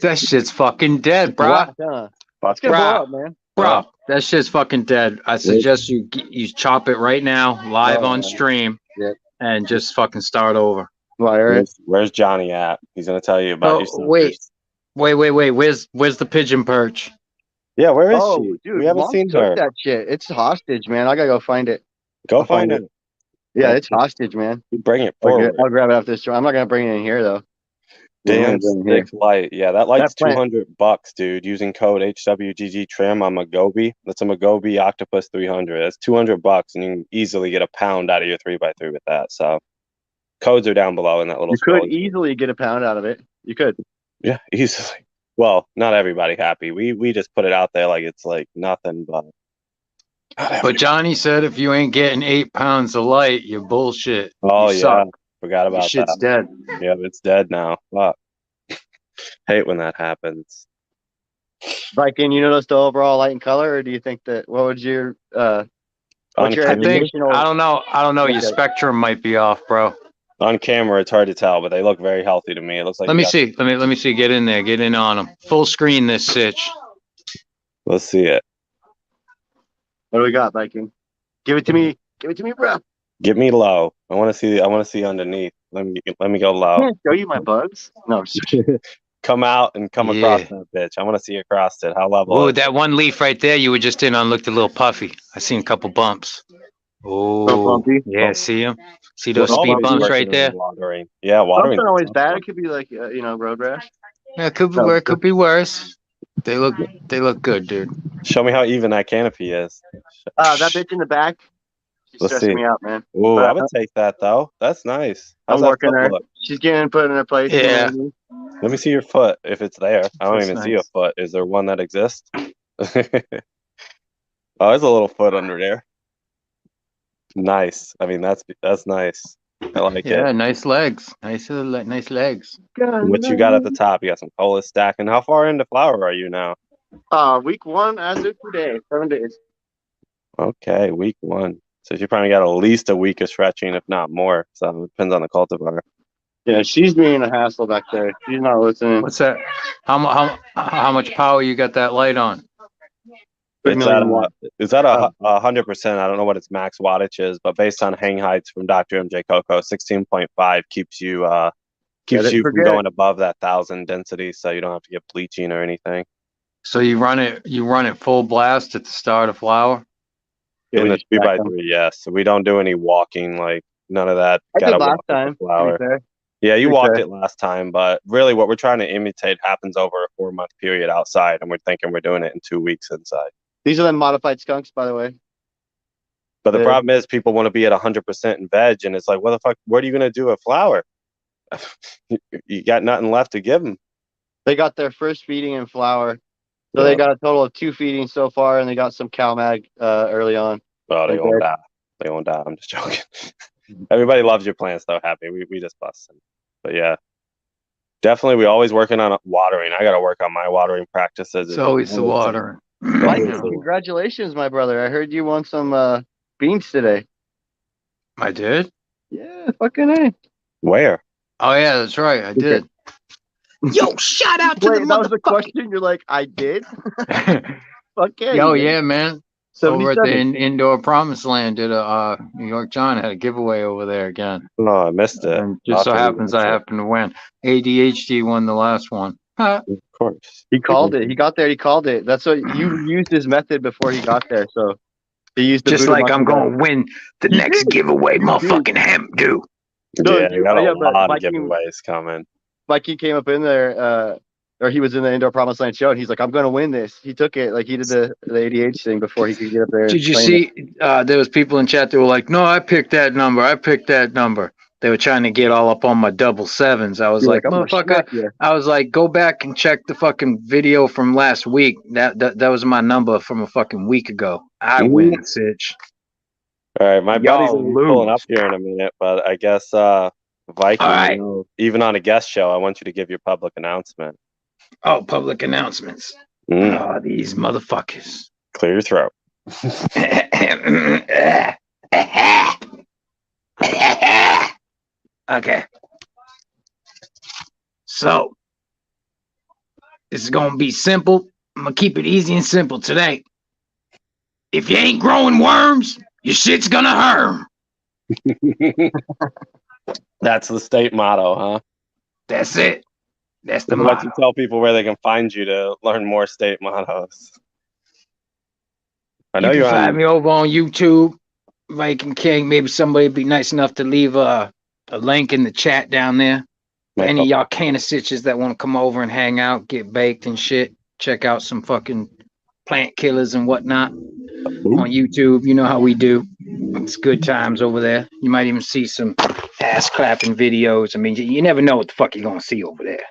S5: that shit's fucking dead, bro.
S2: Whack, huh? It's gonna blow up, man.
S5: Bro, that shit's fucking dead. I suggest you chop it right now, live on stream, and just fucking start over.
S2: Wire it.
S1: Where's Johnny at? He's gonna tell you about your suckers.
S5: Wait. Where's the pigeon perch?
S1: Yeah, where is
S2: Oh,
S1: she?
S2: dude,
S1: We haven't
S2: Mom
S1: seen
S2: took
S1: her.
S2: that shit. It's hostage, man. I gotta go find it.
S1: Go
S2: I'll
S1: find her.
S2: Yeah, it's hostage, man.
S1: You bring it
S2: I'll
S1: forward.
S2: grab it off this. I'm not gonna bring it in here though.
S1: Damn stick light. Yeah, that light's
S2: That plant-
S1: $200, dude. Using code HWGG trim on Magobi. That's a Magobi Octopus 300. That's $200, and you can easily get a pound out of your 3x3 with that. So codes are down below in that little.
S2: You could
S1: scroll.
S2: easily get a pound out of it. You could.
S1: Yeah, easily. Well, not everybody happy. We just put it out there like it's like nothing, but.
S5: But Johnny said if you ain't getting 8 pounds of light, you're bullshit.
S1: Oh
S5: You
S1: yeah,
S5: suck.
S1: forgot
S5: Your
S1: about
S5: shit's
S1: that.
S5: dead.
S1: Yeah, it's dead now. Fuck. Hate when that happens.
S2: Viking, you notice the overall light and color, or do you think that what would your what's your
S5: I think
S2: educational?
S5: I don't know. Your
S2: Okay.
S5: spectrum might be off, bro.
S1: On camera, it's hard to tell, but they look very healthy to me. It looks like.
S5: Let me see. Let me see. Get in there. Get in on them. Full screen this sitch.
S1: Let's see it.
S2: What do we got, Viking? Give it to me. Give it to me, bro.
S1: Get me low. I want to see. I want to see underneath. Let me go low.
S2: Can't show you my bugs. No.
S1: Come out and come across that bitch. I want to see across it. How level?
S5: Oh,
S1: is it?
S5: that one leaf right there you were just in on looked a little puffy. I seen a couple bumps. Oh,
S2: bumpy?
S5: yeah. See them? See those
S1: All
S5: speed
S1: those
S5: bumps
S1: working
S5: right
S1: in
S5: there?
S1: Watering. Yeah,
S2: Bumps
S1: watering.
S2: aren't always bad. It could be like road rash.
S5: Yeah, it could be
S2: No.
S5: worse. Could be worse. They look good, dude.
S1: Show me how even that canopy is.
S2: That bitch in the back. She's
S1: Let's
S2: stressing
S1: see.
S2: me out, man.
S1: Ooh, I would take that though. That's nice. How's
S2: I'm
S1: that
S2: working
S1: foot
S2: her.
S1: look?
S2: She's getting put in her place.
S5: Yeah.
S1: Let me see your foot if it's there. I don't
S5: That's
S1: even see
S5: nice.
S1: a foot. Is there one that exists? Oh, there's a little foot under there. Nice. I mean, that's nice. I like
S5: Yeah,
S1: it.
S5: nice legs. Nice legs.
S1: What you got at the top? You got some cola stacking. How far into flower are you now?
S2: Week 1 as of today, 7 days.
S1: Okay, week 1. So you probably got at least a week of stretching, if not more. So it depends on the cultivar.
S2: Yeah, she's being a hassle back there. She's not listening.
S5: What's that? How much power you got that light on?
S1: It's at
S2: million watt.
S1: it's at 100%. I don't know what its max wattage is, but based on hang heights from Dr. MJ Coco, 16.5 keeps you from going above that 1,000 density, so you don't have to get bleaching or anything.
S5: So you run it full blast at the start of flower?
S1: In the 3x3, yes. So we don't do any walking, like none of that.
S2: I did
S1: Gotta
S2: last
S1: walk with the
S2: time.
S1: flower. Yeah, you walked it last time, but really what we're trying to imitate happens over a 4-month period outside, and we're thinking we're doing it in 2 weeks inside.
S2: These are the modified skunks, by the way.
S1: But the problem is people want to be at 100% in veg, and it's like, what the fuck? What are you going to do with flower? You got nothing left to give them.
S2: They got their first feeding in flower. So they got a total of 2 feedings so far, and they got some CalMag early on.
S1: Oh, they won't die. They won't die. I'm just joking. Everybody loves your plants, though. Happy. We just bust them. But yeah, definitely. We're always working on watering. I got to work on my watering practices.
S5: It's always the watering.
S2: Mike, congratulations, my brother. I heard you won some beans today.
S5: I did?
S2: Yeah, fucking A.
S1: Where?
S5: Oh, yeah, that's right. I did. Yo, shout out to
S2: Wait, that was the question? You're like, I did? Okay.
S5: Yo, yeah, man.
S2: 77.
S5: Over at the indoor promised land, did a New York John had a giveaway over there again.
S1: Oh, I missed it.
S5: And just so happens I happen to win. ADHD won the last one. Huh.
S1: Of course.
S2: He called it. He got there. He called it. That's what you used his method before he got there. So he used the
S5: just like I'm going to win the next giveaway, motherfucking hemp, dude.
S1: Yeah, you got a lot of giveaways coming.
S2: Mikey came up in there, or he was in the indoor promised land show, and he's like, "I'm going to win this." He took it like he did the ADH thing before he could get up there.
S5: Did you see? There was people in chat that were like, "No, I picked that number. I picked that number." They were trying to get all up on my 7s. I was
S2: You're
S5: like,
S2: I'm gonna
S5: motherfucker.
S2: smack you.
S5: I was like, go back and check the fucking video from last week. That was my number from a fucking week ago. I win, Sitch.
S1: All right, my buddy's
S5: Y'all
S1: gonna be pulling up
S5: lose.
S1: here in a minute, but I guess Viking,
S5: All right.
S1: you know, even on a guest show, I want you to give your public announcement.
S5: Oh, public announcements. Oh, these motherfuckers.
S1: Clear your throat.
S5: Okay. So, this is going to be simple. I'm going to keep it easy and simple today. If you ain't growing worms, your shit's going to harm.
S1: That's the state motto, huh?
S5: That's it. That's the
S1: Why don't
S5: motto.
S1: you tell people where they can find you to learn more state mottos? I know
S5: You
S1: you're
S5: can find
S1: on.
S5: me over on YouTube, Viking King. Maybe somebody be nice enough to leave a link in the chat down there. For any of y'all cannabis that want to come over and hang out, get baked and shit, check out some fucking plant killers and whatnot on YouTube. You know how we do. It's good times over there. You might even see some ass clapping videos. I mean, you never know what the fuck you're gonna see over there.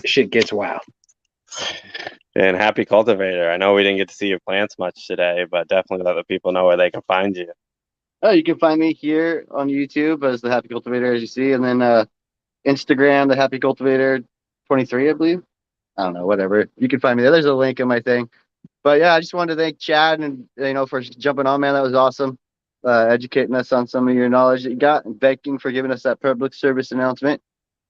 S5: Shit gets wild.
S1: And happy cultivator. I know we didn't get to see your plants much today, but definitely let the people know where they can find you.
S2: Oh, you can find me here on YouTube as the Happy Cultivator, as you see, and then Instagram, the Happy Cultivator 23, I believe. I don't know, whatever. You can find me there. There's a link in my thing. But yeah, I just wanted to thank Chad and for jumping on, man. That was awesome. Educating us on some of your knowledge that you got, and Becky for giving us that public service announcement,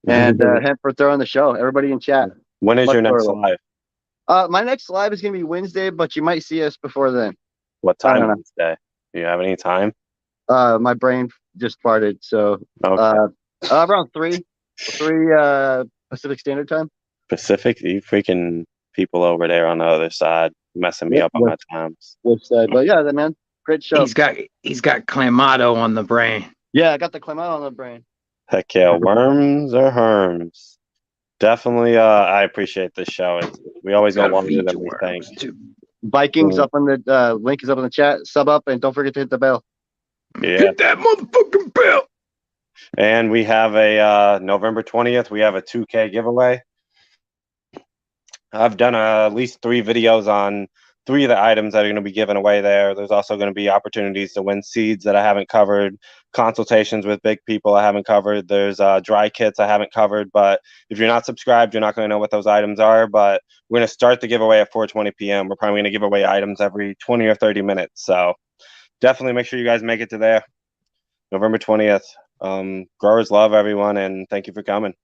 S2: and Hemp for throwing the show. Everybody in chat.
S1: When is your next live?
S2: My next live is gonna be Wednesday, but you might see us before then.
S1: What time Wednesday? Do you have any time?
S2: My brain just farted, so around 3 Pacific Standard Time.
S1: Pacific? You freaking people over there on the other side messing me up on my times.
S2: Which side? But yeah, man, great show.
S5: He's got Clamato on the brain.
S2: Yeah, I got the Clamato on the brain.
S1: Heck yeah, worms or herms? Definitely, I appreciate this show. We always go longer than we think.
S2: Vikings up on the link is up in the chat. Sub up and don't forget to hit the bell.
S1: Yeah.
S5: Hit that motherfucking bell.
S1: And we have a November 20th. We have a 2K giveaway. I've done at least 3 videos on 3 of the items that are going to be given away there. There's also going to be opportunities to win seeds that I haven't covered, consultations with big people I haven't covered. There's dry kits I haven't covered. But if you're not subscribed, you're not going to know what those items are. But we're going to start the giveaway at 4:20 p.m. We're probably going to give away items every 20 or 30 minutes. So definitely make sure you guys make it to there. November 20th. Growers love everyone, and thank you for coming.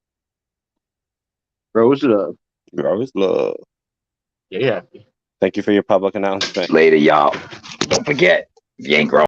S2: Growers love.
S1: Growers love.
S2: Yeah.
S1: Thank you for your public announcement.
S5: Later, y'all. Don't forget, if you ain't growing.